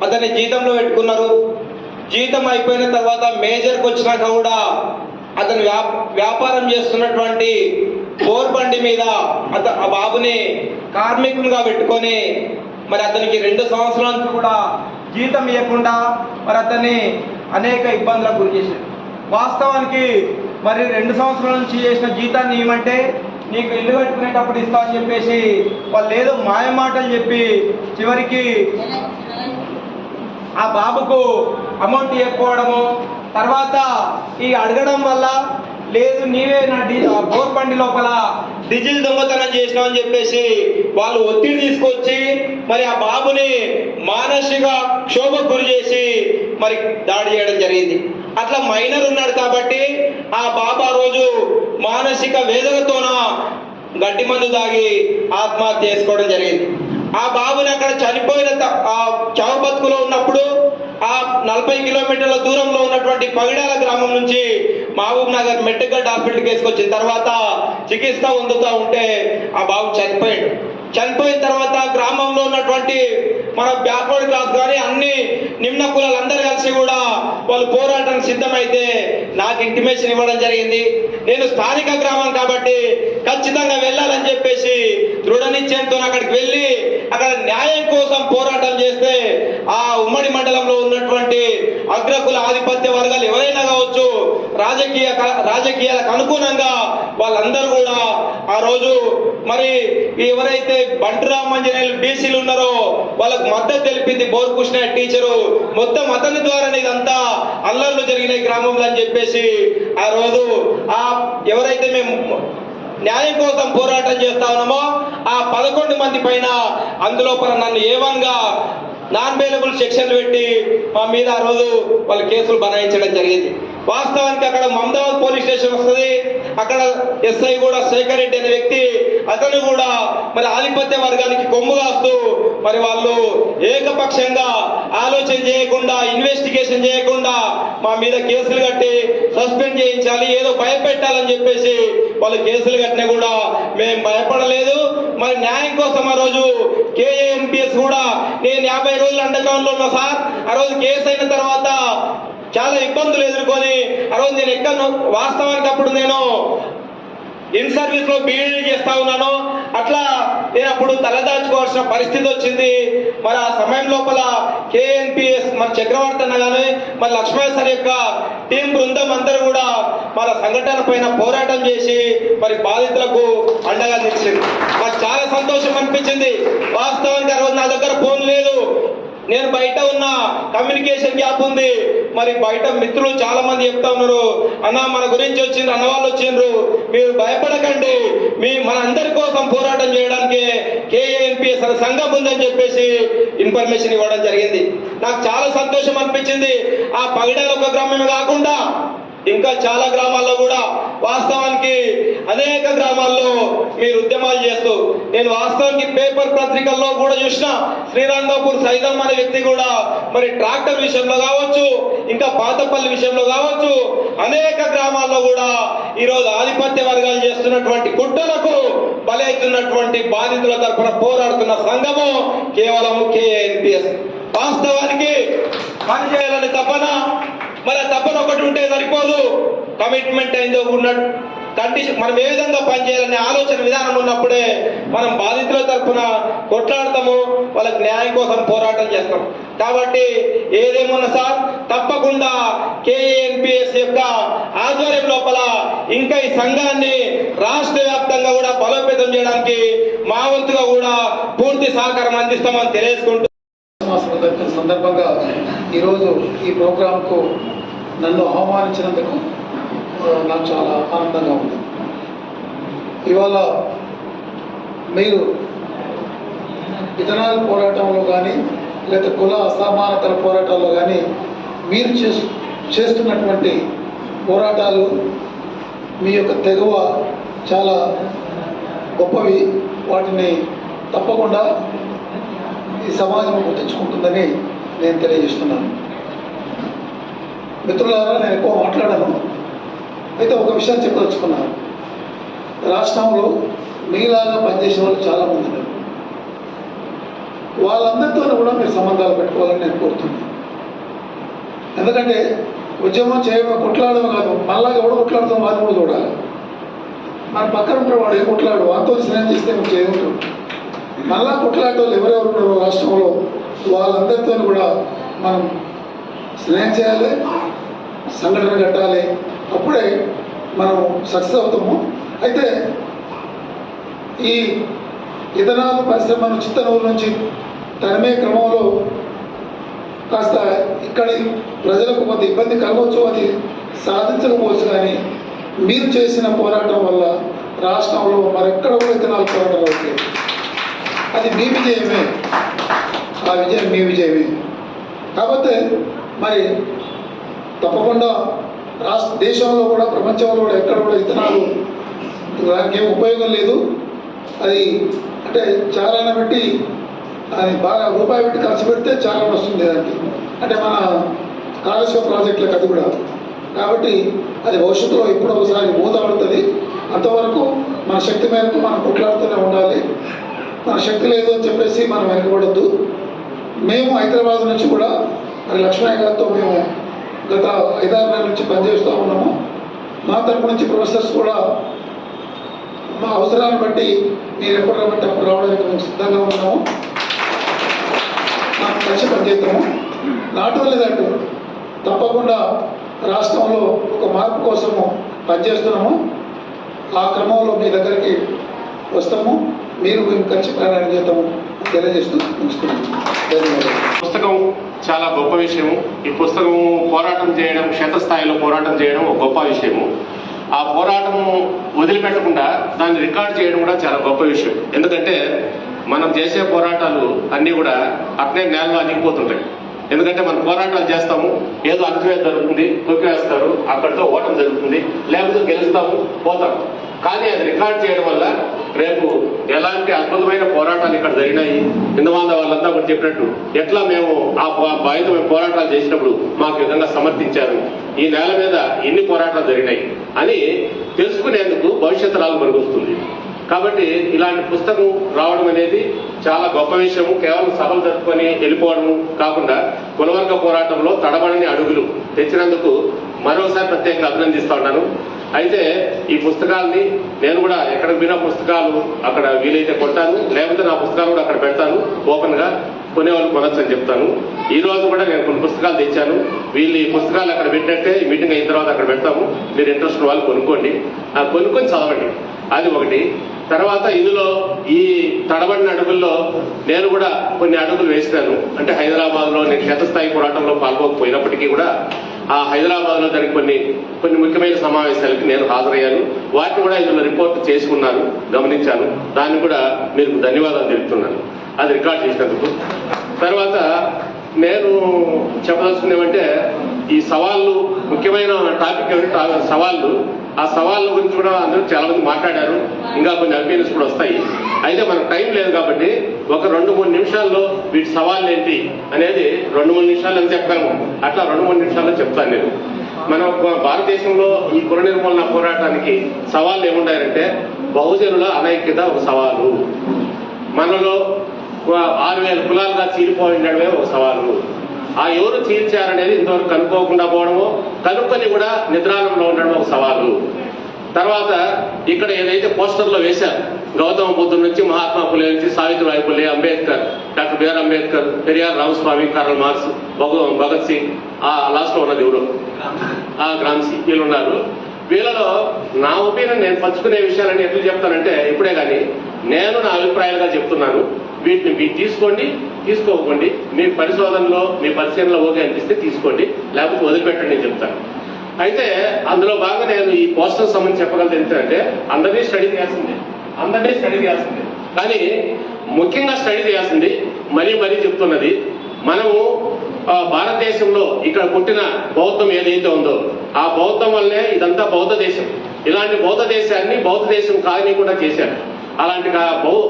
అతన్ని జీతంలో పెట్టుకున్నారు. జీతం అయిపోయిన తర్వాత మేజర్కి వచ్చినాక కూడా అతను వ్యాపారం చేస్తున్నటువంటి బోర్బండి మీద ఆ బాబుని కార్మికునిగా పెట్టుకొని, మరి అతనికి 2 సంవత్సరాల నుంచి కూడా జీతం ఇవ్వకుండా మరి అతన్ని అనేక ఇబ్బందులకు గురి చేశారు. వాస్తవానికి మరి 2 సంవత్సరాల నుంచి చేసిన జీతాన్ని ఇవ్వమంటే నీకు ఇల్లు కట్టుకునేటప్పుడు ఇస్తా అని చెప్పేసి వాళ్ళు ఏదో మాయమాటలు చెప్పి చివరికి ఆ బాబుకు అమౌంట్ ఇవ్వకపోవడము, తర్వాత ఈ అడగడం వల్ల లేదు నీవే నా బోర్ బండి లోపల డీజిల్ దొంగతనం చేసినావు అని చెప్పేసి వాళ్ళు ఒత్తిడి తీసుకొచ్చి మరి ఆ బాబుని మానసిక క్షోభకు గురి చేసి మరి దాడి చేయడం జరిగింది. అట్లా మైనర్ ఉన్నాడు కాబట్టి ఆ బాబు ఆ రోజు మానసిక వేదనతోన గడ్డి మందు తాగి ఆత్మహత్య చేసుకోవడం జరిగింది. ఆ బాబుని అక్కడ చనిపోయిన చావ బతుకులో ఉన్నప్పుడు ఆ 40 కిలోమీటర్ల దూరంలో ఉన్నటువంటి పగిడాల గ్రామం నుంచి మహబూబ్ నగర్ మెట్టిగడ్డ హాస్పిటల్కి వేసుకొచ్చిన తర్వాత చికిత్స పొందుతూ ఉంటే ఆ బాబు చనిపోయాడు. చనిపోయిన తర్వాత గ్రామంలో ఉన్నటువంటి మన బ్యాక్వర్డ్ క్లాస్ కానీ అన్ని నిమ్న కులాలందరూ కలిసి కూడా వాళ్ళు పోరాటానికి సిద్ధమైతే నాకు ఇంటిమేషన్ ఇవ్వడం జరిగింది. నేను స్థానిక గ్రామం కాబట్టి ఖచ్చితంగా వెళ్ళాలని చెప్పేసి దృఢ నిశ్చయంతో అక్కడికి వెళ్ళి అక్కడ న్యాయం కోసం పోరాటం చేస్తే ఆ ఉమ్మడి మండలంలో ఉన్నటువంటి అగ్రకుల ఆధిపత్య వర్గాలు ఎవరైనా కావచ్చు, రాజకీయాలకు అనుగుణంగా వాళ్ళందరూ కూడా ఆ రోజు మరి ఎవరైతే బంటు రామాంజనేయులు బీసీలు ఉన్నారో వాళ్ళకు మద్దతు తెలిపింది బోర్కృష్ణ టీచరు. మొత్తం అతని ద్వారా ఇదంతా అల్లర్లు జరిగినాయి గ్రామంలో అని చెప్పేసి ఆ రోజు ఎవరైతే మేము న్యాయం కోసం పోరాటం చేస్తా ఉన్నామో ఆ 11 మంది పైన అందులోపల నన్ను ఏవన్గా నాన్ బెయిలబుల్ సెక్షన్లు పెట్టి మా మీద ఆ రోజు వాళ్ళు కేసులు బనాయించడం జరిగింది. వాస్తవానికి అక్కడ మమదాబాద్ పోలీస్ స్టేషన్ వస్తుంది. అక్కడ ఎస్ఐ కూడా శేఖర్ రెడ్డి అనే వ్యక్తి, అతను కూడా మరి ఆధిపత్య వర్గానికి కొమ్ము కాస్తూ మరి వాళ్ళు ఏకపక్షంగా ఆలోచన చేయకుండా, ఇన్వెస్టిగేషన్ చేయకుండా మా మీద కేసులు కట్టి సస్పెండ్ చేయించాలి, ఏదో భయపెట్టాలని చెప్పేసి వాళ్ళు కేసులు కట్టినా కూడా మేము భయపడలేదు. మరి న్యాయం కోసం ఆ రోజు కేఏఎన్పిఎస్ కూడా నేను 50 రోజులు అండర్గ్రౌండ్ లో ఉన్నా సార్. ఆ రోజు కేసు అయిన తర్వాత చాలా ఇబ్బందులు ఎదుర్కొని ఆ రోజు నేను ఎక్కడ వాస్తవానికి అప్పుడు నేను ఇన్ సర్వీస్ లో బీఈడీ చేస్తా ఉన్నాను. అట్లా నేను అప్పుడు తలదాచుకోవాల్సిన పరిస్థితి వచ్చింది. మరి ఆ సమయం లోపల కేఎన్పిఎస్ మరి చక్రవర్తి అన్న కానీ మరి లక్ష్మయ్య సార్ యొక్క టీం బృందం అందరూ కూడా మన సంఘటన పైన పోరాటం చేసి మరి బాధితులకు అండగా నిలిచింది. నాకు చాలా సంతోషం అనిపించింది. వాస్తవానికి ఆ రోజు నా దగ్గర ఫోన్ లేదు, నేను బయట ఉన్న కమ్యూనికేషన్ గ్యాప్ ఉంది. మరి బయట మిత్రులు చాలా మంది చెప్తా ఉన్నారు, అన్న మన గురించి వచ్చిండ్రు, అన్న వాళ్ళు వచ్చిండ్రు, మీరు భయపడకండి, మన అందరి కోసం పోరాటం చేయడానికి కేఏఎన్పిఎస్ అనే సంఘం ఉందని చెప్పేసి ఇన్ఫర్మేషన్ ఇవ్వడం జరిగింది. నాకు చాలా సంతోషం అనిపించింది. ఆ పగిడాల ఒక గ్రామమే కాకుండా ఇంకా చాలా గ్రామాల్లో కూడా వాస్తవానికి అనేక గ్రామాల్లో మీరు ఉద్యమాలు చేస్తూ నేను వాస్తవానికి పేపర్ పత్రికల్లో కూడా చూసిన శ్రీరంగపూర్ సైదం అనే వ్యక్తి కూడా మరి ట్రాక్టర్ విషయంలో కావచ్చు, ఇంకా పాతపల్లి విషయంలో కావచ్చు, అనేక గ్రామాల్లో కూడా ఈరోజు ఆధిపత్య వర్గాలు చేస్తున్నటువంటి కుట్రలకు బలైతున్నటువంటి బాధితుల తరఫున పోరాడుతున్న సంఘము కేవలం కేఎన్పిఎస్. వాస్తవానికి పనిచేయాలని తపన, మరి తప్పన ఒకటి ఉంటే సరిపోదు, కమిట్మెంట్ అయిందో ఉన్నట్టు కండిషన్ మనం ఏ విధంగా పనిచేయాలనే ఆలోచన విధానం ఉన్నప్పుడే మనం బాధితుల తరఫున కొట్లాడతాము, వాళ్ళకి న్యాయం కోసం పోరాటం చేస్తాం. కాబట్టి ఏదేమున్నా సార్ తప్పకుండా కేఏఎన్పిఎస్ యొక్క ఆధ్వర్యం లోపల ఇంకా ఈ సంఘాన్ని రాష్ట్ర వ్యాప్తంగా కూడా బలోపేతం చేయడానికి మా వంతుగా కూడా పూర్తి సహకారం అందిస్తామని తెలియజేసుకుంటూ సందర్భంగా ఈరోజు ఈ ప్రోగ్రాంకు నన్ను ఆహ్వానించినందుకు నాకు చాలా ఆనందంగా ఉంది. ఇవాళ మీరు విధానాల పోరాటంలో కానీ లేదా కుల అసమానతల పోరాటాల్లో కానీ మీరు చేస్తున్నటువంటి పోరాటాలు మీ యొక్క తెగువ చాలా గొప్పవి. వాటిని తప్పకుండా ఈ సమాజం గుర్తించుకుంటుందని నేను తెలియజేస్తున్నాను. మిత్రులారా, నేను ఎక్కువ మాట్లాడాను, అయితే ఒక విషయం చెప్పదలుచుకున్నాను. రాష్ట్రంలో మీలాగా పనిచేసే వాళ్ళు చాలామంది ఉన్నారు. వాళ్ళందరితో కూడా మీరు సంబంధాలు పెట్టుకోవాలని నేను కోరుతున్నాను. ఎందుకంటే ఉద్యమం చేయడం కొట్లాడడం కాదు, మళ్ళా ఎవడు కొట్లాడుతాం వారిని కూడా చూడాలి. మన పక్కన ఉన్న వాడు ఏ కొట్లాడు వారితో స్నేహం చేస్తే మీకు చేయకుంటాడు. మళ్ళా కొట్లాడే వాళ్ళు ఎవరెవరు ఉన్నారో రాష్ట్రంలో వాళ్ళందరితో కూడా మనం స్నేహం చేయాలి, సంఘటన కట్టాలి. అప్పుడే మనం సక్సెస్ అవుతాము. అయితే ఈ ఇథనాల్ పరిశ్రమను చిత్తనూరు నుంచి తరిమే క్రమంలో కాస్త ఇక్కడి ప్రజలకు కొంత ఇబ్బంది కలగవచ్చు, అది సాధించకపోవచ్చు. కానీ మీరు చేసిన పోరాటం వల్ల రాష్ట్రంలో మరెక్కడ కూడా ఇథనాల్ పోరాటాలు అవుతాయి. అది మీ విజయమే, ఆ విజయం మీ విజయమే. కాబట్టి మరి తప్పకుండా దేశంలో కూడా ప్రపంచంలో కూడా ఎక్కడ కూడా ఇథనాలు దానికి ఏం ఉపయోగం లేదు. అది అంటే చాలాన పెట్టి అది బాగా రూపాయి పెట్టి ఖర్చు పెడితే చాలా వస్తుంది దానికి, అంటే మన కాళేశ్వర ప్రాజెక్టులకు అది కూడా. కాబట్టి అది భవిష్యత్తులో ఎప్పుడో ఒకసారి మూతపడుతుంది. అంతవరకు మన శక్తి మేరకు మనం కొట్లాడుతూనే ఉండాలి. మన శక్తి లేదు అని చెప్పేసి మనం వెనకబడద్దు. మేము హైదరాబాద్ నుంచి కూడా మరి లక్ష్మయ్య గారితో మేము గత 5-6 నెలల నుంచి పనిచేస్తూ ఉన్నాము. మా తరపు నుంచి ప్రొఫెసర్స్ కూడా మా అవసరాన్ని బట్టి మీరు ఎప్పుడు రమ్మంటే అప్పుడు రావడానికి మేము సిద్ధంగా ఉన్నాము. మనం కలిసి పనిచేస్తాము. నాట్ ఓన్లీ దట్, తప్పకుండా రాష్ట్రంలో ఒక మార్పు కోసము పనిచేస్తున్నాము. ఆ క్రమంలో మీ దగ్గరికి వస్తాము, మీరు మేము కలిసి ప్రయాణం చేద్దాము తెలియజేస్తున్నాం. ధన్యవాదాలు. పుస్తకం చాలా గొప్ప విషయము. ఈ పుస్తకం పోరాటం చేయడం, క్షేత్రస్థాయిలో పోరాటం చేయడం ఒక గొప్ప విషయము. ఆ పోరాటం వదిలిపెట్టకుండా దాన్ని రికార్డ్ చేయడం కూడా చాలా గొప్ప విషయం. ఎందుకంటే మనం చేసే పోరాటాలు అన్నీ కూడా అట్నే నేలలో అణిగిపోతుంటాయి. ఎందుకంటే మనం పోరాటాలు చేస్తాము, ఏదో అణచివేత జరుగుతుంది, తొక్కివేస్తారు, అక్కడితో ఓటం జరుగుతుంది, లేకపోతే గెలుస్తాము, పోతాము. కానీ అది రికార్డ్ చేయడం వల్ల రేపు ఎలాంటి అద్భుతమైన పోరాటాలు ఇక్కడ జరిగినాయి, ఇంతమంది వాళ్ళంతా కూడా చెప్పినట్టు ఎట్లా మేము ఆ బాధ్యత మేము పోరాటాలు చేసినప్పుడు మాకు విధంగా సమర్థించారు, ఈ నేల మీద ఎన్ని పోరాటాలు జరిగినాయి అని తెలుసుకునేందుకు భవిష్యత్ తరాలు మనకు వస్తుంది. కాబట్టి ఇలాంటి పుస్తకం రావడం అనేది చాలా గొప్ప విషయము. కేవలం సభలు జరుపుకొని వెళ్ళిపోవడము కాకుండా కులవర్గ పోరాటంలో తడబడని అడుగులు తెచ్చినందుకు మరోసారి ప్రత్యేకంగా అభినందిస్తా ఉన్నాను. అయితే ఈ పుస్తకాలని నేను కూడా ఎక్కడికి పోయినా పుస్తకాలు అక్కడ వీలైతే కొంటాను, లేకపోతే నా పుస్తకాలు కూడా అక్కడ పెడతాను, ఓపెన్ గా కొనేవాళ్ళు కొనొచ్చు అని చెప్తాను. ఈ రోజు కూడా నేను కొన్ని పుస్తకాలు తెచ్చాను. వీళ్ళు ఈ పుస్తకాలు అక్కడ పెట్టినట్టే ఈ మీటింగ్ అయిన తర్వాత అక్కడ పెడతాము. మీరు ఇంట్రెస్ట్ వాళ్ళు కొనుక్కోండి, కొనుక్కొని చదవండి. అది ఒకటి. తర్వాత ఇందులో ఈ తడబడిన అడుగుల్లో నేను కూడా కొన్ని అడుగులు వేసినాను. అంటే హైదరాబాద్ లో నేను క్షేత్రస్థాయి పోరాటంలో పాల్గొకపోయినప్పటికీ కూడా ఆ హైదరాబాద్ లో జరిగిన కొన్ని ముఖ్యమైన సమావేశాలకి నేను హాజరయ్యాను. వాటిని కూడా ఇందులో రిపోర్ట్ చేసుకున్నాను, గమనించాను. దాన్ని కూడా మీకు ధన్యవాదాలు తెలుపుతున్నాను అది రికార్డ్ చేసినందుకు. తర్వాత నేను చెప్పదలుచుకునేమంటే ఈ సవాళ్ళు ముఖ్యమైన టాపిక్ ఏమిటి సవాళ్ళు. ఆ సవాళ్ళ గురించి కూడా అందరూ చాలా మంది మాట్లాడారు, ఇంకా కొన్ని అపీనియన్స్ కూడా వస్తాయి. అయితే మనకు టైం లేదు కాబట్టి ఒక 2-3 నిమిషాల్లో వీటి సవాళ్ళు ఏంటి అనేది 2-3 నిమిషాలు అని చెప్పగలము. అట్లా 2-3 నిమిషాల్లో చెప్తాను నేను. మన భారతదేశంలో ఈ కుల నిర్మూలన పోరాటానికి సవాళ్ళు ఏముంటాయంటే బహుజనుల అనైక్యత ఒక సవాలు, మనలో 6,000 కులాలుగా చీలిపోయిండడమే ఒక సవాలు. ఆ ఎవరు చీల్చారనేది ఇంతవరకు కనుక్కోకుండా పోవడము, కనుక్కొని కూడా నిద్రానంలో ఉండడం ఒక సవాలు. తర్వాత ఇక్కడ ఏదైతే పోస్టర్లో వేశారు గౌతమ బుద్ధుడి నుంచి, మహాత్మా ఫులే నుంచి, Savitribai Phule, Ambedkar, doctor B R Ambedkar, Periyar Ramaswamy, Karl Marx, Bhagat Singh, ఆ లాస్ట్ లో ఉన్నది ఎవరు గ్రామ్సీ, వీళ్ళు ఉన్నారు. వీళ్ళలో నా ఒపీనియన్ నేను పంచుకునే విషయాలని ఎట్లా చెప్తానంటే ఇప్పుడే కానీ నేను నా అభిప్రాయాలుగా చెప్తున్నాను. వీటిని మీరు తీసుకోకండి, మీ పరిశోధనలో మీ పరిశీలనలో ఓకే అనిపిస్తే తీసుకోండి, లేకపోతే వదిలిపెట్టండి అని చెప్తాను. అయితే అందులో బాగా నేను ఈ పోస్టర్ సంబంధించి చెప్పగలదు ఏంటంటే అందరినీ స్టడీ చేయాల్సిందే, కానీ ముఖ్యంగా స్టడీ చేయాల్సింది మరీ చెప్తున్నది మనము భారతదేశంలో ఇక్కడ పుట్టిన బౌద్ధం ఏదైతే ఉందో ఆ బౌద్ధం వల్లనే ఇదంతా బౌద్ధ దేశం. ఇలాంటి బౌద్ధ దేశాన్ని బౌద్ధ దేశం కానికుండా చేశారు. అలాంటి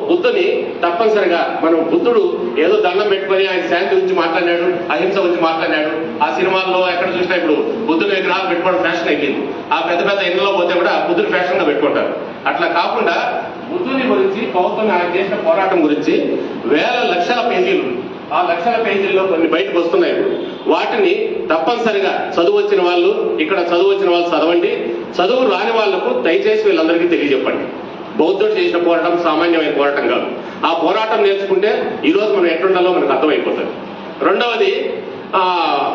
బుద్ధుని తప్పనిసరిగా మనం బుద్ధుడు ఏదో దండం పెట్టుకొని ఆయన శాంతి గురించి మాట్లాడాడు, అహింస గురించి మాట్లాడాడు. ఆ సినిమాల్లో ఎక్కడ చూసినా ఇప్పుడు బుద్ధుని విగ్రహాలు పెట్టుకోవడం ఫ్యాషన్ అయిపోయింది. ఆ పెద్ద ఇళ్లలో పోతే కూడా బుద్ధుని ఫ్యాషన్ గా పెట్టుకుంటారు. అట్లా కాకుండా బుద్ధుని గురించి బౌద్ధం ఆయన చేసిన పోరాటం గురించి లక్షల పేజీలు, ఆ లక్షల పేజీల్లో కొన్ని బయటకు వస్తున్నాయి. వాటిని తప్పనిసరిగా చదువు వచ్చిన వాళ్ళు చదవండి. చదువు రాని వాళ్లకు దయచేసి వీళ్ళందరికీ తెలియజెప్పండి. బౌద్ధుడు చేసిన పోరాటం సామాన్యమైన పోరాటం కాదు. ఆ పోరాటం నేర్చుకుంటే ఈ రోజు మనం ఎట్లుండాలో మనకు అర్థమైపోతుంది. రెండవది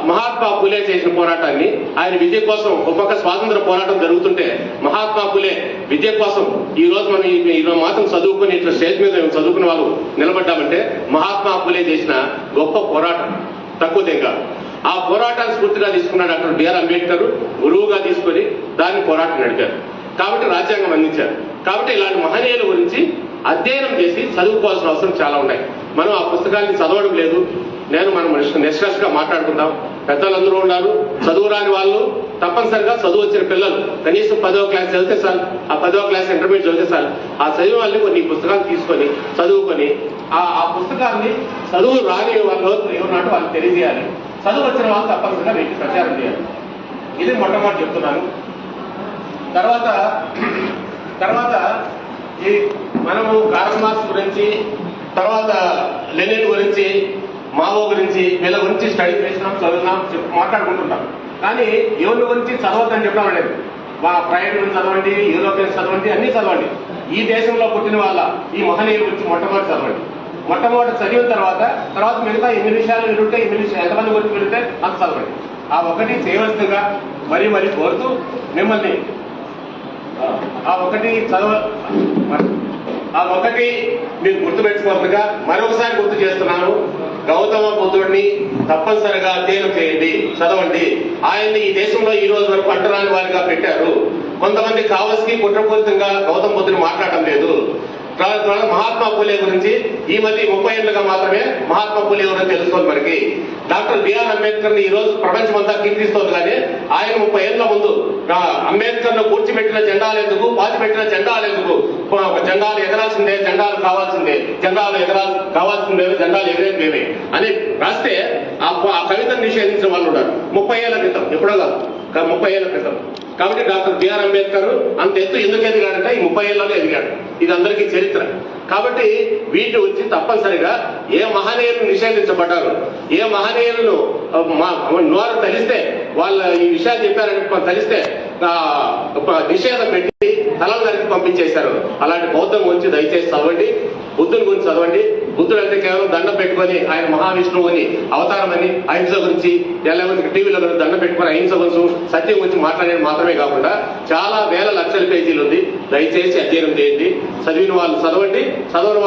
మహాత్మా ఫులే చేసిన పోరాటాన్ని, ఆయన విద్య కోసం ఒక పక్క స్వాతంత్ర పోరాటం జరుగుతుంటే మహాత్మా ఫులే విద్య కోసం ఈ రోజు మనం ఈరోజు మాత్రం చదువుకుని ఇట్లా స్టేజ్ మీద చదువుకునే వాళ్ళు నిలబడ్డామంటే మహాత్మా ఫులే చేసిన గొప్ప పోరాటం, తక్కువ కాదు. ఆ పోరాటాన్ని స్ఫూర్తిగా తీసుకున్న డాక్టర్ బిఆర్ అంబేద్కర్ గురువుగా తీసుకొని దాన్ని పోరాటం నడిపారు. కాబట్టి రాజ్యాంగం అందించారు. కాబట్టి ఇలాంటి మహనీయుల గురించి అధ్యయనం చేసి చదువుకోవాల్సిన అవసరం చాలా ఉన్నాయి. మనం ఆ పుస్తకాన్ని చదవడం లేదు. మనం నిష్కర్షగా మాట్లాడుకుందాం. పెద్దలందరూ ఉన్నారు, చదువు రాని వాళ్ళు తప్పనిసరిగా చదువు వచ్చిన పిల్లలు కనీసం 10వ క్లాస్ చదివితే చాలు, ఆ 10వ క్లాస్ ఇంటర్మీడియట్ చదివితే చాలు. ఆ చదివిన వాళ్ళని కొన్ని పుస్తకాలు తీసుకొని చదువుకొని ఆ పుస్తకాన్ని చదువు రాని వాళ్ళు ఏమన్నట్టు వాళ్ళకి తెలియజేయాలి. చదువు వచ్చిన వాళ్ళు తప్పనిసరిగా వీటిని ప్రచారం చేయాలి. ఇది మొట్టమొదటి చెప్తున్నాను. తర్వాత ఈ మనము కార్ల్ మార్క్స్ గురించి, తర్వాత లెనిన్ గురించి, మావో గురించి, వీళ్ళ గురించి స్టడీ చేసినాం, చదివినాం, మాట్లాడుకుంటుంటాం. కానీ ఎవరి గురించి చదవద్దని చెప్పడం లేదు. ప్రైవేట్ గురించి చదవండి, యూరోపియన్స్ చదవండి, అన్ని చదవండి. ఈ దేశంలో పుట్టిన వాళ్ళ ఈ మహనీయుల గురించి మొట్టమొదటి చదవండి. మొట్టమొదటి చదివిన తర్వాత మిగతా ఎన్ని విషయాలు వింటుంటే ఎంతమంది గురించి వింటే అంత చదవండి. ఆ ఒకటి చేయవలసిందిగా మరీ కోరుతూ మిమ్మల్ని ఆ ఒకటి మీరు గుర్తుపెట్టుకోవాలిగా మరొకసారి గుర్తు చేస్తున్నాను. గౌతమ బుద్ధుడిని తప్పనిసరిగా అధ్యయనం చేయండి, చదవండి. ఆయన్ని ఈ దేశంలో ఈ రోజు వరకు అంటరాని వారిగా పెట్టారు. కొంతమంది కావలసి కుట్రపూరితంగా గౌతమ్ బుద్ధుని మాట్లాడటం లేదు. మహాత్మా పూలే గురించి ఈ మధ్య 30 ఏళ్లుగా మాత్రమే మహాత్మా పూలే గురించి తెలుసుకోవాలి. మనకి డాక్టర్ బిఆర్ అంబేద్కర్ ని ఈ రోజు ప్రపంచమంతా కీర్తిస్తోంది. కానీ ఆయన 30 ఏళ్ల ముందు అంబేద్కర్ ను కూర్చిపెట్టిన జెండాలు ఎందుకు, పాతిపెట్టిన జెండాలు ఎందుకు, జెండాలు ఎగరాల్సిందే, జెండాలు కావాల్సిందే, జెండాలు కావాల్సిందే, జెండాలు ఎగిరేవి అని రాస్తే ఆ కవితను నిషేధించిన వాళ్ళు ఉన్నారు 30 ఏళ్ల క్రితం. ఎప్పుడో కాదు, 30 ఏళ్ల క్రితం. కాబట్టి డాక్టర్ బిఆర్ అంబేద్కర్ అంత ఎత్తు ఎందుకు ఎదిగాడంటే ఈ 30 ఏళ్లలో ఎదిగాడు. ఇది అందరికీ చరిత్ర. కాబట్టి వీటి వచ్చి తప్పనిసరిగా ఏ మహనీయులు నిషేధించబడ్డారు, ఏ మహనీయులను నోరు తెలిస్తే వాళ్ళ ఈ విషయాలు చెప్పారని తెలిస్తే నిషేధం పెట్టి తలలు నరికి పంపించేశారు. అలాంటి బౌద్ధం గురించి దయచేసి చదవండి, బుద్ధుని గురించి చదవండి. బుద్ధుడు అంటే కేవలం దండం పెట్టుకొని ఆయన మహావిష్ణువు అని అవతారం అని అహింస గురించి ఎలా టీవీలో దండం పెట్టుకొని అహింస గురించి సత్యం గురించి మాట్లాడేది మాత్రమే కాకుండా చాలా వేల లక్షల పేజీలు ఉంది. దయచేసి అధ్యయనం చేయండి. చదివిన వాళ్ళు చదవండి, చదవని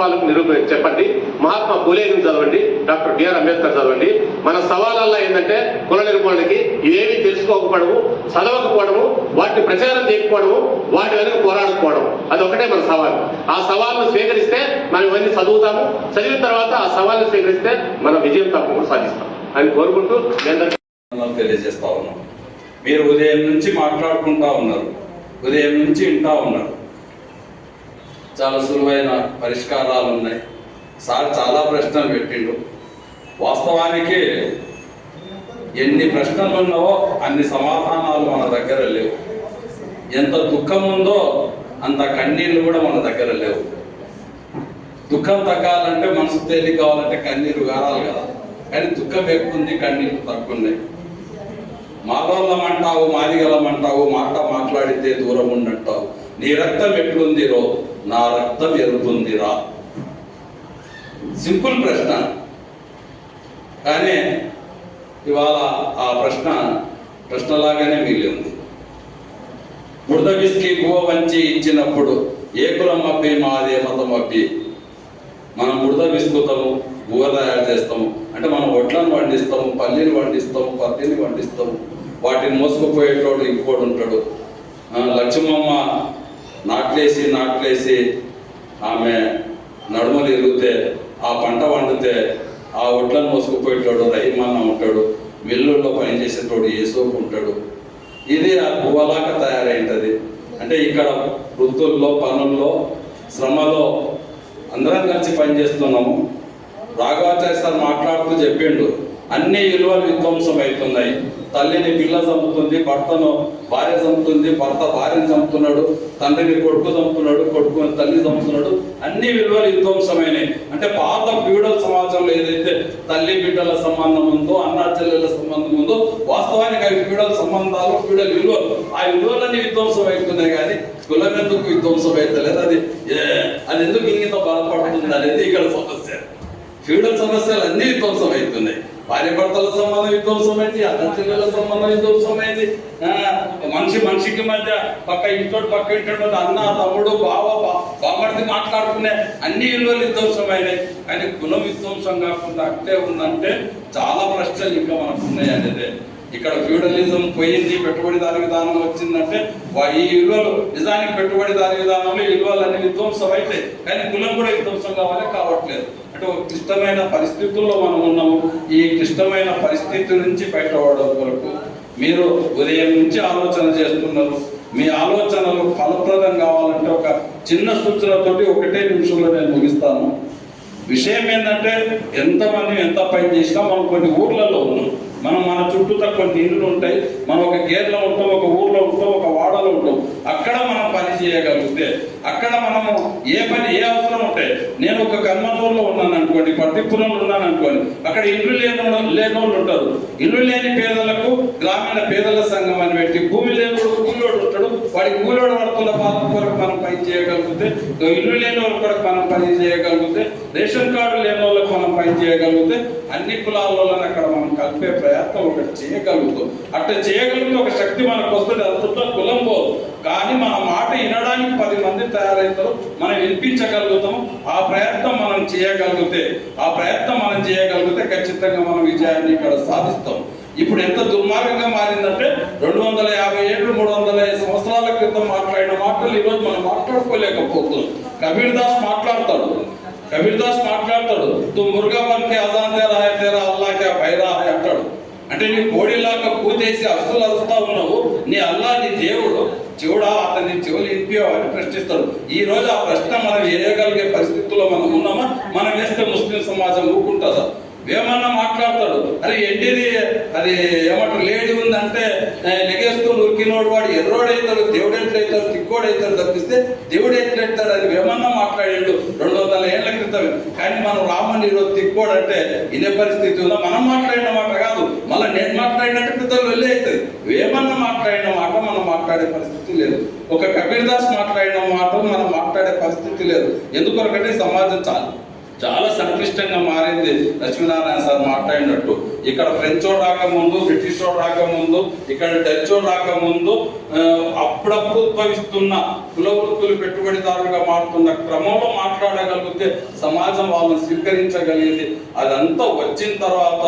వాళ్ళకు చెప్పండి. మహాత్మా పూలే గురించి చదవండి, డాక్టర్ బిఆర్ అంబేద్కర్ చదవండి. మన సవాళ్ళల్లో ఏంటంటే కుల నిర్మూలనకి ఇవేమీ తెలుసుకోకపోవడము, చదవకపోవడము, వాటిని ప్రచారం చేయకపోవడము, వాటి వెనుక పోరాడకపోవడం, అది ఒకటే మన సవాల్. ఆ సవాళ్ళను స్వీకరిస్తే మనం ఇవన్నీ చదువుతాము. చదివిన తర్వాత ఆ సవాళ్ళను స్వీకరిస్తే మనం విజయం తప్పకుండా సాధిస్తాం అని కోరుకుంటూ తెలియజేస్తా ఉన్నాం. మీరు ఉదయం నుంచి మాట్లాడుకుంటా ఉన్నారు, ఉదయం నుంచి వింటా ఉన్నారు. చాలా సులువైన పరిష్కారాలు ఉన్నాయి. సార్ చాలా ప్రశ్నలు పెట్టిండు. వాస్తవానికి ఎన్ని ప్రశ్నలు ఉన్నావో అన్ని సమాధానాలు మన దగ్గర లేవు. ఎంత దుఃఖం ఉందో అంత కన్నీళ్లు కూడా మన దగ్గర లేవు. దుఃఖం తగ్గాలంటే మనసు తేలిక కావాలంటే కన్నీరు గారాలి కదా. కానీ దుఃఖం ఎక్కువ ఉంది, కన్నీళ్లు తక్కువ ఉన్నాయి. మాలోళ్ళమంటావు, మాదిగలమంటావు, మాట మాట్లాడితే దూరం ఉండంటావు. నీ రక్తం ఎట్లుందిరో నా రక్తం ఎరుగుతుందిరా. సింపుల్ ప్రశ్న, కానీ ఇవాళ ఆ ప్రశ్నలాగానే మిగిలి ఉంది. బురద విసికి గువ వంచి ఇచ్చినప్పుడు ఏ కులం అప్పి మాదే మతం అప్పి. మనం బురద విసుకుతాము, గువ తయారు చేస్తాము అంటే మనం వడ్లను వండిస్తాము, పల్లీలు వండిస్తాము, పత్తిని వండిస్తాము. వాటిని మోసుకుపోయేటోడు ఇంకోడు ఉంటాడు. లక్ష్మమ్మ నాట్లేసి ఆమె నడుమలు ఎరిగితే ఆ పంట వండితే ఆ వడ్లను మోసుకుపోయేటోడు రహిమన్న ఉంటాడు. మిల్లుల్లో పనిచేసేటోడు ఏసోపు ఉంటాడు. ఇది ఆ గువ్వలాగా తయారైంటది. అంటే ఇక్కడ వృత్తుల్లో, పనుల్లో, శ్రమలో అందరం కలిసి పనిచేస్తున్నాము. రాఘవాచార్య సార్ మాట్లాడుతూ చెప్పిండు, అన్ని విలువలు విధ్వంసం అవుతున్నాయి. తల్లిని పిల్ల చంపుతుంది, భర్తను భార్య చంపుతుంది, భర్త భార్యను చంపుతున్నాడు, తండ్రిని కొడుకు చంపుతున్నాడు, కొడుకుని తల్లి చంపుతున్నాడు. అన్ని విలువలు విధ్వంసమైనవి. అంటే పాత ఫ్యూడల్ సమాజంలో ఏదైతే తల్లి బిడ్డల సంబంధం ఉందో, అన్నా చెల్లెల సంబంధం ఉందో, వాస్తవానికి అవి ఫ్యూడల్ సంబంధాలు, ఫ్యూడల్ విలువలు. ఆ విలువలన్నీ విధ్వంసం అవుతున్నాయి. కానీ కులం ఎందుకు విధ్వంసం అవుతలేదు, అది ఎందుకు ఇంగిత బాధపడుతుంది అనేది ఇక్కడ సమస్య. ఫ్యూడల్ సమస్యలు అన్ని విధ్వంసం అవుతున్నాయి. భార్య భర్తల సంబంధం విధ్వంసమైంది, అన్న చెల్లెల సంబంధం విధ్వంసమైంది. మనిషికి మధ్య పక్క ఇంటోడు పక్క ఇంటోడు అన్న తమ్ముడు బావ బామ్మడిది మాట్లాడుకునే అన్ని విలువలు విధ్వంసమైనాయి. కానీ కులం విధ్వంసం కాకుండా అట్లే ఉందంటే చాలా ప్రశ్నలు ఇంకా మనకు ఉన్నాయి అనేది. ఇక్కడ ఫ్యూడలిజం పోయింది, పెట్టుబడిదారి విధానం వచ్చిందంటే ఈ విలువలు నిజానికి పెట్టుబడిదారి విధానంలో ఈ విలువలన్నీ విధ్వంసం అయితే, కానీ కులం కూడా విధ్వంసం కావట్లేదు. అంటే ఒక క్లిష్టమైన పరిస్థితుల్లో మనం ఉన్నాము. ఈ క్లిష్టమైన పరిస్థితి నుంచి బయటపడడం కొరకు మీరు ఉదయం నుంచి ఆలోచన చేస్తున్నారు. మీ ఆలోచనలు ఫలప్రదం కావాలంటే ఒక చిన్న సూచనతోటి 1 నిమిషంలో నేను ముగిస్తాను. విషయం ఏంటంటే ఎంతమంది ఎంత పని చేసినా మనం కొన్ని ఊర్లలో ఉన్నాం. మన చుట్టూతో కొన్ని ఇళ్ళు ఉంటాయి. మనం ఒక గేర్లో ఉంటాం, ఒక ఊర్లో ఉంటాం, ఒక వాడలో ఉంటాం. అక్కడ మనం పని చేయగలిగితే, అక్కడ మనము ఏ అవసరం ఉంటాయి. నేను ఒక కన్మనూరులో ఉన్నాను అనుకోండి, పట్టిపురంలో ఉన్నాను అనుకోండి, అక్కడ ఇల్లు లేనోళ్ళు ఉంటారు. ఇల్లు లేని పేదలకు గ్రామీణ పేదల సంఘం అని పెట్టి, భూమి లేనోడు కూలోడు ఉంటాడు, వాడికి కూలోడు పడుతున్న పాలన కొరకు మనం పని చేయగలిగితే, ఇల్లు లేని వాళ్ళ కొరకు మనం పని చేయగలిగితే, రేషన్ కార్డు లేని వాళ్ళకి మనం పని చేయగలిగితే, అన్ని కులాలలో అక్కడ మనం కలిపే ప్రయత్నం ఒకటి చేయగలుగుతాం. అట్లా చేయగలిగితే ఒక శక్తి మనకు వస్తుంది. అంతతో కులం పోదు. కానీ మన మాట వినడానికి 10 మంది తయారవుతారు, మనం వినిపించగలుగుతాము. ఆ ప్రయత్నం మనం చేయగలిగితే ఖచ్చితంగా మనం విజయాన్ని ఇక్కడ సాధిస్తాం. ఇప్పుడు ఎంత దుర్మార్గంగా మారిందంటే 250 ఏళ్ళు 350 సంవత్సరాల క్రితం మాట్లాడిన మాటలు ఈరోజు మనం మాట్లాడుకోలేకపోతున్నాం. కబీర్ దాస్ మాట్లాడతాడు, తు మురుగా బన్కే అజాన్ దే రహా హై తేరా అల్లాహ్ క్యా బైరా హై అంటాడు. అంటే నీ కోడిలాగా కూతేసి అస్సులు అరుస్తా ఉన్నావు, నీ అల్లా నీ దేవుడు చెవుడా, అతని చెవులు వినిపించావు అని ప్రశ్నిస్తాడు. ఈ రోజు ఆ ప్రశ్న మనం వేయగలిగే పరిస్థితుల్లో మనం ఉన్నామా? మనం వేస్తే ముస్లిం సమాజం ఊరుకుంటుందా? ఏమన్నా మాట్లాడతాడు, అరే ఏంటిది అది ఏమంటారు లేడీ ఉందంటే లెగేస్తూ ఉరికినోడు వాడు ఎర్రోడైతాడు, దేవుడు ఎట్లయితాడు, తిక్కోడైతాడు తప్పిస్తే దేవుడు ఎట్లయితాడు అని ఏమన్నా మాట్లాడాడు 200 ఏళ్ల క్రితమే. కానీ మనం రాముని ఈరోజు తిక్కోడంటే ఇదే పరిస్థితి ఉందా? మనం మాట్లాడిన మాట కాదు, మళ్ళీ నేను మాట్లాడినట్టు పెద్దలు వెళ్ళి అవుతుంది. ఏమన్నా మాట్లాడిన మాట మనం మాట్లాడే పరిస్థితి లేదు. ఒక కబీర్ దాస్ మాట్లాడిన మాట మనం మాట్లాడే పరిస్థితి లేదు. ఎందుకొరకంటే సమాజం చాలా సంక్లిష్టంగా మారింది. లక్ష్మీనారాయణ సార్ మాట్లాడినట్టు ఇక్కడ ఫ్రెంచ్ రాకముందు, బ్రిటిష్ రాకముందు, ఇక్కడ డచ్ రాకముందు అప్పుడప్పుడు ఉద్భవిస్తున్న కుల వృత్తులు పెట్టుబడిదారులుగా మారుతున్న క్రమంలో మాట్లాడగలిగితే సమాజం వాళ్ళని స్వీకరించగలిగింది. అదంతా వచ్చిన తర్వాత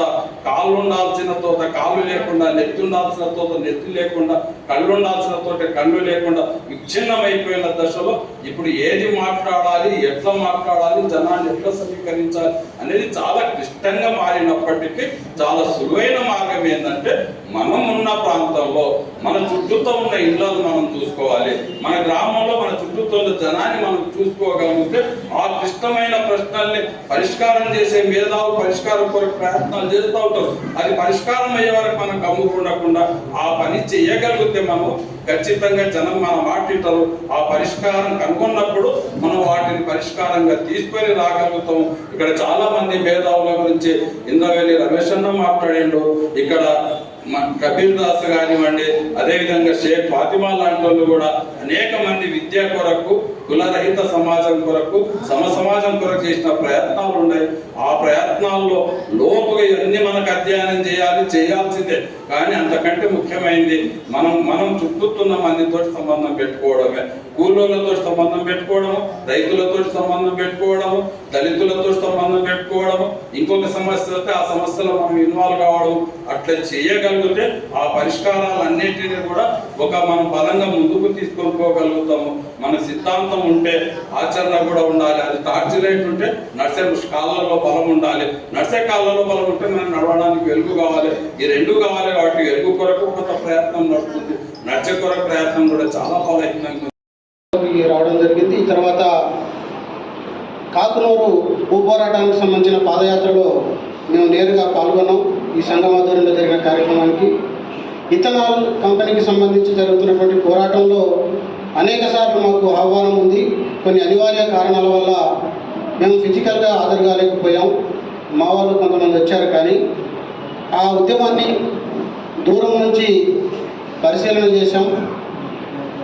కాళ్ళు ఉండాల్సిన తోట కాళ్ళు లేకుండా, నెత్తి ఉండాల్సిన తోట నెత్తి లేకుండా, కళ్ళు ఉండాల్సిన తోట కళ్ళు లేకుండా విచ్ఛిన్నమైపోయిన దశలో ఇప్పుడు ఏది మాట్లాడాలి, ఎట్లా మాట్లాడాలి, జనాన్ని ఎట్లా సమీకరించాలి అనేది చాలా క్లిష్టంగా మారినప్పటికీ చాలా సులువైన మార్గం ఏంటంటే మనం ఉన్న ప్రాంతంలో మన చుట్టూతో ఉన్న ఇళ్లను మనం చూసుకోవాలి. మన గ్రామంలో మన చుట్టూతో ఉన్న జనాన్ని మనం చూసుకోగలిగితే ఆ క్లిష్టమైన ప్రశ్నల్ని పరిష్కారం చేసే మేధావులు పరిష్కారం కొరకు ప్రయత్నాలు చేస్తూ ఉంటారు. అది పరిష్కారం అయ్యే వరకు మనం గమ్ముకుండకుండా ఆ పని చేయగలిగితే మనం ఖచ్చితంగా జనం మన మాటింటారు. ఆ పరిష్కారం కనుగొన్నప్పుడు మనం వాటిని పరిష్కారంగా తీసుకొని రాగలుగుతాం. ఇక్కడ చాలా మంది మేధావుల గురించి ఇంద్రవెల్లి రమేష్ అన్న మాట్లాడిండు, ఇక్కడ కబీర్ దాస్ కానివ్వండి, అదేవిధంగా షేక్ ఫాతిమా లాంటి వాళ్ళు కూడా అనేక మంది విద్య కొరకు, కులరహిత సమాజం కొరకు, సమాజం కొరకు చేసిన ప్రయత్నాలు ఉన్నాయి. ఆ ప్రయత్నాల్లో లోపుగా ఇవన్నీ మనకు అధ్యయనం చేయాల్సిందే. కానీ అంతకంటే ముఖ్యమైనది మనం చుట్టూతున్న మందితో సంబంధం పెట్టుకోవడమే. కూలోళ్ళతో సంబంధం పెట్టుకోవడము, రైతులతో సంబంధం పెట్టుకోవడము, దళితులతో సంబంధం పెట్టుకోవడము, ఇంకొక సమస్య వస్తే ఆ సమస్యలో మనం ఇన్వాల్వ్ కావడం, అట్లా చేయగలిగితే ఆ పరిష్కారాలన్నిటినీ కూడా మనం బలంగా ముందుకు తీసుకొని పోగలుగుతాము. మన సిద్ధాంతం ఉంటే ఆచరణ కూడా ఉండాలి. అది టార్చ్ లైట్ ఉంటే నడిచే కాళ్ళలో బలం ఉండాలి, నడిచే కాళ్ళలో బలం ఉంటే మనం నడవడానికి వెలుగు కావాలి. ఈ రెండు కావాలి. వాటి వెలుగు కొరకు కొంత ప్రయత్నం నడుస్తుంది, నడిచే కొరకు ప్రయత్నం కూడా చాలా ప్రయత్నంగా రావడం జరిగింది. ఈ తర్వాత కాకునూరు భూ పోరాటానికి సంబంధించిన పాదయాత్రలో మేము నేరుగా పాల్గొన్నాం. ఈ సంఘం ఆధ్వర్యంలో జరిగిన కార్యక్రమానికి ఇథనాల్ కంపెనీకి సంబంధించి జరుగుతున్నటువంటి పోరాటంలో అనేక సార్లు మాకు ఆహ్వానం ఉంది. కొన్ని అనివార్య కారణాల వల్ల మేము ఫిజికల్గా హాజరు కాలేకపోయాం. మా వాళ్ళు కొంతమంది వచ్చారు, కానీ ఆ ఉద్యమాన్ని దూరం నుంచి పరిశీలన చేశాం.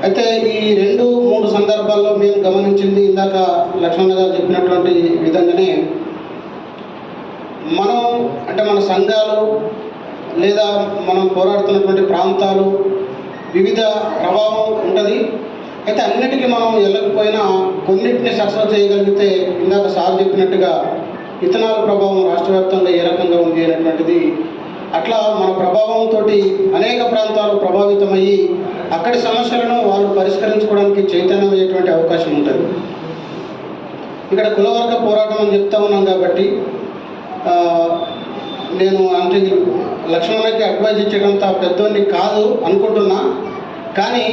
అయితే ఈ 2-3 సందర్భాల్లో మేము గమనించింది ఇందాక లక్ష్మణ గారు చెప్పినటువంటి విధంగానే మన సంఘాలు లేదా మనం పోరాడుతున్నటువంటి ప్రాంతాలు వివిధ ప్రభావం ఉంటుంది. అయితే అన్నిటికీ మనం వెళ్ళకపోయినా కొన్నిటిని సక్సెస్ చేయగలిగితే ఇందాక సార్ చెప్పినట్టుగా ఇథనాల్ ప్రభావం రాష్ట్ర వ్యాప్తంగా ఏ రకంగా ఉంది అనేటువంటిది, అట్లా మన ప్రభావంతో అనేక ప్రాంతాలు ప్రభావితమయ్యి అక్కడి సమస్యలను వాళ్ళు పరిష్కరించుకోవడానికి చైతన్యం అయ్యేటువంటి అవకాశం ఉంటుంది. ఇక్కడ కులవర్గ పోరాటం అని చెప్తా ఉన్నాం కాబట్టి నేను అంటే లక్ష్మణకి అడ్వైజ్ ఇచ్చేటంత పెద్దోడిని కాదు అనుకుంటున్నా. కానీ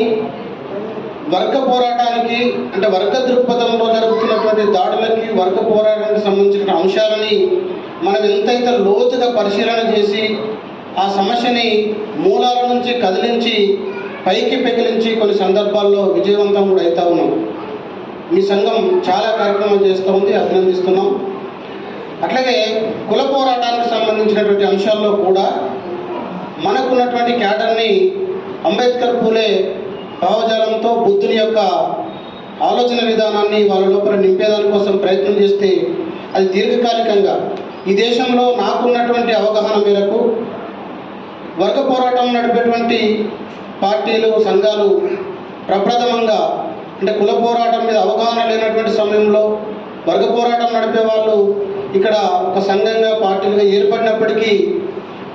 వర్గ పోరాటానికి అంటే వర్గ దృక్పథంలో జరుగుతున్నటువంటి దాడులకి, వర్గ పోరాటానికి సంబంధించిన అంశాలని మనం ఎంతైతే లోతుగా పరిశీలన చేసి ఆ సమస్యని మూలాల నుంచి కదిలించి పైకి పెకిలించి కొన్ని సందర్భాల్లో విజయవంతం కూడా అవుతా ఉన్నాం. మీ సంఘం చాలా కార్యక్రమాలు చేస్తూ ఉంది, అభినందిస్తున్నాం. అట్లాగే కుల పోరాటానికి సంబంధించినటువంటి అంశాల్లో కూడా మనకున్నటువంటి క్యాడర్ని అంబేద్కర్ పూలే భావజాలంతో బుద్ధుని యొక్క ఆలోచన విధానాన్ని వాళ్ళ లోపల నింపేదాని కోసం ప్రయత్నం చేస్తే అది దీర్ఘకాలికంగా ఈ దేశంలో నాకున్నటువంటి అవగాహన మేరకు వర్గ పోరాటం నడిపేటువంటి పార్టీలు, సంఘాలు ప్రప్రథమంగా అంటే కుల పోరాటం మీద అవగాహన లేనటువంటి సమయంలో వర్గ పోరాటం నడిపే వాళ్ళు ఇక్కడ ఒక సంఘంగా పార్టీలుగా ఏర్పడినప్పటికీ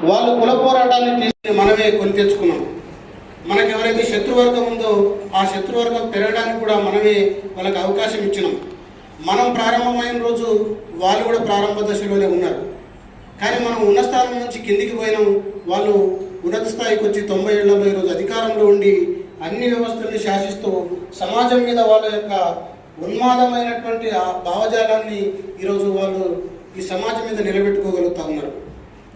వాళ్ళు కుల పోరాటాన్ని తీసుకుని మనమే కొని తెచ్చుకున్నాం. మనకు ఎవరైతే శత్రువర్గం ఉందో ఆ శత్రువర్గం పెరగడానికి కూడా మనమే వాళ్ళకి అవకాశం ఇచ్చినాం. మనం ప్రారంభమైన రోజు వాళ్ళు కూడా ప్రారంభ దశలోనే ఉన్నారు. కానీ మనం ఉన్న స్థానం నుంచి కిందికి పోయినాం. వాళ్ళు ఉన్నత స్థాయికి వచ్చి 90 ఏళ్లలో ఈరోజు అధికారంలో ఉండి అన్ని వ్యవస్థల్ని శాసిస్తూ సమాజం మీద వాళ్ళ యొక్క ఉన్మాదమైనటువంటి ఆ భావజాలాన్ని ఈరోజు వాళ్ళు ఈ సమాజం మీద నిలబెట్టుకోగలుగుతూ ఉన్నారు.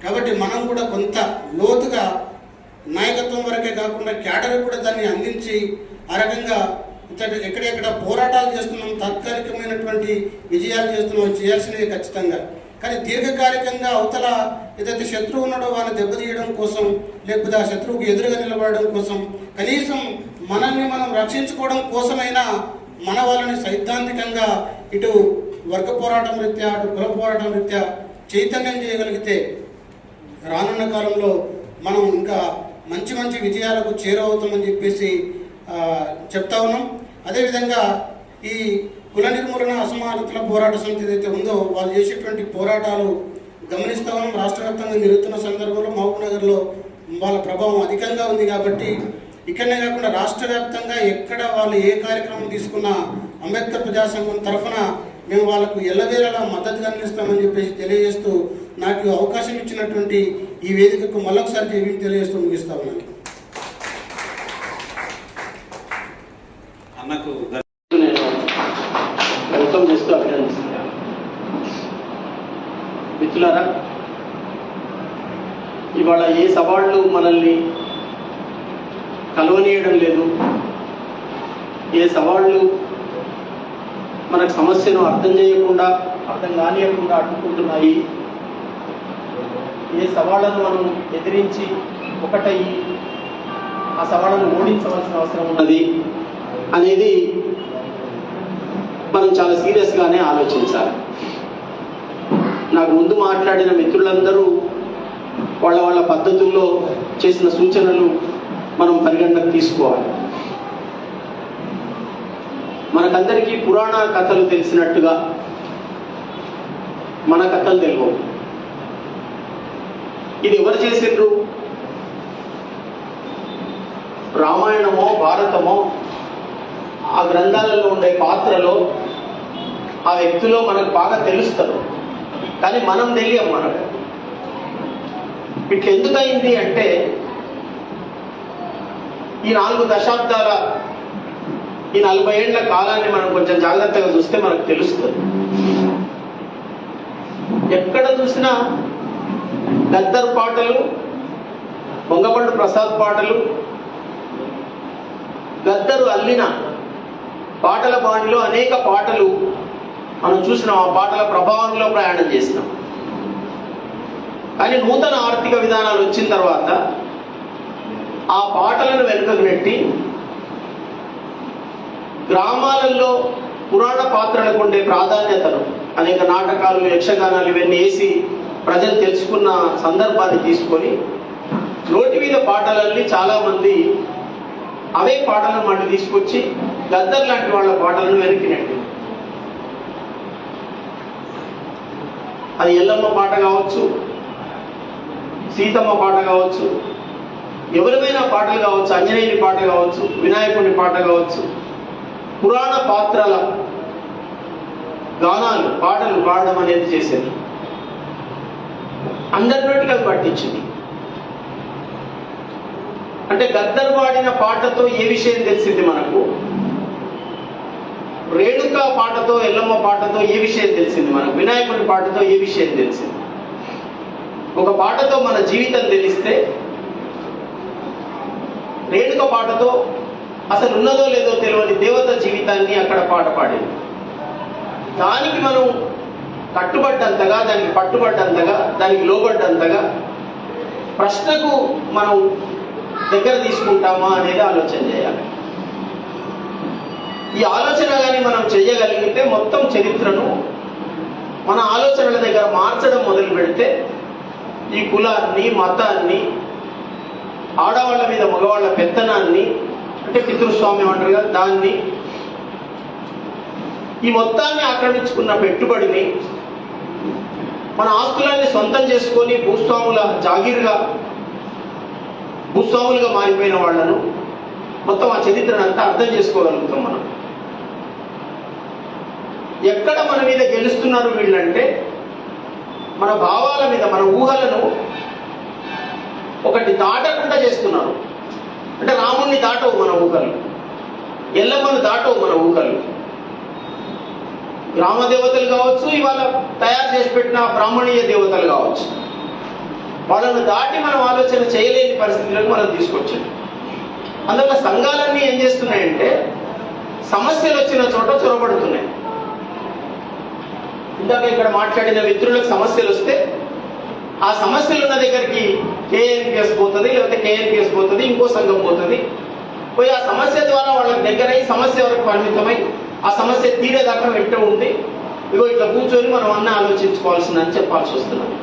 కాబట్టి మనం కూడా కొంత లోతుగా నాయకత్వం వరకే కాకుండా క్యాడర్ కూడా దాన్ని అందించి ఆ రకంగా ఎక్కడెక్కడ పోరాటాలు చేస్తున్నాం, తాత్కాలికమైనటువంటి విజయాలు చేస్తున్నాం, చేయాల్సినవి ఖచ్చితంగా. కానీ దీర్ఘకాలికంగా అవతల ఏదైతే శత్రువు ఉన్నాడో వాళ్ళని దెబ్బతీయడం కోసం, లేకపోతే ఆ శత్రువుకు ఎదురుగా నిలబడడం కోసం, కనీసం మనల్ని మనం రక్షించుకోవడం కోసమైనా మన వాళ్ళని సైద్ధాంతికంగా ఇటు వర్గ పోరాటం రీత్యా అటు కుల పోరాటం రీత్యా చైతన్యం చేయగలిగితే రానున్న కాలంలో మనం ఇంకా మంచి మంచి విజయాలకు చేరువవుతామని చెప్పేసి చెప్తా ఉన్నాం. అదేవిధంగా ఈ కుల నిర్మూలన అసమానతల పోరాట సమితి ఏదైతే ఉందో వాళ్ళు చేసేటువంటి పోరాటాలు గమనిస్తా ఉన్నాం. రాష్ట్ర వ్యాప్తంగా జరుగుతున్న సందర్భంలో మహబూబ్నగర్లో వాళ్ళ ప్రభావం అధికంగా ఉంది. కాబట్టి ఇక్కడనే కాకుండా రాష్ట్ర వ్యాప్తంగా ఎక్కడ వాళ్ళు ఏ కార్యక్రమం తీసుకున్నా అంబేద్కర్ ప్రజా సంఘం తరఫున మేము వాళ్ళకు ఎల్లవేళలా మద్దతుగా అందిస్తామని చెప్పేసి తెలియజేస్తూ నాకు అవకాశం ఇచ్చినటువంటి ఈ వేదికకు మళ్ళొకసారి తెలియజేస్తూ ముగిస్తా ఉన్నాను. అన్నకు నేను వెల్కమ్ చేస్తూ అభినందిస్తున్నాను. మిత్రులారా, ఇవాళ ఏ సవాళ్ళు మనల్ని కలవనీయడం లేదు, ఏ సవాళ్ళు మనకు సమస్యను అర్థం కానియకుండా అడ్డుకుంటున్నాయి, ఏ సవాళ్లను మనం ఎదిరించి ఒకటయ్యి ఆ సవాళ్లను ఓడించవలసిన అవసరం ఉన్నది అనేది మనం చాలా సీరియస్గానే ఆలోచించాలి. నాకు ముందు మాట్లాడిన మిత్రులందరూ వాళ్ళ పద్ధతుల్లో చేసిన సూచనలు మనం పరిగణనకు తీసుకోవాలి. మనకందరికీ పురాణ కథలు తెలిసినట్టుగా మన కథలు తెలియవు. ఇది ఎవరు చేసిండ్రు? రామాయణమో భారతమో ఆ గ్రంథాలలో ఉండే పాత్రలో ఆ వ్యక్తిలో మనకు బాగా తెలుస్తారు, కానీ మనం తెలియం. మనకు ఇట్లా ఎందుకయింది అంటే ఈ 4 దశాబ్దాల ఈ 40 ఏళ్ల కాలాన్ని మనం కొంచెం జాగ్రత్తగా చూస్తే మనకు తెలుస్తుంది. ఎక్కడ చూసినా గద్దర్ పాటలు, వంగపండు ప్రసాద్ పాటలు, గద్దరు అల్లిన పాటల బాణిలో అనేక పాటలు మనం చూసినాం. ఆ పాటల ప్రభావంలో ప్రయాణం చేసినాం. కానీ నూతన ఆర్థిక విధానాలు వచ్చిన తర్వాత ఆ పాటలను వెనుకకు నెట్టి గ్రామాలలో పురాణ పాత్రలకు ఉండే ప్రాధాన్యతను అనేక నాటకాలు, యక్షగానాలు ఇవన్నీ వేసి ప్రజలు తెలుసుకున్న సందర్భాన్ని తీసుకొని నోటి మీద పాటలల్లి చాలా మంది అవే పాటలను మళ్ళీ తీసుకొచ్చి గద్దర్ లాంటి వాళ్ళ పాటలను వెనక్కినట్టు. అది ఎల్లమ్మ పాట కావచ్చు, సీతమ్మ పాట కావచ్చు, ఎవరిమైనా పాటలు కావచ్చు, ఆంజనేయుని పాట కావచ్చు, వినాయకుని పాట కావచ్చు, పురాణ పాత్రల గానాలు, పాటలు పాడడం అనేది చేశారు. అందరినోటికి అది పట్టించింది. అంటే గద్దర్ పాడిన పాటతో ఏ విషయం తెలిసింది మనకు? రేణుక పాటతో, ఎల్లమ్మ పాటతో ఏ విషయం తెలిసింది మనకు? వినాయకుడి పాటతో ఏ విషయం తెలిసింది? ఒక పాటతో మన జీవితం తెలిస్తే రేణుక పాటతో అసలు ఉన్నదో లేదో తెలియని దేవత జీవితాన్ని అక్కడ పాట పాడింది. దానికి మనం కట్టుబడ్డంతగా, దానికి పట్టుబడ్డంతగా, దానికి లోబడ్డంతగా ప్రశ్నకు మనం దగ్గర తీసుకుంటామా అనేది ఆలోచన చేయాలి. ఈ ఆలోచన కానీ మనం చేయగలిగితే మొత్తం చరిత్రను మన ఆలోచనల దగ్గర మార్చడం మొదలు పెడితే ఈ కులాన్ని, మతాన్ని, ఆడవాళ్ళ మీద మగవాళ్ళ పెత్తనాన్ని, అంటే పితృస్వామ్యం అంటారు కదా, దాన్ని, ఈ మొత్తాన్ని ఆక్రమించుకున్న పెట్టుబడిని మన ఆస్తులన్నీ సొంతం చేసుకొని భూస్వాములుగా మారిపోయిన వాళ్ళను మొత్తం ఆ చరిత్రను అంతా అర్థం చేసుకోగలుగుతాం మనం. ఎక్కడ మన మీద గెలుస్తున్నారు వీళ్ళంటే మన భావాల మీద, మన ఊహలను ఒకటి దాటకుండా చేస్తున్నారు. అంటే రాముణ్ణి దాటవు మన ఊహలు, ఎల్లమ్మను దాటవు మన ఊహలు. గ్రామ దేవతలు కావచ్చు, ఇవాళ తయారు చేసి పెట్టిన బ్రాహ్మణీయ దేవతలు కావచ్చు, వాళ్ళను దాటి మనం ఆలోచన చేయలేని పరిస్థితులకు మనం తీసుకొచ్చాం. అందువల్ల సంఘాలన్నీ ఏం చేస్తున్నాయంటే సమస్యలు వచ్చిన చోట చొరబడుతున్నాయి. ఇందాక ఇక్కడ మాట్లాడిన మిత్రులకు సమస్యలు వస్తే ఆ సమస్యలు ఉన్న దగ్గరికి కేఎన్పిఎస్ పోతుంది, లేకపోతే కేఎన్పిఎస్ పోతుంది, ఇంకో సంఘం పోతుంది. పోయి ఆ సమస్య ద్వారా వాళ్ళకి దగ్గరై సమస్య వరకు పరిమితమై ఆ సమస్య తీరేదాకా వెంట ఉండి ఇగో ఇట్లా కూర్చొని మనం అన్న ఆలోచించుకోవాల్సిందని చెప్పాల్సి వస్తున్నది.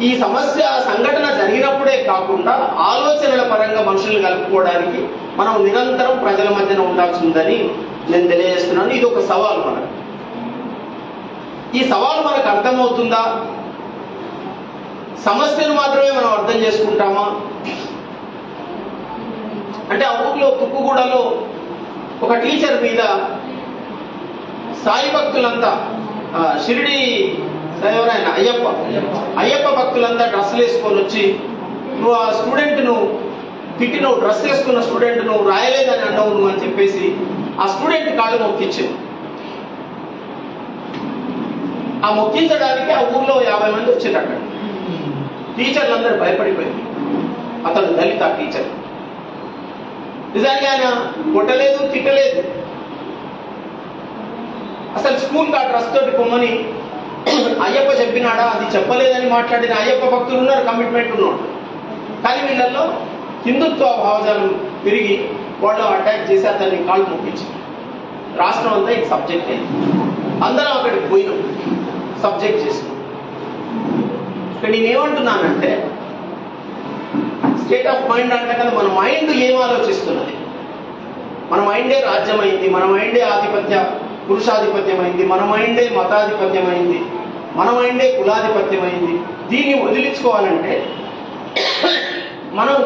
ఈ సమస్య సంఘటన జరిగినప్పుడే కాకుండా ఆలోచనల పరంగా మనుషులు కలుపుకోవడానికి మనం నిరంతరం ప్రజల మధ్యన ఉండాల్సి ఉందని నేను తెలియజేస్తున్నాను. ఇది ఒక సవాలు మనకు. ఈ సవాలు మనకు అర్థమవుతుందా? సమస్యను మాత్రమే మనం అర్థం చేసుకుంటామా? అంటే ఆ ఊర్లో తుక్కుగూడలో ఒక టీచర్ మీద సాయి భక్తులంతా, షిరిడి ఎవరైనా అయ్యప్ప భక్తులంతా డ్రెస్సులు వేసుకొని వచ్చి నువ్వు ఆ స్టూడెంట్ను తిట్టినవు, డ్రెస్ వేసుకున్న స్టూడెంట్ నువ్వు రాయలేదని అన్నావు నువ్వు అని చెప్పేసి ఆ స్టూడెంట్ కాళ్ళు మొక్కించావు. ఆ మొక్కించడానికి ఆ ఊర్లో 50 మంది వచ్చారు. అక్కడ టీచర్లు అందరూ భయపడిపోయింది. అతను దళిత టీచర్. నిజానికి ఆయన కొట్టలేదు, తిట్టలేదు. అసలు స్కూల్కి ఆ డ్రెస్ తోటి పొమ్మని అయ్యప్ప చెప్పినాడా? అది చెప్పలేదని మాట్లాడిన అయ్యప్ప భక్తులు ఉన్నారు, కమిట్మెంట్ ఉన్నాడు. కానీ వీళ్ళల్లో హిందుత్వ భావజాలం పెరిగి వాళ్ళు అటాక్ చేసి అతన్ని కాళ్ళు మొక్కించారు. రాష్ట్రం అంతా ఇది సబ్జెక్ట్ అయింది. అందరం అక్కడికి పోయినాం, సబ్జెక్ట్ చేసినాం. ఇక్కడ నేనేమంటున్నానంటే స్టేట్ ఆఫ్ మైండ్ అంటే కదా మన మైండ్ ఏం ఆలోచిస్తున్నది. మన మైండే రాజ్యమైంది, మన మైండే పురుషాధిపత్యమైంది, మన మైండే మతాధిపత్యమైంది, మన మైండే కులాధిపత్యమైంది. దీన్ని వదిలించుకోవాలంటే మనం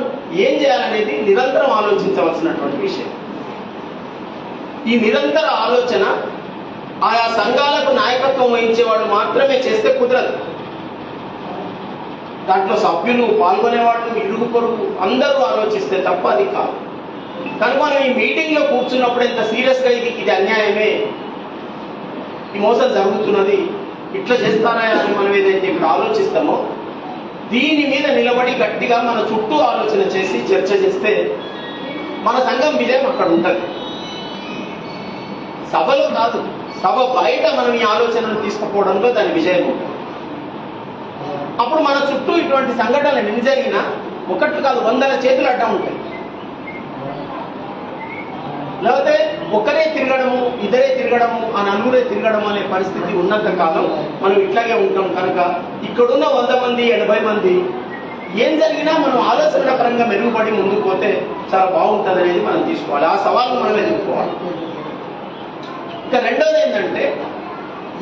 ఏం చేయాలనేది నిరంతరం ఆలోచించవలసినటువంటి విషయం. ఈ నిరంతర ఆలోచన ఆయా సంఘాలకు నాయకత్వం వహించే వాళ్ళు మాత్రమే చేస్తే కుదరదు. దాంట్లో సభ్యులు, పాల్గొనేవాళ్ళు, ఇరుగు పొరుగు అందరూ ఆలోచిస్తే తప్ప అది కాదు. కనుక మనం ఈ మీటింగ్లో కూర్చున్నప్పుడు ఎంత సీరియస్గా ఇది అన్యాయమే, ఈ మోసం జరుగుతున్నది, ఇట్లా చేస్తారా అని మనం ఏదైతే ఇప్పుడు ఆలోచిస్తామో దీని మీద నిలబడి గట్టిగా మన చుట్టూ ఆలోచన చేసి చర్చ చేస్తే మన సంఘం విజయం అక్కడ ఉంటుంది. సభలో కాదు, సభ బయట మనం ఈ ఆలోచనను తీసుకుపోవడంలో దాని విజయం ఉంటుంది. అప్పుడు మన చుట్టూ ఇటువంటి సంఘటనలు ఎన్ని జరిగినా ఒకట్లు కాదు 100 చేతులు అడ్డం ఉంటాయి. లేకపోతే ఒకరే తిరగడము, ఇద్దరే తిరగడము, ఆ నలుగురే తిరగడము అనే పరిస్థితి ఉన్నంత కాలం మనం ఇట్లాగే ఉంటాం. కనుక ఇక్కడున్న 100 మంది 80 మంది ఏం జరిగినా మనం ఆలోచనల పరంగా మెరుగుపడి ముందుకు పోతే చాలా బాగుంటుంది అనేది మనం తీసుకోవాలి. ఆ సవాల్ను మనం ఎదుర్కోవాలి. ఇక రెండోది ఏంటంటే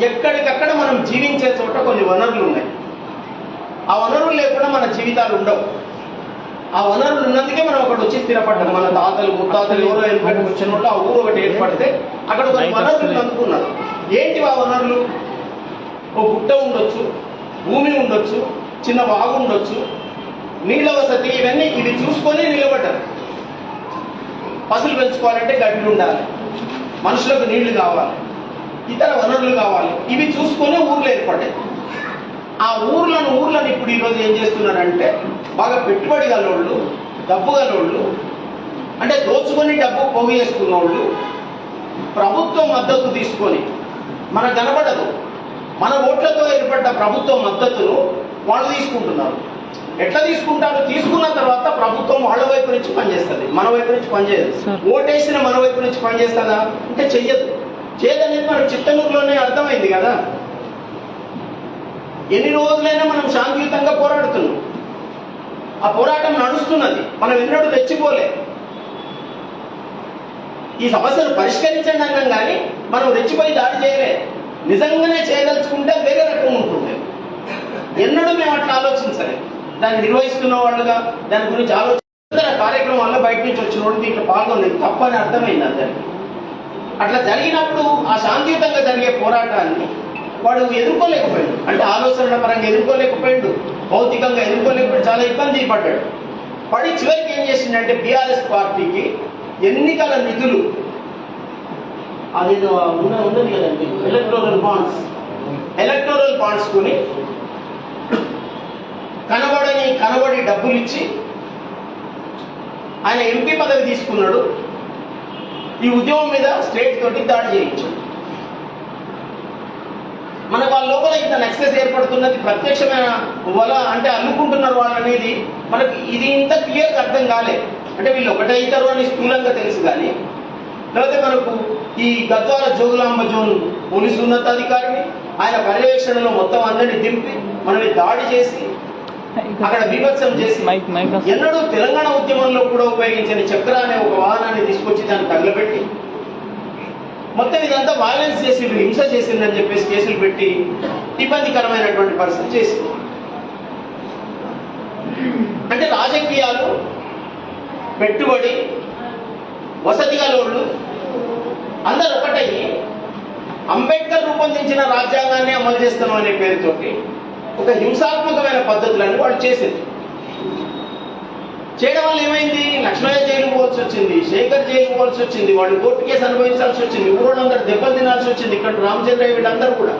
ఎక్కడికక్కడ మనం జీవించే చోట కొన్ని వనరులు ఉన్నాయి. ఆ వనరులు లేకుండా మన జీవితాలు ఉండవు. ఆ వనరులు ఉన్నందుకే మనం ఒకటి వచ్చి స్థిరపడ్డాం. మన తాతలు ముత్తాతలు ఎవరో ఏర్పడికి వచ్చిన వాళ్ళు ఆ ఊరు ఒకటి ఏర్పడితే అక్కడ కొన్ని వనరులు అందుకున్నారు. ఏంటి ఆ వనరులు? ఓ గుట్ట ఉండొచ్చు, భూమి ఉండొచ్చు, చిన్న వాగు ఉండొచ్చు, నీళ్ళ వసతి, ఇవి చూసుకొని నిలబడ్డారు. పశువులు పెంచుకోవాలంటే గడ్డి ఉండాలి, మనుషులకు నీళ్లు కావాలి, ఇతర వనరులు కావాలి. ఇవి చూసుకొని ఊర్లు ఏర్పడ్డాయి. ఆ ఊర్లను ఇప్పుడు ఈరోజు ఏం చేస్తున్నారంటే బాగా పెట్టుబడి గలోళ్ళు, డబ్బు గలోళ్ళు, అంటే దోచుకొని డబ్బు పోగు చేసుకున్న వాళ్ళు ప్రభుత్వం మద్దతు తీసుకొని, మనకు కనబడదు, మన ఓట్లతో ఏర్పడ్డ ప్రభుత్వ మద్దతును వాళ్ళు తీసుకుంటున్నారు. ఎట్లా తీసుకుంటారు? తీసుకున్న తర్వాత ప్రభుత్వం వాళ్ళ వైపు నుంచి పనిచేస్తుంది, మన వైపు నుంచి పనిచేయదు. ఓటేసిన మన వైపు నుంచి పనిచేస్తుందా అంటే చెయ్యదు. చేయదనేది మనకు చిత్తనూరులోనే అర్థమైంది కదా. ఎన్ని రోజులైనా మనం శాంతియుతంగా పోరాడుతున్నాం. ఆ పోరాటం నడుస్తున్నది, మనం ఎన్నడూ రెచ్చిపోలే. ఈ సమస్యను పరిష్కరించండి అన్నాం కానీ మనం రెచ్చిపోయి దాడి చేయలే. నిజంగానే చేయదలుచుకుంటే వేరే రకం ఉంటుంది. ఎన్నడూ మేము అట్లా ఆలోచించలేదు. దాన్ని నిర్వహిస్తున్న వాళ్ళుగా దాని గురించి ఆలోచించిన కార్యక్రమాల్లో బయట నుంచి వచ్చిన వాళ్ళు దీంట్లో పాల్గొనలేదు, తప్పని అర్థమైంది అందరికీ. అట్లా జరిగినప్పుడు ఆ శాంతియుతంగా జరిగే పోరాటాన్ని వాడు ఎదుర్కోలేకపోయాడు, అంటే ఆలోచన పరంగా ఎదుర్కోలేకపోయాడు, భౌతికంగా ఎదుర్కోలేకపోయాడు, చాలా ఇబ్బంది పడ్డాడు. పడి చివరికి ఏం చేసిందంటే బీఆర్ఎస్ పార్టీకి ఎన్నికల నిధులు అదేదో ఉన్నది కదండి, ఎలక్టోరల్ బాండ్స్ కొని కనబడి డబ్బులు ఇచ్చి ఆయన ఎంపీ పదవి తీసుకున్నాడు. ఈ ఉద్యమం మీద స్టేట్ తోటి దాడి చేయించాడు. మన వాళ్ళ లోపల ఇంత నెక్సెస్ ఏర్పడుతున్నది, ప్రత్యక్షమైన వల అంటే అల్లుకుంటున్నారు వాళ్ళు అనేది మనకి ఇది ఇంత క్లియర్గా అర్థం కాలే. అంటే వీళ్ళు ఒకటే అవుతారు అని స్థూలంగా తెలుసు, కానీ లేకపోతే మనకు ఈ గద్వాల జోగులాంబ జోన్ పోలీసు ఉన్నతాధికారిని ఆయన పర్యవేక్షణలో మొత్తం అందరినీ దింపి మనల్ని దాడి చేసి అక్కడ బీభత్సం చేసి ఎన్నడూ తెలంగాణ ఉద్యమంలో కూడా ఉపయోగించిన చక్ర అనే ఒక వాహనాన్ని తీసుకొచ్చి దాన్ని తగలబెట్టి మొత్తం ఇదంతా వైలెన్స్ చేసిండు, హింస చేసిందని చెప్పేసి కేసులు పెట్టి ఇబ్బందికరమైనటువంటి పరిస్థితి చేసింది. అంటే రాజకీయాలు, పెట్టుబడి, వసతి గలోళ్ళు అందరూ ఒకటయ్యి అంబేద్కర్ రూపొందించిన రాజ్యాంగాన్ని అమలు చేస్తున్నాం అనే పేరుతోటి ఒక హింసాత్మకమైన పద్ధతులను వాళ్ళు చేసింది. చేయడం వల్ల ఏమైంది, లక్ష్మయ్య జైలు పోవాల్సి వచ్చింది, శేఖర్ జైలు పోవాల్సి వచ్చింది, వాళ్ళు కోర్టు కేసు అనుభవించాల్సి వచ్చింది, ఊరోళ్ళందరూ దెబ్బలు తినాల్సి వచ్చింది. ఇక్కడ రామచంద్ర వీళ్ళందరూ కూడా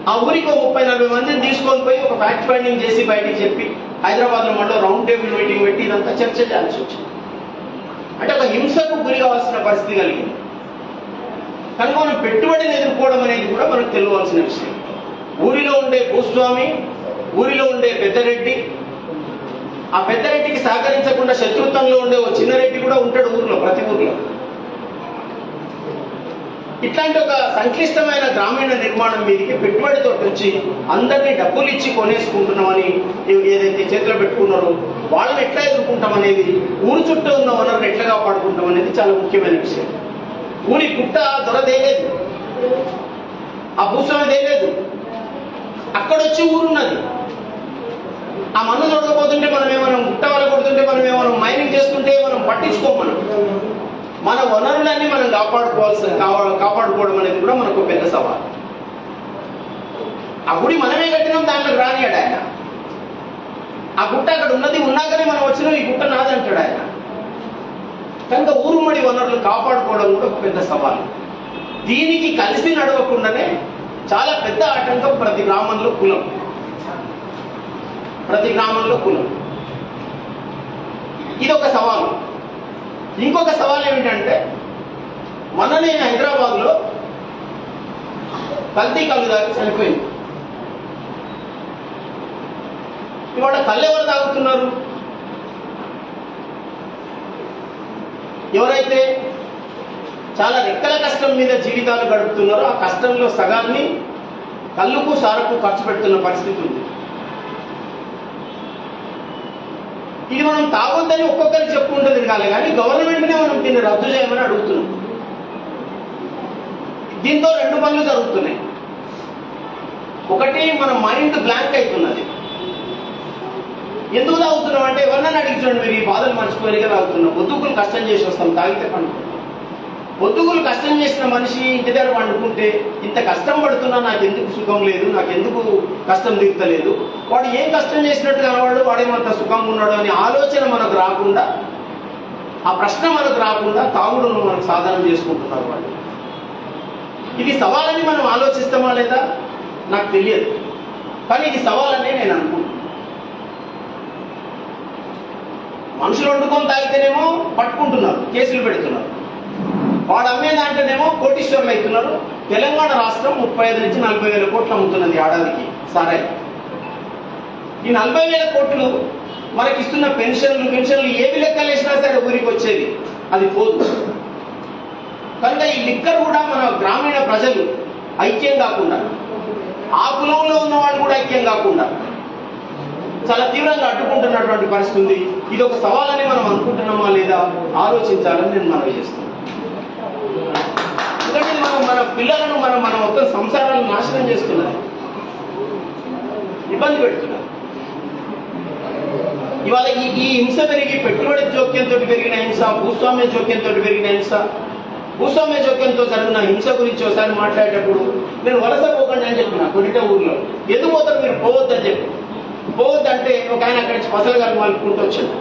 ఆ ఊరికి 30-40 మందిని తీసుకొని పోయి ఒక ఫ్యాక్ట్ ఫైండింగ్ చేసి బయటికి చెప్పి హైదరాబాద్లో మళ్ళీ రౌండ్ టేబుల్ మీటింగ్ పెట్టి ఇదంతా చర్చ చేయాల్సి వచ్చింది. అంటే ఒక హింసకు గురి కావాల్సిన పరిస్థితి కలిగింది. కనుక మనం పెట్టుబడిని ఎదుర్కోవడం అనేది కూడా మనకు తెలియవలసిన విషయం. ఊరిలో ఉండే భూస్వామి, ఊరిలో ఉండే పెద్దరెడ్డి, ఆ పెద్దరెడ్డికి సహకరించకుండా శత్రుత్వంలో ఉండే ఓ చిన్నరెడ్డి కూడా ఉంటాడు ఊర్లో, ప్రతి ఊర్లో. ఇట్లాంటి ఒక సంక్లిష్టమైన గ్రామీణ నిర్మాణం మీదకి పెట్టుబడితో వచ్చి అందరినీ డబ్బులు ఇచ్చి కొనేసుకుంటున్నామని ఏదైతే చేతిలో పెట్టుకున్నారో వాళ్ళని ఎట్లా ఎదుర్కొంటాం అనేది, ఊరు చుట్టూ ఉన్న వనరులను ఎట్లా కాపాడుకుంటాం అనేది చాలా ముఖ్యమైన విషయం. ఊరి గుట్ట దొరదేలేదు, ఆ భూస్వామి దేలేదు, అక్కడొచ్చి ఊరున్నది. ఆ మన్ను దొరకపోతుంటే మనం ఏమైనా గుట్ట వల్ల కొడుతుంటే మనం ఏమైనా మైనింగ్ చేస్తుంటే మనం పట్టించుకోం. మన వనరులన్నీ మనం కాపాడుకోవడం అనేది కూడా మనకు పెద్ద సవాల్. ఆ గుడి మనమే కట్టినాం, దాంట్లోకి రానియాడు ఆయన. ఆ గుట్ట అక్కడ ఉన్నది ఉన్నాకనే మనం వచ్చినాం, ఈ గుట్ట నాదంటాడు ఆయన. కనుక ఊరుమడి వనరులు కాపాడుకోవడం కూడా ఒక పెద్ద సవాల్. దీనికి కలిసి నడవకుండానే చాలా పెద్ద ఆటంకం ప్రతి గ్రామంలో కులం. ఇది ఒక సవాలు. ఇంకొక సవాల్ ఏమిటంటే, మొన్ననే హైదరాబాద్లో కల్తీ కళ్ళు తాగి చనిపోయింది. ఇవాళ కళ్ళు ఎవరు తాగుతున్నారు? ఎవరైతే చాలా రెక్కల కష్టం మీద జీవితాలు గడుపుతున్నారో ఆ కష్టంలో సగాన్ని కళ్ళుకు సారకు ఖర్చు పెడుతున్న పరిస్థితి ఉంది. ఇది మనం తాగొద్దని ఒక్కొక్కరికి చెప్పుకుంటుంది కాలే, కానీ గవర్నమెంట్నే మనం దీన్ని రద్దు చేయమని అడుగుతున్నాం. దీంతో 2 పనులు జరుగుతున్నాయి. ఒకటి, మన మైండ్ బ్లాంక్ అవుతున్నది. ఎందుకు తాగుతున్నాం అంటే, ఎవరినైనా అడిగి చూడండి, మీరు ఈ బాధలు మర్చిపోయిగా తాగుతున్నాం. పొద్దుగులు కష్టం చేసి వస్తాం, తాగితే పండుకుంటాం. పొద్దుగులు కష్టం చేసిన మనిషి ఇంటి దగ్గర పండుకుంటే, ఇంత కష్టం పడుతున్నా నాకు ఎందుకు సుఖం లేదు, నాకు ఎందుకు కష్టం తీర్తలేదు, వాడు ఏం కష్టం చేసినట్టు కనవాడు, వాడేమంత సుఖంగా ఉన్నాడు అనే ఆలోచన మనకు రాకుండా, ఆ ప్రశ్న మనకు రాకుండా తాగుడును మనకు సాధనం చేసుకుంటున్నారు వాళ్ళు. ఇది సవాలని మనం ఆలోచిస్తామా లేదా నాకు తెలియదు, కానీ ఇది సవాలని నేను అనుకుంటున్నాను. మనుషులు వండుకొని తాగితేనేమో పట్టుకుంటున్నారు, కేసులు పెడుతున్నారు. వాడు అమ్మే దాంట్లోనేమో కోటీశ్వర్లు అవుతున్నారు. తెలంగాణ రాష్ట్రం 35 నుంచి 40 వేల కోట్లు అమ్ముతున్నది ఏడాదికి సారాయి. ఈ 40 వేల కోట్లు మనకి ఇస్తున్న పెన్షన్లు ఏవి లెక్కలేసినా సరే ఊరికి వచ్చేది అది పోదు. కనుక ఈ లిక్కర్ కూడా మన గ్రామీణ ప్రజలు ఐక్యం కాకుండా, ఆ కులంలో ఉన్న వాళ్ళు కూడా ఐక్యం కాకుండా చాలా తీవ్రంగా అడ్డుకుంటున్నటువంటి పరిస్థితి ఉంది. ఇది ఒక సవాలని మనం అనుకుంటున్నామా లేదా ఆలోచించాలని నేను మనవి చేస్తున్నాను. ఎందుకంటే మనం మన పిల్లలను మనం మొత్తం సంసారాలను నాశనం చేస్తున్నది. ఇబ్బంది పెడుతున్నారు. ఇవాళ ఈ హింస పెరిగి పెట్టుబడి జోక్యంతో పెరిగిన హింస, భూస్వామ్య జోక్యంతో పెరిగిన హింస, భూస్వామ్య జోక్యంతో జరిగిన హింస గురించి ఒకసారి మాట్లాడేటప్పుడు నేను వలస పోకండి అని చెప్పిన కొన్నిట ఊర్లో. ఎందుకు పోతారు మీరు, పోవద్దని చెప్పి. పోవద్దంటే ఒక ఆయన అక్కడి నుంచి పసలు గారు మలుపుకుంటూ వచ్చాడు.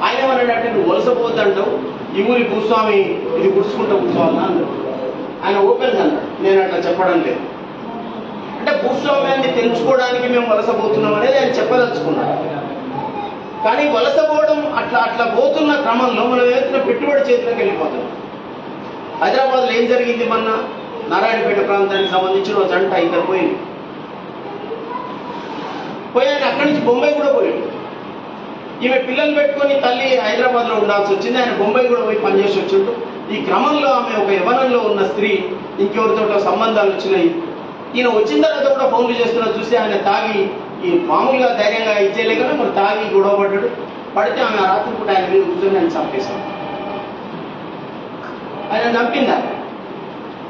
ఆయన ఏమన్నాడంటే నువ్వు వలస పోవద్దంటావు, ఈ ఊరి భూస్వామి ఇది గుడుచుకుంటూ కూర్చోవాలన్నా అన్నాడు. ఆయన ఓపెన్గా అన్నాడు, నేను అట్లా చెప్పడం లేదు. అంటే భూస్వామ్యాన్ని తెలుసుకోవడానికి మేము వలస పోతున్నాం అనేది ఆయన చెప్పదలుచుకున్నాడు. కానీ వలస పోవడం అట్లా పోతున్న క్రమంలో మనం ఏదైనా పెట్టుబడి చేతిలోకి వెళ్ళిపోతున్నాం. హైదరాబాద్లో ఏం జరిగింది, మొన్న నారాయణపేట ప్రాంతానికి సంబంధించిన ఒక జంట ఇద్దరు పోయింది. ఆయన అక్కడి నుంచి బొంబాయి కూడా పోయాడు. ఈమె పిల్లలు పెట్టుకొని తల్లి హైదరాబాద్లో ఉండాల్సి వచ్చింది. ఆయన బొంబాయి కూడా పోయి పనిచేసి వచ్చిండు. ఈ క్రమంలో ఆమె ఒక యవ్వనంలో ఉన్న స్త్రీ ఇంకెవరితో సంబంధాలు వచ్చినాయి. ఈయన వచ్చిన తర్వాత కూడా ఫోన్లు చేస్తున్నా చూసి ఆయన తాగి ఈ మామూలుగా ధైర్యంగా ఇచ్చేయలేక మరి తాగి గొడవ పడ్డాడు. పడితే ఆమె ఆ రాత్రి పూట ఆయన మీద కూర్చొని ఆయన చంపేశాడు. ఆయన చంపిందా.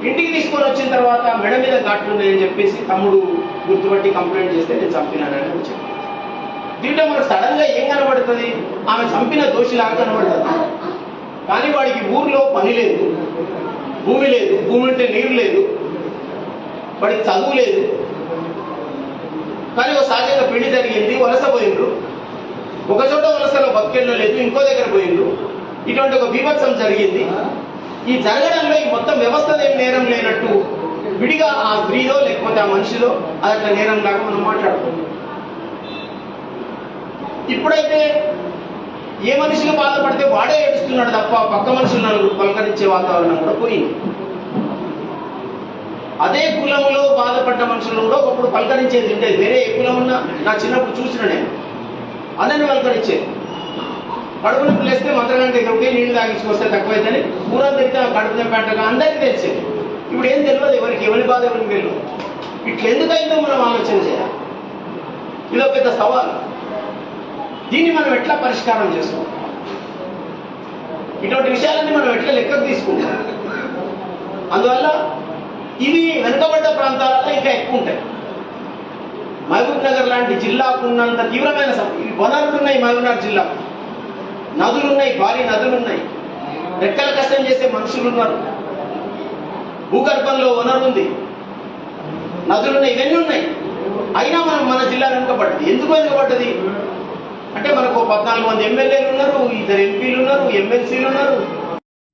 ఇంటికి తీసుకొని వచ్చిన తర్వాత మెడ మీద ఘాట్లు ఉన్నాయని చెప్పేసి తమ్ముడు గుర్తుపట్టి కంప్లైంట్ చేస్తే నేను చంపినానని వచ్చాను. దీంట్లో మనకు సడన్ గా ఏం కనబడుతుంది, ఆమె చంపిన దోషిలాగా కనబడుతుంది. కానీ వాడికి ఊర్లో పని లేదు, భూమి లేదు, భూమి ఉంటే నీరు లేదు, వాడికి చదువు లేదు. కానీ ఒక సహజంగా పెళ్లి జరిగింది, వలస పోయిండ్రు. ఒక చోట వలసలో బతికెళ్ళ లేదు, ఇంకో దగ్గర పోయిండ్రు. ఇటువంటి ఒక బీభత్సం జరిగింది. ఈ జరగడంలో ఈ మొత్తం వ్యవస్థ ఏం నేరం లేనట్టు విడిగా ఆ స్త్రీలో లేకపోతే ఆ మనిషిలో అది అట్లా నేరం లాగా మనం మాట్లాడుతున్నాం. ఇప్పుడైతే ఏ మనిషిగా బాధపడితే వాడే ఏడుస్తున్నాడు తప్ప పక్క మనుషులను పలకరించే వాతావరణం కూడా పోయింది. అదే కులంలో బాధపడ్డ మనుషులను కూడా ఒకప్పుడు పలకరించేది ఉండేది. వేరే ఏ కులం ఉన్నా నా చిన్నప్పుడు చూసిన నేను అందరిని పలకరించేది. కడుపు నొప్పి లేస్తే మంత్రగంట దగ్గరికి నీళ్ళు తాగించుకొస్తే తక్కువైందని ఊరం తిరిగితే కడుపు నొప్పి అంటగా అందరికీ తెలిసేది. ఇప్పుడు ఏం తెలియదు, ఎవరి బాధ ఎవరికి తెలియదు. ఇట్లా ఎందుకైందో మనం ఆలోచన చేయాలి. ఇదో పెద్ద సవాల్. దీన్ని మనం ఎట్లా పరిష్కారం చేసుకోం, ఇటువంటి విషయాలన్నీ మనం ఎట్లా లెక్కకు తీసుకుంటాం. అందువల్ల ఇవి వెనుకబడ్డ ప్రాంతాలలో ఇంకా ఎక్కువ ఉంటాయి. మహబూబ్ నగర్ లాంటి జిల్లాకు ఉన్నంత తీవ్రమైన వనరులు ఉన్నాయి. మహబూబ్ నగర్ జిల్లా నదులు ఉన్నాయి, భారీ నదులు ఉన్నాయి, రెక్కల కష్టం చేసే మనుషులు ఉన్నారు, భూగర్భంలో వనరు ఉంది, నదులున్నాయి, ఇవన్నీ ఉన్నాయి. అయినా మన జిల్లా వెనుకబడ్డది. ఎందుకు వెనుకబడ్డది అంటే మనకు 14 మంది ఎమ్మెల్యేలు ఉన్నారు, 2 ఎంపీలు ఉన్నారు, ఎమ్మెల్సీలు ఉన్నారు.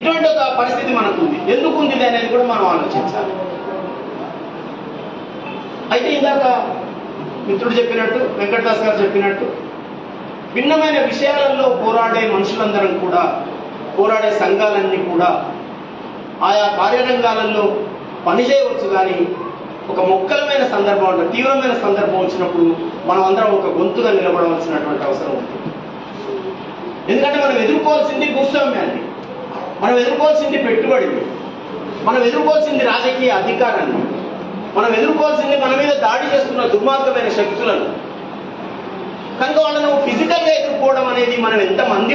ఇటువంటి ఒక పరిస్థితి మనకు ఉంది. ఎందుకు ఉంది అనేది కూడా మనం ఆలోచించాలి. అయితే ఇందాక మిత్రుడు చెప్పినట్టు, వెంకటదాస్ గారు చెప్పినట్టు, భిన్నమైన విషయాలలో పోరాడే మనుషులందరం కూడా, పోరాడే సంఘాలన్నీ కూడా ఆయా కార్యరంగాలలో పనిచేయవచ్చు. కానీ ఒక మొక్కలమైన సందర్భం అంటే తీవ్రమైన సందర్భం వచ్చినప్పుడు మనం అందరం ఒక గొంతుగా నిలబడవలసినటువంటి అవసరం ఉంది. ఎందుకంటే మనం ఎదుర్కోవాల్సింది భూస్వామ్యాన్ని, మనం ఎదుర్కోవాల్సింది పెట్టుబడిని, మనం ఎదుర్కోవాల్సింది రాజకీయ అధికారాన్ని, మనం ఎదుర్కోవాల్సింది మన మీద దాడి చేస్తున్న దుర్మార్గమైన శక్తులను. కనుక వాళ్ళను ఫిజికల్గా ఎదుర్కోవడం అనేది మనం ఎంతమంది